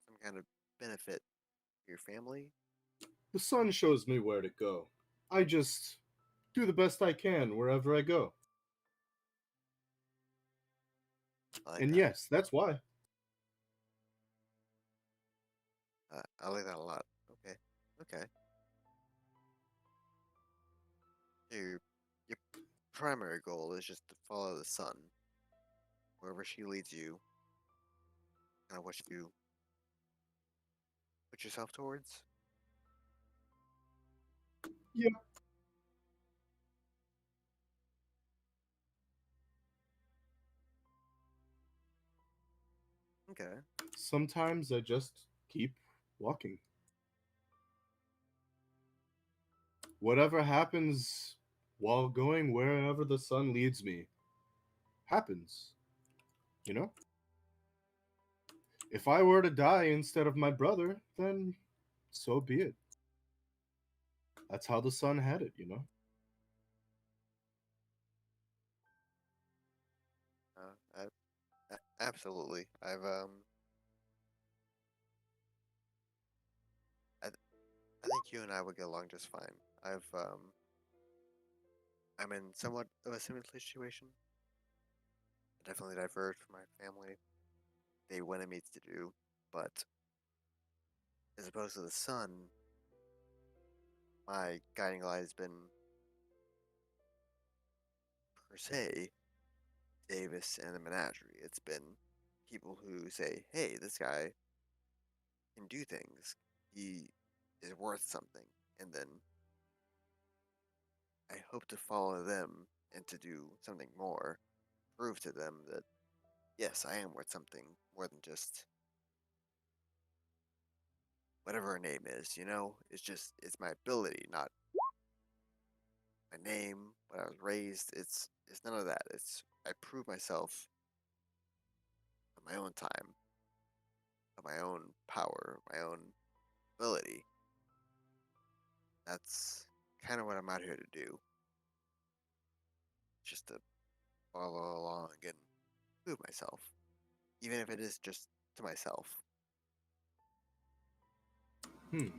D: some kind of benefit for your family?
C: The sun shows me where to go. I just do the best I can wherever I go.
D: I like
C: And
D: that.
C: yes, that's why.
D: I like that a lot. Okay. Okay. Your primary goal is just to follow the sun. Wherever she leads you, kind of what you put yourself towards.
C: Yep.
D: Okay.
C: Sometimes I just keep walking. Whatever happens while going wherever the sun leads me happens, you know? If I were to die instead of my brother, then so be it. That's how the sun had it, you know?
D: Absolutely. I think you and I would get along just fine. I'm in somewhat of a similar situation. Definitely diverged from my family. They wanted me to do, but as opposed to the sun, my guiding light has been per se Davis and the Menagerie. It's been people who say, "Hey, this guy can do things. He is worth something," and then I hope to follow them and to do something more, prove to them that yes, I am worth something more than just whatever a name is. It's my ability, not my name, when I was raised. It's none of that. It's I prove myself on my own time, on my own power, my own ability. That's kind of what I'm out here to do. Just to follow along and prove myself, even if it is just to myself.
C: Hmm.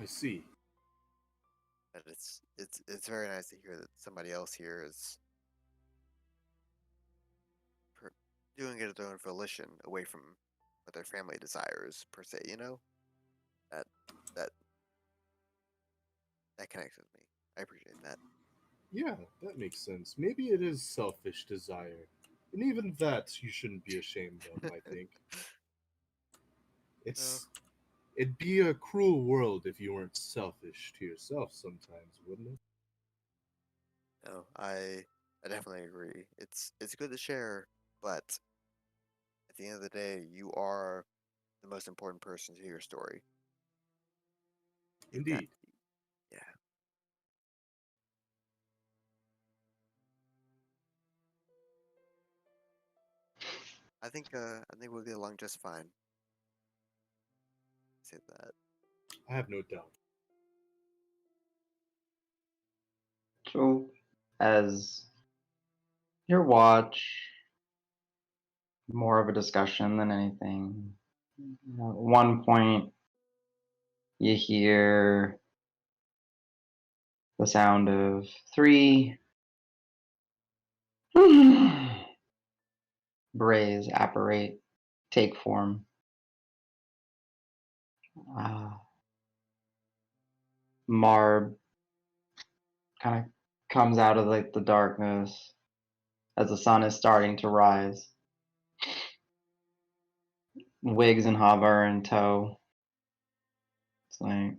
C: I see.
D: And it's very nice to hear that somebody else here is per- doing it of their own volition, away from what their family desires per se. That that that connects with me. I appreciate that.
C: Yeah, that makes sense. Maybe it is selfish desire. And even that you shouldn't be ashamed of, I think.
D: No,
C: It'd be a cruel world if you weren't selfish to yourself sometimes, wouldn't it?
D: no, I definitely agree. It's good to share, but at the end of the day, you are the most important person to your story. You've got
C: Indeed.
D: yeah. I think we'll get along just fine. Say that.
C: I have no doubt.
A: So, as your watch, more of a discussion than anything. At one point, you hear the sound of three brays apparate, take form. Uh, Marb kind of comes out of like the darkness as the sun is starting to rise. Wiggs and Hava are in tow. It's like,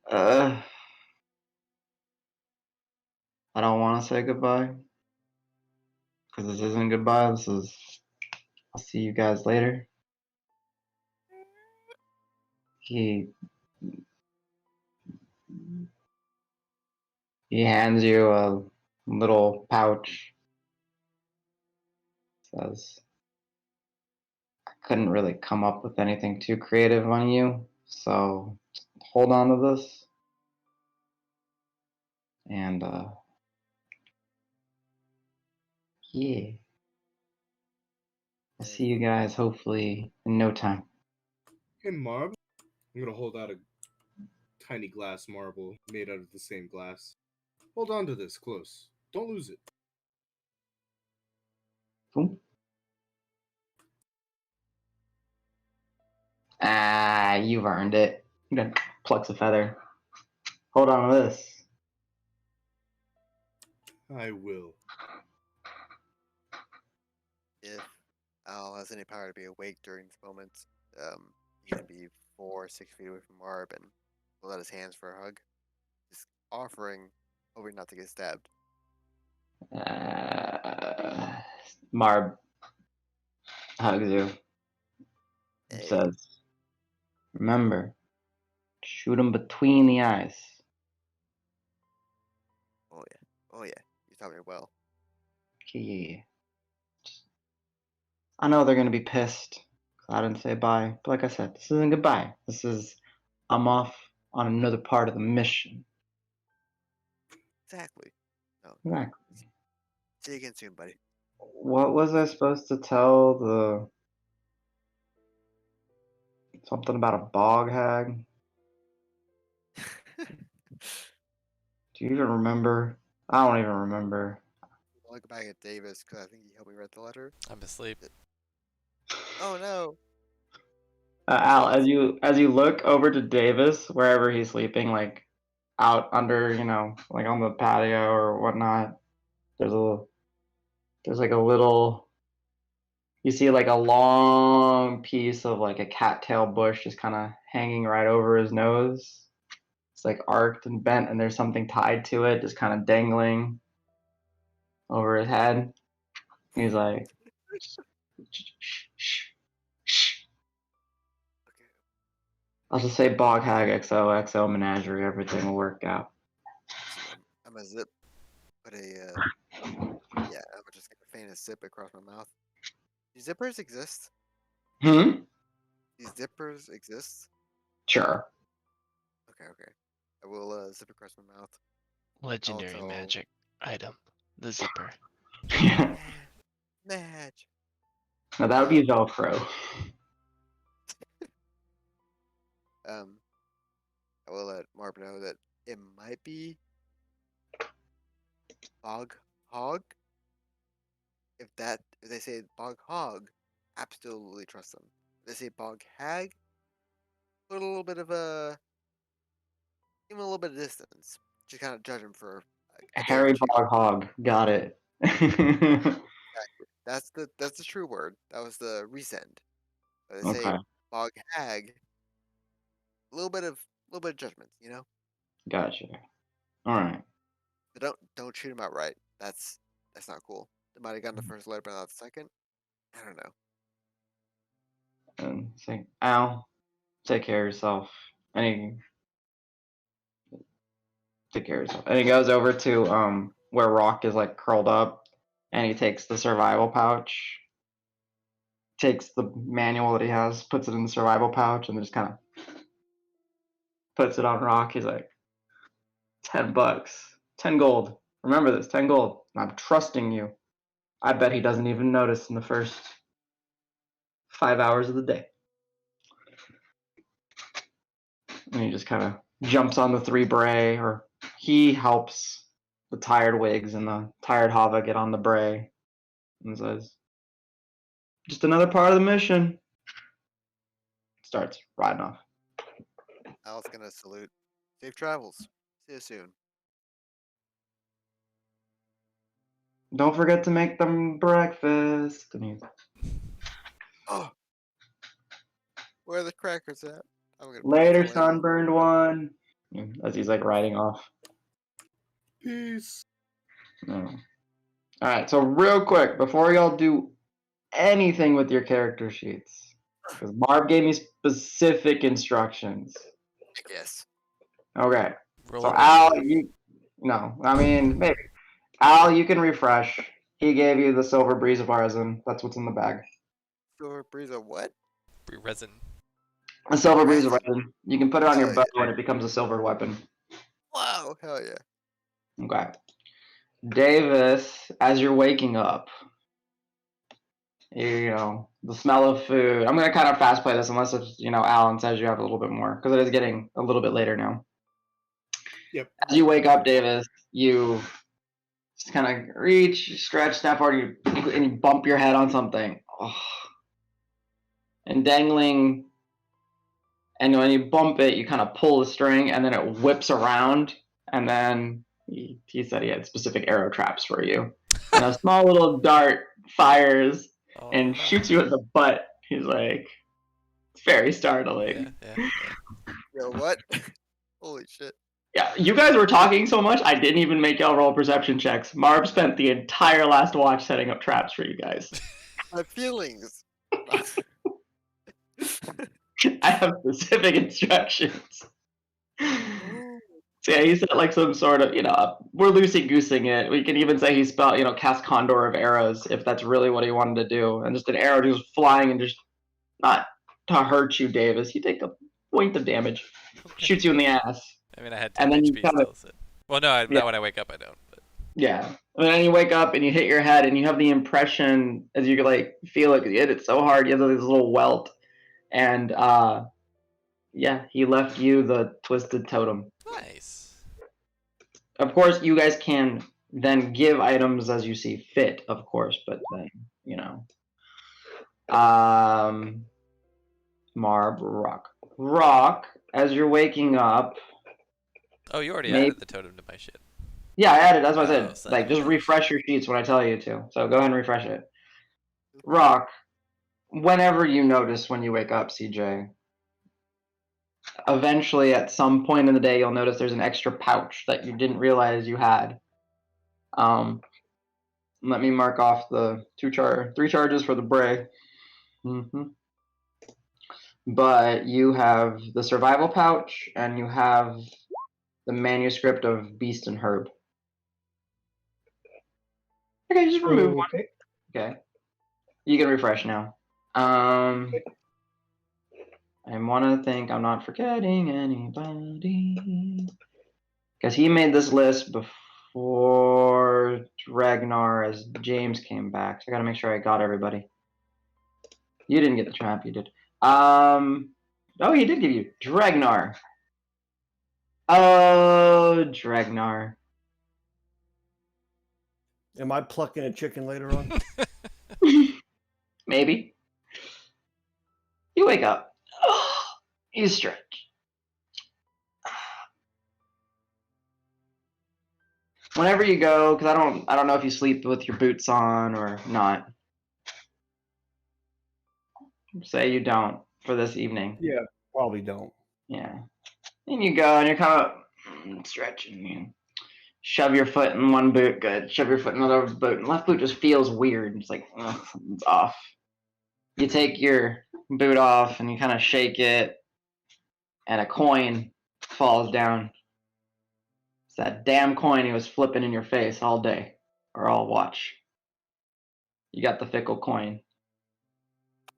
A: uh, I don't want to say goodbye because this isn't goodbye. This is, I'll see you guys later. He he hands you a little pouch. Says, I couldn't really come up with anything too creative on you, so hold on to this. And yeah, I'll see you guys hopefully in no time.
C: Hey, Marb. I'm gonna hold out a tiny glass marble made out of the same glass. Hold on to this close. Don't lose it.
A: Cool. you've earned it. He then plucks a feather. Hold on to this.
C: I will.
D: If Al has any power to be awake during this moment, he can be 4 or 6 feet away from Marb and pull out his hands for a hug. Just offering, hoping not to get stabbed.
A: Marb hugs you.
D: Hey.
A: Says, remember, shoot him between the eyes.
D: Oh yeah. Oh yeah. You taught me well.
A: Yeah. I know they're gonna be pissed. I didn't say bye. But like I said, this isn't goodbye. This is I'm off on another part of the mission.
D: Exactly. No.
A: Exactly.
D: See you again soon, buddy.
A: What was I supposed to tell the something about a bog hag? Do you even remember? I don't even remember.
D: I'll look back at Davis because I think he helped me write the letter.
B: I'm asleep.
D: Oh no.
A: Al, as you look over to Davis, wherever he's sleeping, like out under, like on the patio or whatnot, there's like a little, you see like a long piece of like a cattail bush just kind of hanging right over his nose. It's like arced and bent, and there's something tied to it, just kind of dangling over his head. He's like,
D: Okay.
A: I'll just say Bog Hag XOXO Menagerie, everything will work out.
D: See, I'm a zip. Put a yeah. I'm just gonna feign a zip across my mouth. Do zippers exist? These zippers exist?
A: Sure.
D: Okay. Okay. I will zip across my mouth.
G: Legendary
D: Also-
G: magic item, the zipper.
D: Madge.
A: Now that would be Velcro.
D: I will let Marb know that it might be bog hog. If they say bog hog, absolutely trust them. If they say bog hag, put a little bit of give him a little bit of distance. Just kind of judge him for a day or
A: Harry
D: two.
A: Bog Hog. Got it.
D: That's the true word. That was the resend. But they say
A: Okay.
D: bog hag, a little bit of judgment,
A: Gotcha. All right.
D: But don't shoot him outright. That's not cool. They might have gotten the first letter, but not the second. I don't know.
A: And say, Al, take care of yourself. And he take care of yourself. And he goes over to where Rock is like curled up, and he takes the survival pouch, takes the manual that he has, puts it in the survival pouch, and just kind of puts it on Rock. He's like, $10, 10 gold. Remember this, 10 gold. I'm trusting you. I bet he doesn't even notice in the first 5 hours of the day. And he just kind of jumps on the 3 bray, or he helps the tired Wigs and the tired Hava get on the bray, and says, just another part of the mission. Starts riding off.
D: Al's gonna salute. Safe travels. See you soon.
A: Don't forget to make them breakfast. And he's,
D: Oh, where are the crackers at? I'm gonna put
A: later,
D: those away.
A: sunburned one. As he's like riding off.
C: Peace.
A: No. All right, so real quick, before y'all do anything with your character sheets, because Marv gave me specific instructions.
D: I guess.
A: Okay,
B: Roll
A: so
B: it
A: Al,
B: over.
A: maybe. Al, you can refresh. He gave you the silver breeze of resin. That's what's in the bag.
D: Silver breeze of what?
B: Resin.
A: A silver breeze of
D: Resin.
A: resin. You can put it on your
D: Hell
A: bow and it becomes a silver weapon.
D: Wow, hell yeah.
A: Okay. Davis, as you're waking up, the smell of food. I'm gonna kind of fast play this unless it's Alan says you have a little bit more because it is getting a little bit later now.
C: Yep.
A: As you wake up, Davis, you just kind of reach, stretch, step forward, and you bump your head on something. Oh. And dangling And when you bump it, you kind of pull the string, and then it whips around. And then he said he had specific arrow traps for you. And a small little dart fires and shoots you at the butt. He's like, it's very startling.
B: Yeah.
D: Yo, what? Holy shit.
A: Yeah, you guys were talking so much, I didn't even make y'all roll perception checks. Marv spent the entire last watch setting up traps for you guys.
D: My feelings.
A: I have specific instructions.
D: Ooh.
A: So yeah, he said like some sort of, we're loosey-goosing it. We can even say he spelled, cast Condor of Arrows, if that's really what he wanted to do. And just an arrow just flying and just not to hurt you, Davis. You take a point of damage.
B: Okay.
A: Shoots you in the ass.
B: I mean, I had 10
A: And then you
B: HP
A: kinda-
B: still. So. Well, no, not when I wake up, I don't. But
A: Yeah. And then you wake up and you hit your head and you have the impression as you like feel it, you hit it so hard, you have this little welt. And yeah, he left you the twisted totem.
B: nice.
A: Of course, you guys can then give items as you see fit, of course, but then, Marb, Rock, as you're waking up.
B: Oh, you already
A: Maybe-
B: added the totem to my shit.
A: Yeah, I added, that's what I
B: Oh,
A: said. Like, just
B: savage.
A: refresh your sheets when I tell you to. So go ahead and refresh it. Rock, whenever you notice when you wake up, CJ, eventually at some point in the day, you'll notice there's an extra pouch that you didn't realize you had. Let me mark off the 3 charges for the Bray. But you have the survival pouch and you have the manuscript of Beast and Herb. Okay, just remove one. Okay. You can refresh now. I want to think I'm not forgetting anybody. Because he made this list before Ragnar as James came back. So I got to make sure I got everybody. You didn't get the trap, you did. Oh, he did give you Dragnar. Oh, Dragnar.
E: Am I plucking a chicken later on?
A: Maybe. You wake up. You stretch. Whenever you go, because I don't know if you sleep with your boots on or not. Say you don't for this evening.
E: Yeah, probably don't.
A: Yeah. And you go and you're kind of stretching. You shove your foot in one boot, good. Shove your foot in another boot. And left boot just feels weird. It's like, something's off. You take your boot off and you kind of shake it, and a coin falls down. It's that damn coin he was flipping in your face all day, or all watch. You got the fickle coin.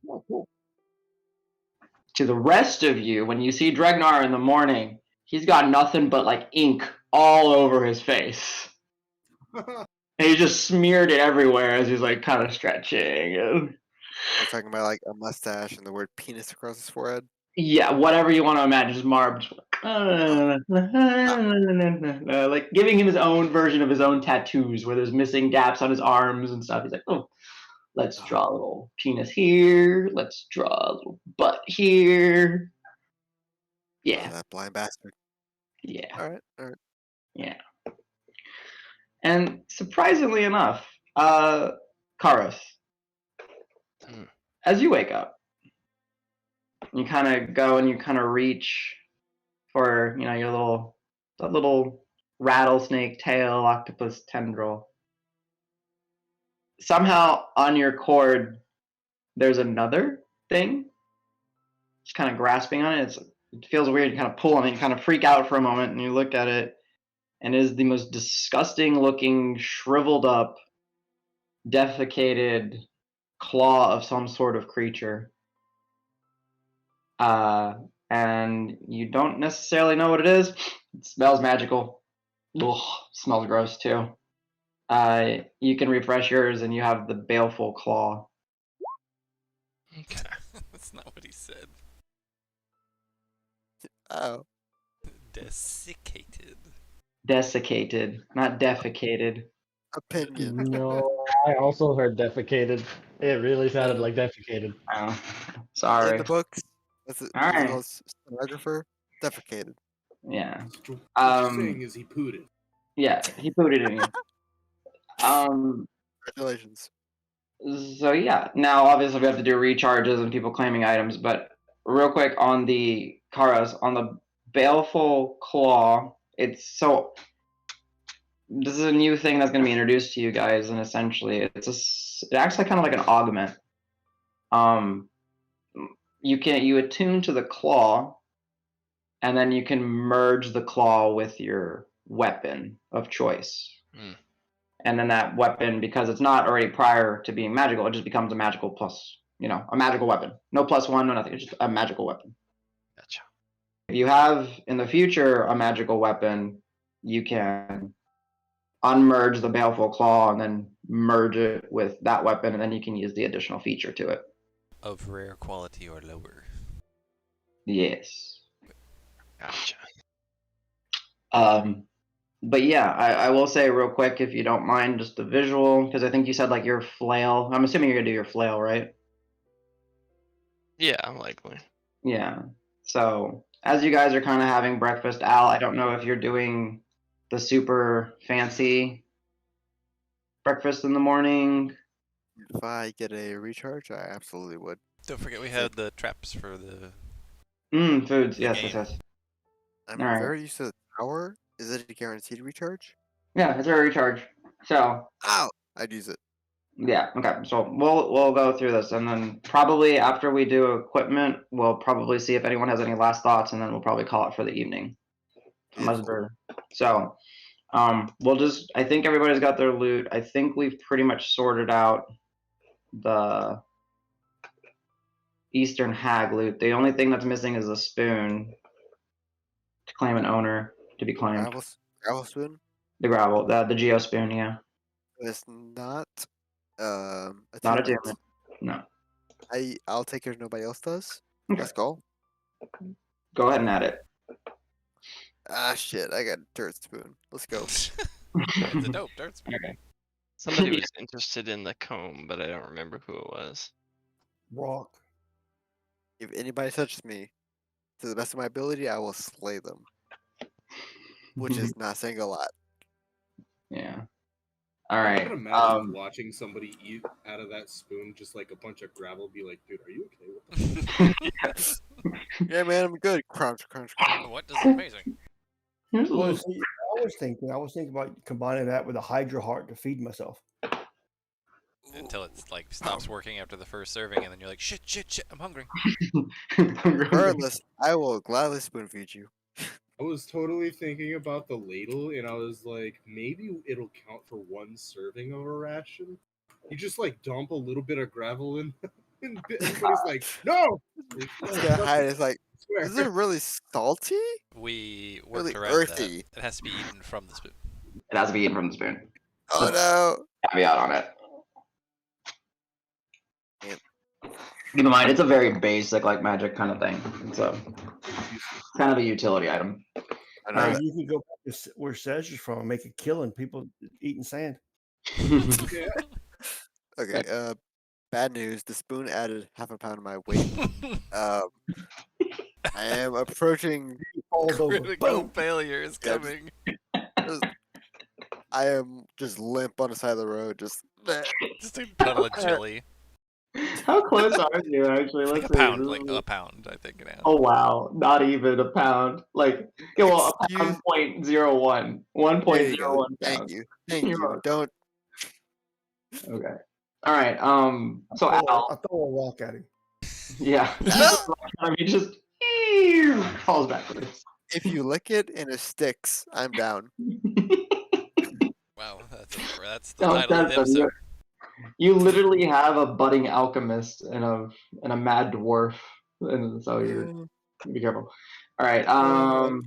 E: Oh, cool.
A: To the rest of you, when you see Dregnar in the morning, he's got nothing but like ink all over his face. And he just smeared it everywhere as he's like kind of stretching.
D: You're talking about like a mustache and the word penis across his forehead.
A: Yeah, whatever you want to imagine, just Marb, like giving him his own version of his own tattoos, where there's missing gaps on his arms and stuff. He's like, oh, let's draw a little penis here. Let's draw a little butt here. Yeah,
D: That blind bastard.
A: yeah,
D: All right.
A: yeah. And surprisingly enough, Karos, as you wake up, you kind of go and you kind of reach for, your little rattlesnake tail, octopus tendril. Somehow on your cord, there's another thing, just kind of grasping on it. It feels weird. You kind of pull on it, you kind of freak out for a moment, and you look at it, and it is the most disgusting looking, shriveled up, defecated claw of some sort of creature. And you don't necessarily know what it is. It smells magical. Ugh, smells gross too. You can refresh yours and you have the baleful claw.
B: Okay. That's not what he said.
D: Oh.
B: Desiccated.
A: Desiccated, not defecated.
D: Opinion.
F: No, I also heard defecated. It really sounded like defecated.
A: Oh,
D: In
A: sorry.
D: the books. What's it?
A: All
D: What's it
A: right.
D: called? Stenographer? Defecated.
A: Yeah.
C: What you're saying
A: Um.
C: is he pooted.
A: Yeah. He put it in you.
D: Congratulations.
A: So yeah. Now, obviously, we have to do recharges and people claiming items, but real quick on the Karas, on the Baleful Claw, it's so. This is a new thing that's going to be introduced to you guys, and essentially, it acts like kind of like an augment. Um, you attune to the claw, and then you can merge the claw with your weapon of choice.
G: Mm.
A: And then that weapon, because it's not already prior to being magical, it just becomes a magical plus, a magical weapon. No +1, no nothing. It's just a magical weapon.
G: Gotcha.
A: If you have in the future a magical weapon, you can unmerge the Baleful Claw and then merge it with that weapon, and then you can use the additional feature to it.
B: Of rare quality or lower.
A: Yes.
G: Gotcha.
A: But yeah, I will say real quick, if you don't mind, just the visual, because I think you said like your flail. I'm assuming you're gonna do your flail, right?
G: Yeah, likely.
A: Yeah. So as you guys are kind of having breakfast, Al, I don't know if you're doing the super fancy breakfast in the morning.
D: If I get a recharge, I absolutely would.
B: Don't forget we had the traps for the.
A: Foods.
B: The
A: Yes,
B: game.
A: yes, yes.
D: I'm
A: All right.
D: very used to the tower. Is it a guaranteed recharge?
A: Yeah, it's a recharge. So
D: Ow! I'd use it.
A: yeah, okay. So we'll go through this, and then probably after we do equipment, we'll probably see if anyone has any last thoughts, and then we'll probably call it for the evening.
D: Beautiful.
A: So, we'll just. I think everybody's got their loot. I think we've pretty much sorted out the Eastern Hag loot. The only thing that's missing is a spoon to claim an owner to be claimed.
D: Gravel spoon?
A: The gravel, the geo spoon, yeah.
D: It's not
A: Not
D: attunement.
A: attunement. No.
D: I'll take care if nobody else does.
A: Okay.
D: Let's go.
A: Go ahead and add it.
D: Ah shit, I got a dirt spoon. Let's go.
B: It's a dope dirt spoon.
A: Okay.
G: Somebody was interested in the comb, but I don't remember who it was.
E: Rock.
D: If anybody touches me, to the best of my ability, I will slay them. Which is not saying a lot.
A: Yeah. All
C: I
A: right.
C: can imagine watching somebody eat out of that spoon, just like a bunch of gravel, be like, dude, are you okay with that?
D: Yeah, man, I'm good. Crunch, crunch, crunch.
B: What is amazing?
A: Here's a
E: Well,
A: little.
E: see, I was thinking about combining that with a Hydra heart to feed myself.
B: Until it's like stops working after the first serving, and then you're like, shit, I'm hungry.
D: Regardless, I will gladly spoon feed you.
C: I was totally thinking about the ladle, and I was like, maybe it'll count for one serving of a ration. You just like dump a little bit of gravel in, and everybody's like, no!
D: This guy hide is like, is it really salty?
B: We worked
D: Really
B: around
D: earthy.
B: that. It has to be eaten from the spoon.
A: It has to be eaten from the spoon.
D: Oh no!
A: Caveat on it.
D: Damn.
A: Keep in mind, it's a very basic like magic kind of thing. It's a kind of a utility item.
D: I know
A: Alright.
D: that.
E: You can go back to where Sedge is from and make a killing. People eating sand.
C: Yeah.
D: Okay, bad news. The spoon added half a pound of my weight. I am approaching.
E: Falls over.
B: Critical
E: Boom.
B: failure is
D: Yeah,
B: coming.
D: I am just limp on the side of the road. Just
B: Just a puddle of jelly.
A: How close are you actually?
B: Like
A: Let's
B: a
A: see.
B: pound, like a pound, I think now.
A: Oh wow, not even a pound. Like, yeah, well, a
D: Excuse-
A: pound 0.01.
D: There you go.
A: 1.01
D: Thank
A: pounds.
D: you. Thank
A: You're
D: you.
A: welcome.
D: Don't.
A: Okay. All right. So
E: I
A: Al,
E: throw a rock at him.
A: yeah. He just falls backwards.
D: If you lick it and it sticks, I'm down.
B: Wow, that's the
A: Don't
B: title of the
A: test them.
B: episode.
A: You literally have a budding alchemist and a mad dwarf, and so you're be careful. All right. All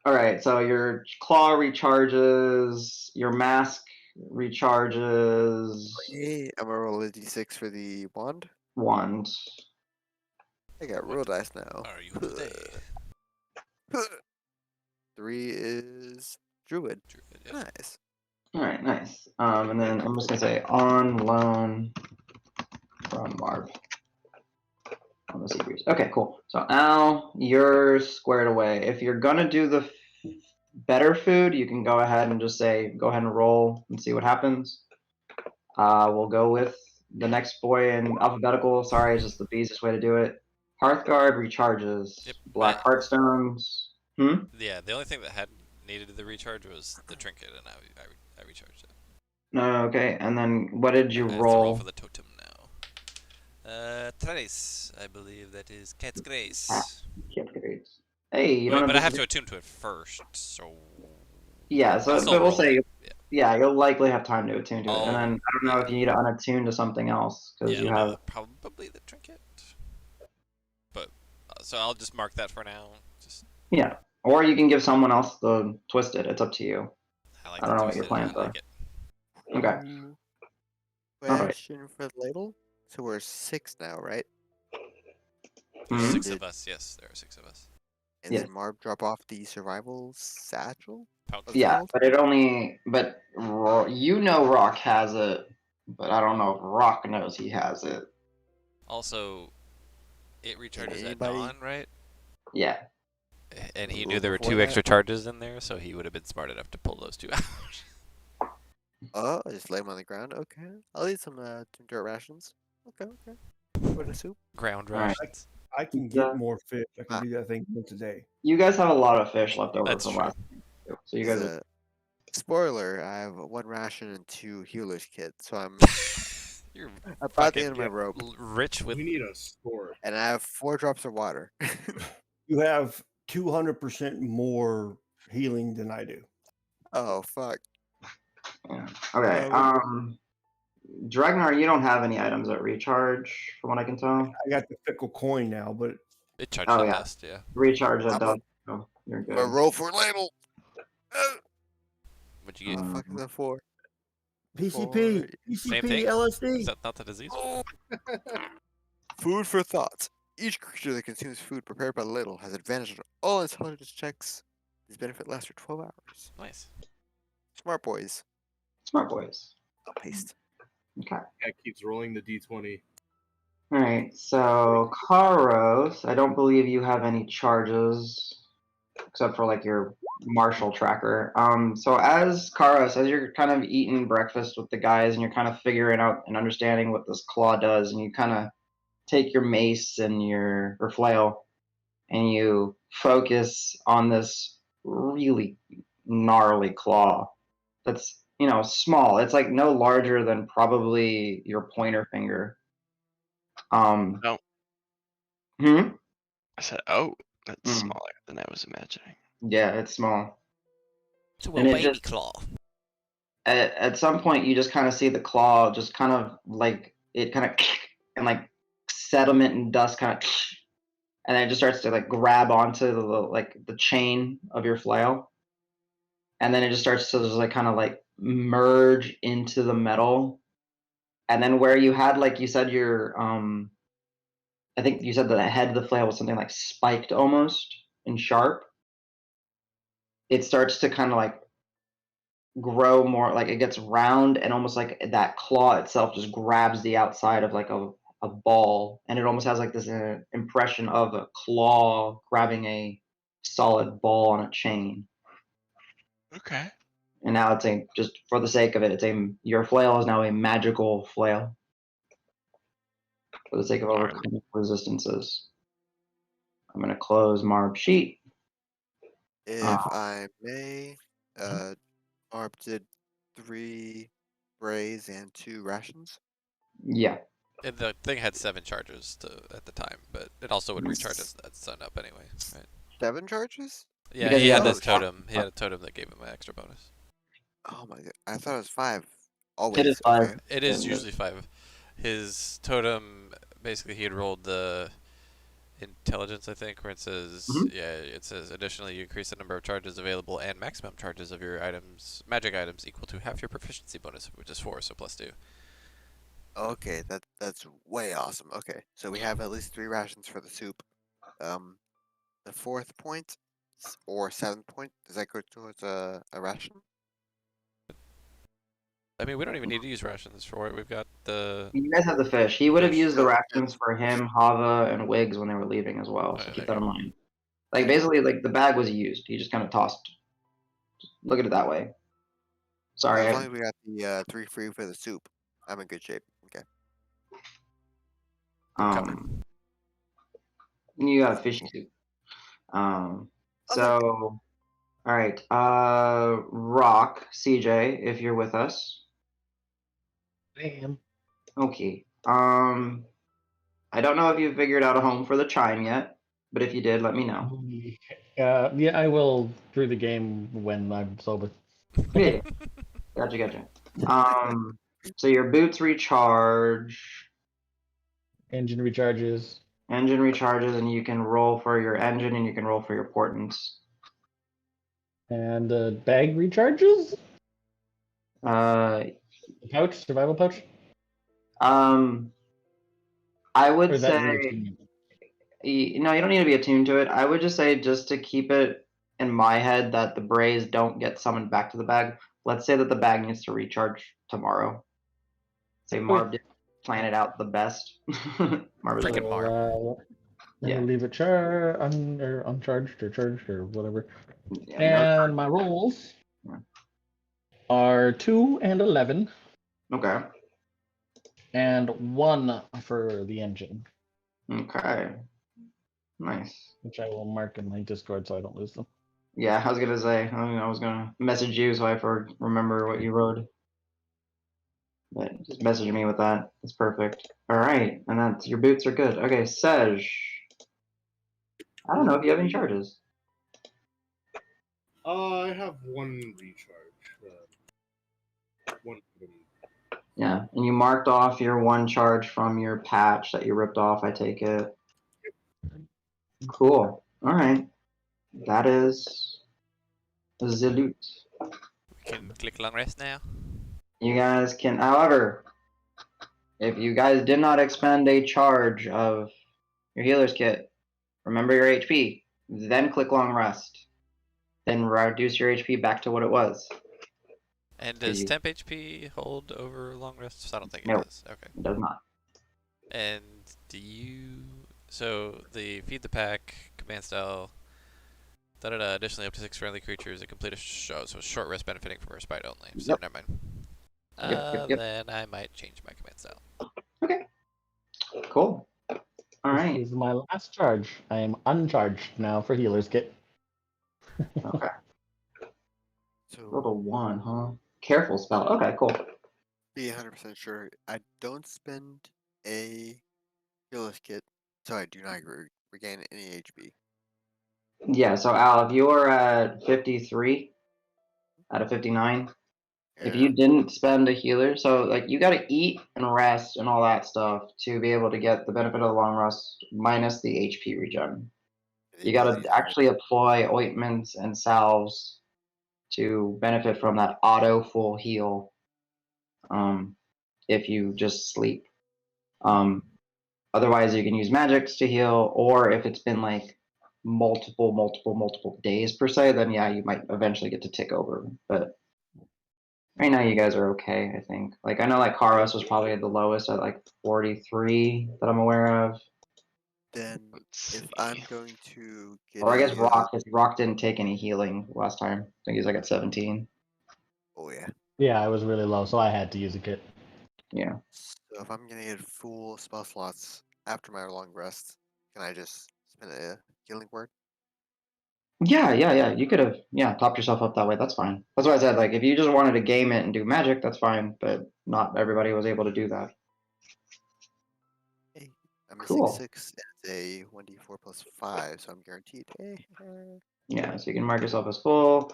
A: right. So your claw recharges. Your mask recharges.
D: Hey, I'm gonna roll a d6 for the wand.
A: Wand.
D: I got real dice now.
B: Are you today?
D: 3 is druid.
B: Yep.
D: Nice.
A: All right. Nice. And then I'm just gonna say on loan from Marv. On the Let's see, Breeze. Okay, cool. So Al, you're squared away. If you're gonna do the better food, you can go ahead and just say, go ahead and roll and see what happens. We'll go with the next boy in alphabetical. Sorry, it's just the easiest way to do it. Hearthguard recharges.
B: Yep,
A: Black Heartstones.
B: Yeah, the only thing that hadn't needed the recharge was the trinket, and I recharged it.
A: No, okay. And then what did you
B: I have to roll
A: roll?
B: for the totem now. Trace, I believe that is Cat's Grace.
A: Can't get it. Hey, you
B: Wait,
A: don't
B: but I have
A: to.
B: to attune to it first, so.
A: Yeah, so
B: I'll
A: but
B: still
A: we'll
B: roll
A: say
B: it. Yeah.
A: yeah, you'll likely have time to attune to it, and then
B: I'll-
A: I don't know if you need to unattune to something else because
B: Yeah,
A: you
B: I'll do
A: have
B: the, probably the trinket. But so I'll just mark that for now. Just
A: yeah, or you can give someone else the twisted. It's up to you.
B: I like
A: I
B: the
A: don't know what your
B: twisted.
A: plans
B: I
A: are.
B: like it.
A: Okay, all right.
D: Question for the ladle. So we're 6 now, right?
B: There's
A: Mhm.
B: 6 of us. Yes, there are 6 of us.
D: And
A: Yes.
D: then Marv drop off the survival satchel?
B: Pouch.
D: What's it
A: Yeah,
D: called?
A: but you know Rock has it, but I don't know if Rock knows he has it.
B: Also, it recharges at
D: anybody-
B: dawn, right?
A: Yeah.
B: And he
D: Ooh,
B: knew there were
D: before
B: 2
D: that?
B: extra charges in there, so he would have been smart enough to pull those 2 out.
D: Oh, I just lay them on the ground. Okay. I'll eat some dirt rations. Okay, okay. With a soup.
B: Ground
A: All right.
B: rations.
E: I can
A: Yeah.
E: get more fish. I can
D: Ah.
E: do that thing once a day.
A: You guys have a lot of fish left over
B: That's
A: from
B: true.
A: last time, too. So you
D: As
A: guys.
D: a spoiler, I have 1 ration and 2 healer's kit, so I'm
B: You're
D: about the
B: fucking
D: end of my rope.
B: rich with.
C: We need a sword.
D: And I have 4 drops of water.
E: You have 200% more healing than I do.
D: Oh, fuck.
A: Yeah. Okay. Dragnar, you don't have any items that recharge, from what I can tell.
E: I got the fickle coin now, but
B: It charges
A: Oh,
B: at
A: yeah.
B: dust, yeah.
A: Recharge that
D: I'm
A: does. So you're
D: I'm
A: good.
D: gonna roll for ladle.
B: What'd you
D: What
B: get?
D: the fuck is that for?
E: PCP,
B: Same
E: PCP,
B: thing?
E: LSD.
B: Is that not the disease?
D: Food for thought. Each creature that consumes food prepared by the ladle has advantage on all intelligence checks. This benefit lasts for 12 hours.
B: Nice.
D: Smart boys.
A: Smart boys.
D: I'll paste.
A: Okay.
C: Cat keeps rolling the d20.
A: All right. So Karos, I don't believe you have any charges except for like your martial tracker. So as Karos, as you're kind of eating breakfast with the guys and you're kind of figuring out and understanding what this claw does, and you kind of take your mace and your or flail and you focus on this really gnarly claw that's small. It's like no larger than probably your pointer finger.
G: Oh,
A: Hmm?
G: I said, oh, that's
A: Mm.
G: smaller than I was imagining.
A: Yeah, it's small.
B: It's a
A: And
B: little
A: it
B: baby
A: just-
B: claw.
A: At some point you just kind of see the claw just kind of like it kind of and like sediment and dust kind of and then it just starts to like grab onto the chain of your flail, and then it just starts to just like kind of like merge into the metal, and then where you had like you said your I think you said the head of the flail was something like spiked almost and sharp. It starts to kind of like grow more, like it gets round and almost like that claw itself just grabs the outside of like a ball, and it almost has like this impression of a claw grabbing a solid ball on a chain.
G: Okay.
A: And now it's a just for the sake of it, your flail is now a magical flail for the sake of
G: Gnarly.
A: overcoming resistances. I'm gonna close Marb sheet.
D: If I may, Marv did 3 brays and 2 rations.
A: Yeah.
B: And the thing had 7 charges at the time, but it also would recharge at sun up anyway, right?
D: 7 charges?
B: Yeah,
A: Because
B: he
A: you
B: had
A: have
B: this
A: the-
B: totem. He had a totem that gave him an extra bonus.
D: Oh my god. I thought it was 5. Always.
A: It is 5.
D: Okay.
B: It is
A: Yeah,
B: usually 5. His totem, basically, he had rolled the intelligence, I think, where it says,
A: Mhm.
B: yeah, it says, additionally, you increase the number of charges available and maximum charges of your items, magic items, equal to half your proficiency bonus, which is 4, so +2.
D: Okay, that's way awesome. Okay, so we have at least 3 rations for the soup. The 4th point or 7th point, does that go towards a ration?
B: I mean, we don't even need to use rations for it. We've got the.
A: You guys have the fish. He would have
B: Fish.
A: used the
D: No,
A: rations for him, Hava, and Wiggs when they were leaving as well. So
B: Alright,
A: keep
B: there
A: that
B: you
A: in mind. Like basically, like the bag was used. He just kind of tossed. Look at it that way. Sorry.
D: as long as we got the 3 free for the soup, I'm in good shape. Okay.
A: Um, you got a fishy soup. So, all right. Rock, CJ, if you're with us.
F: Damn.
A: Okay. I don't know if you figured out a home for the chime yet, but if you did, let me know.
F: Yeah, I will through the game when I'm sober.
A: Yeah. Gotcha. So your boots recharge,
F: Engine recharges.
A: engine recharges, and you can roll for your engine and you can roll for your portents.
F: And bag recharges?
A: Uh,
F: The pouch, survival pouch?
A: I
F: Or
A: would
F: is that
A: say
F: reattunement?
A: no, you don't need to be attuned to it. I would just say just to keep it in my head that the Brays don't get summoned back to the bag. Let's say that the bag needs to recharge tomorrow. Say Marv didn't plan it out the best. Marv is like,
B: Freaking Marv.
F: I'm
A: Yeah.
F: gonna leave it or uncharged or charged or whatever.
A: yeah,
F: And my rolls
A: Yeah.
F: are 2 and 11,
A: okay.
F: and 1 for the engine,
A: Okay. Nice.
F: which I will mark in my Discord so I don't lose them.
A: Yeah, I was gonna say I was gonna message you so I remember what you wrote. But just message me with that. That's perfect. All right, and that's your boots are good. Okay, Sej. I don't know if you have any charges.
C: I have 1 recharge. 1 of them.
A: Yeah, and you marked off your 1 charge from your patch that you ripped off. I take it. Cool. All right, that is the loot.
B: We can click long rest now.
A: You guys can, however, if you guys did not expend a charge of your healer's kit, remember your HP, then click long rest, then reduce your HP back to what it was.
B: And does temp HP hold over long rests? I don't think it
A: Nope.
B: does. Okay.
A: It does not.
B: And do you? So the feed the pack command style. Additionally, up to 6 friendly creatures that complete a show. So short rest benefiting from respite only. So
A: Yep.
B: never mind.
A: Yep.
B: Then I might change my command style.
A: Okay. Cool. All right.
F: This is my last charge. I am uncharged now for healer's kit.
A: Okay.
D: So
A: Level 1, huh? Careful spell. Okay, cool.
D: be 100% sure I don't spend a healer's kit, so I do not regain any HP.
A: Yeah, so Al, if you are at 53 out of 59, if you didn't spend a healer, so like you got to eat and rest and all that stuff to be able to get the benefit of the long rest minus the HP regen. You got to actually apply ointments and salves to benefit from that auto full heal. If you just sleep. Otherwise, you can use magics to heal, or if it's been like multiple days per se, then yeah, you might eventually get to tick over. But right now, you guys are okay, I think. Like I know, like Karos was probably the lowest at like 43 that I'm aware of.
D: Then if I'm going to get
A: Or I guess Rock, if Rock didn't take any healing last time. I think he's like at 17.
D: oh yeah.
F: Yeah, I was really low, so I had to use a kit.
A: Yeah.
D: So if I'm gonna get full spell slots after my long rest, can I just spend a healing word?
A: Yeah. You could have, topped yourself up that way. That's fine. That's why I said, like, if you just wanted to game it and do magic, that's fine. But not everybody was able to do that.
D: Hey, I'm
A: Cool.
D: missing 6 and a 1d4 plus 5, so I'm guaranteed.
A: Yeah, so you can mark yourself as full.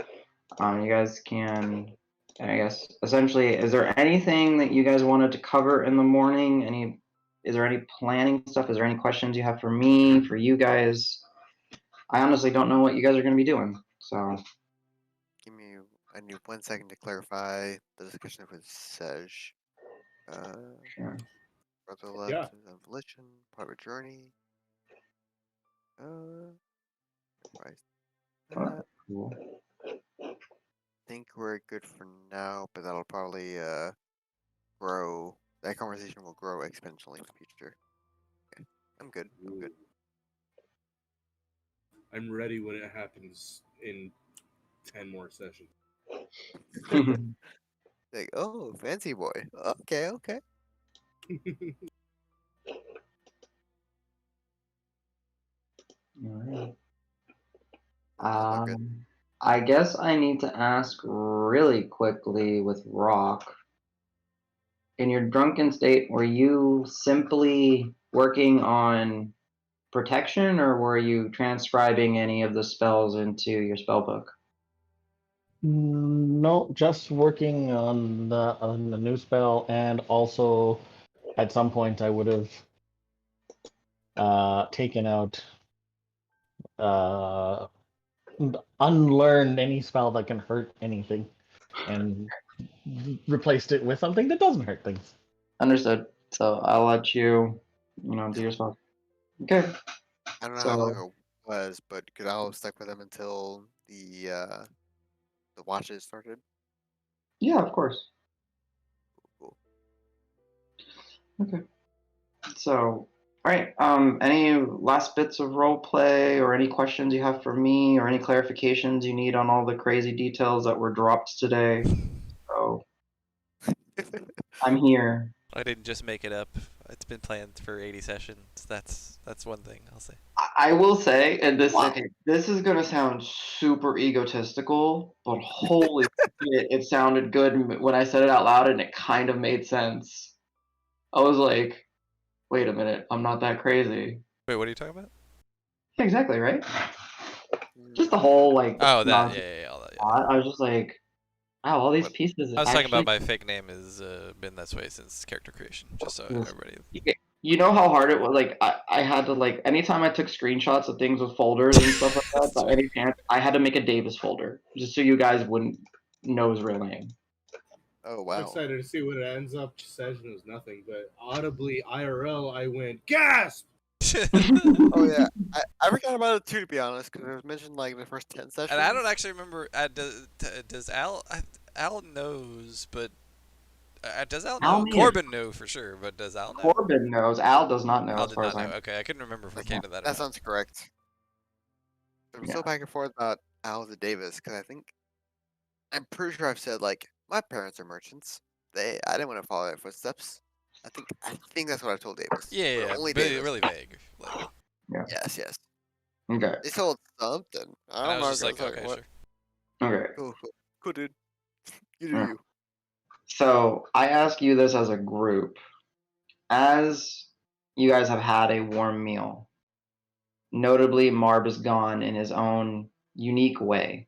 A: You guys can, I guess, essentially, is there anything that you guys wanted to cover in the morning? Is there any planning stuff? Is there any questions you have for me, for you guys? I honestly don't know what you guys are going to be doing. So,
D: I need 1 second to clarify the discussion with Sej.
A: sure.
D: Brother left
C: Yeah.
D: volition, part of a journey. Right.
A: Oh, cool.
D: think we're good for now, but that'll probably grow. That conversation will grow exponentially in the future. Okay. I'm good. I'm good.
C: I'm ready when it happens in 10 more sessions.
D: Like, oh, fancy boy. Okay, okay.
A: Alright.
D: I'm good.
A: I guess I need to ask really quickly with Rock. In your drunken state, were you simply working on protection, or were you transcribing any of the spells into your spell book?
F: No, just working on the new spell, and also at some point I would have taken out unlearned any spell that can hurt anything, and replaced it with something that doesn't hurt things.
A: Understood. So I'll let you, do your spell. Okay.
D: I don't know
A: So
D: how long it was, but Goodall stuck with him until the watches started.
A: yeah, of course.
D: Cool.
A: Okay. So, all right. Any last bits of role play, or any questions you have for me, or any clarifications you need on all the crazy details that were dropped today? So I'm here.
B: I didn't just make it up. It's been planned for 80 sessions. That's one thing I'll say.
A: I will say, and this is gonna sound super egotistical, but holy shit, it sounded good when I said it out loud, and it kind of made sense. I was like, wait a minute, I'm not that crazy.
B: Wait, what are you talking about?
A: Yeah, exactly, right? Just the whole like.
B: Oh, that.
A: nonsense
B: Yeah, all that. Yeah.
A: plot. I was just like, wow, all these
D: What?
A: pieces
B: I was talking
A: actually.
B: about my fake name has been this way since character creation, just so everybody.
A: You know how hard it was. Like I had to like anytime I took screenshots of things with folders and stuff like that. By any chance, I had to make a Davis folder just so you guys wouldn't know his real name.
D: Oh
C: I'm
D: wow.
C: excited to see what it ends up. Session was nothing, but audibly IRL, I went gasp.
D: Oh yeah. I forgot about it too, to be honest, because it was mentioned like in the first 10 sessions.
B: And I don't actually remember. Does Al? Al knows, but does Al know? Corbin knew for sure, but does Al know?
A: Corbin knows. Al does not know.
B: Al
A: as
B: did
A: far
B: not
A: as I
B: know.
A: know.
B: Okay, I couldn't remember if we
D: That
B: came to that. Or
D: That
B: not.
D: sounds correct. I'm so back and forth about Al to Davis because I'm pretty sure I've said like my parents are merchants. I didn't want to follow their footsteps. I think that's what I told Davis.
B: Yeah,
D: But only
B: but
D: Davis.
B: really vague. Like,
D: Yes, yes.
A: Okay.
D: They sold something.
B: and I was just like, okay,
D: what?
B: sure.
A: Okay.
D: Cool, dude. You do
A: Alright.
D: you.
A: So I ask you this as a group. As you guys have had a warm meal, notably Marb is gone in his own unique way.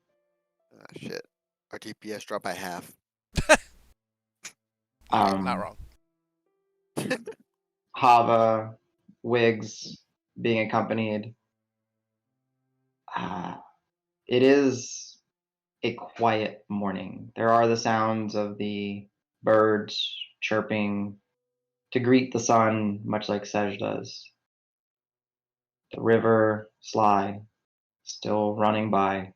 D: Shit. Our DPS dropped by half.
B: Not wrong.
A: Hava, Wiggs being accompanied. It is a quiet morning. There are the sounds of the birds chirping to greet the sun, much like Sej does. The river, Sly, still running by.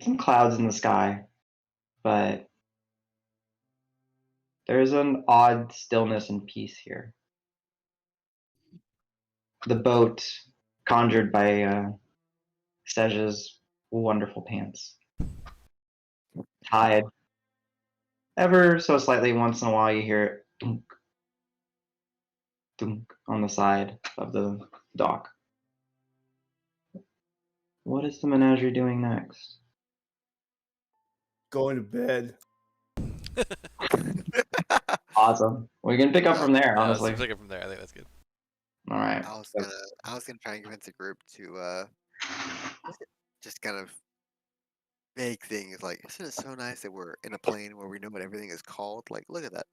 A: Some clouds in the sky, but there's an odd stillness and peace here. The boat, conjured by Sej's wonderful pants, tied ever so slightly. Once in a while, you hear it dunk, dunk on the side of the dock. What is the menagerie doing next?
E: Going to bed.
A: Awesome. We can pick up from there,
B: Yeah,
A: honestly.
B: let's pick it from there. I think that's good.
A: All right.
D: I was gonna try and convince the group to just kind of vague things like, isn't it so nice that we're in a plane where we know what everything is called? Like, look at that.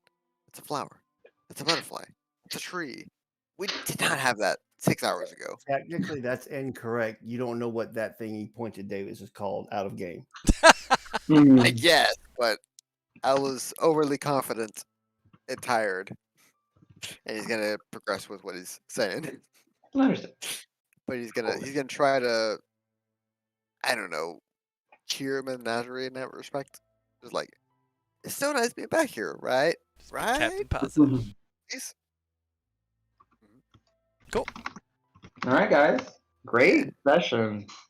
D: It's a flower. It's a butterfly. It's a tree. We did not have that 6 hours ago.
E: Technically, that's incorrect. You don't know what that thing he pointed Davis is called out of game.
D: I guess, but I was overly confident and tired. And he's gonna progress with what he's saying.
A: I understand.
D: But he's gonna try to I don't know, cheer Menagerie in that respect. Just like, it's so nice being back here, right?
B: Just be
D: Right?
B: Captain Positive.
D: Please?
B: Cool.
A: All right, guys. Great session.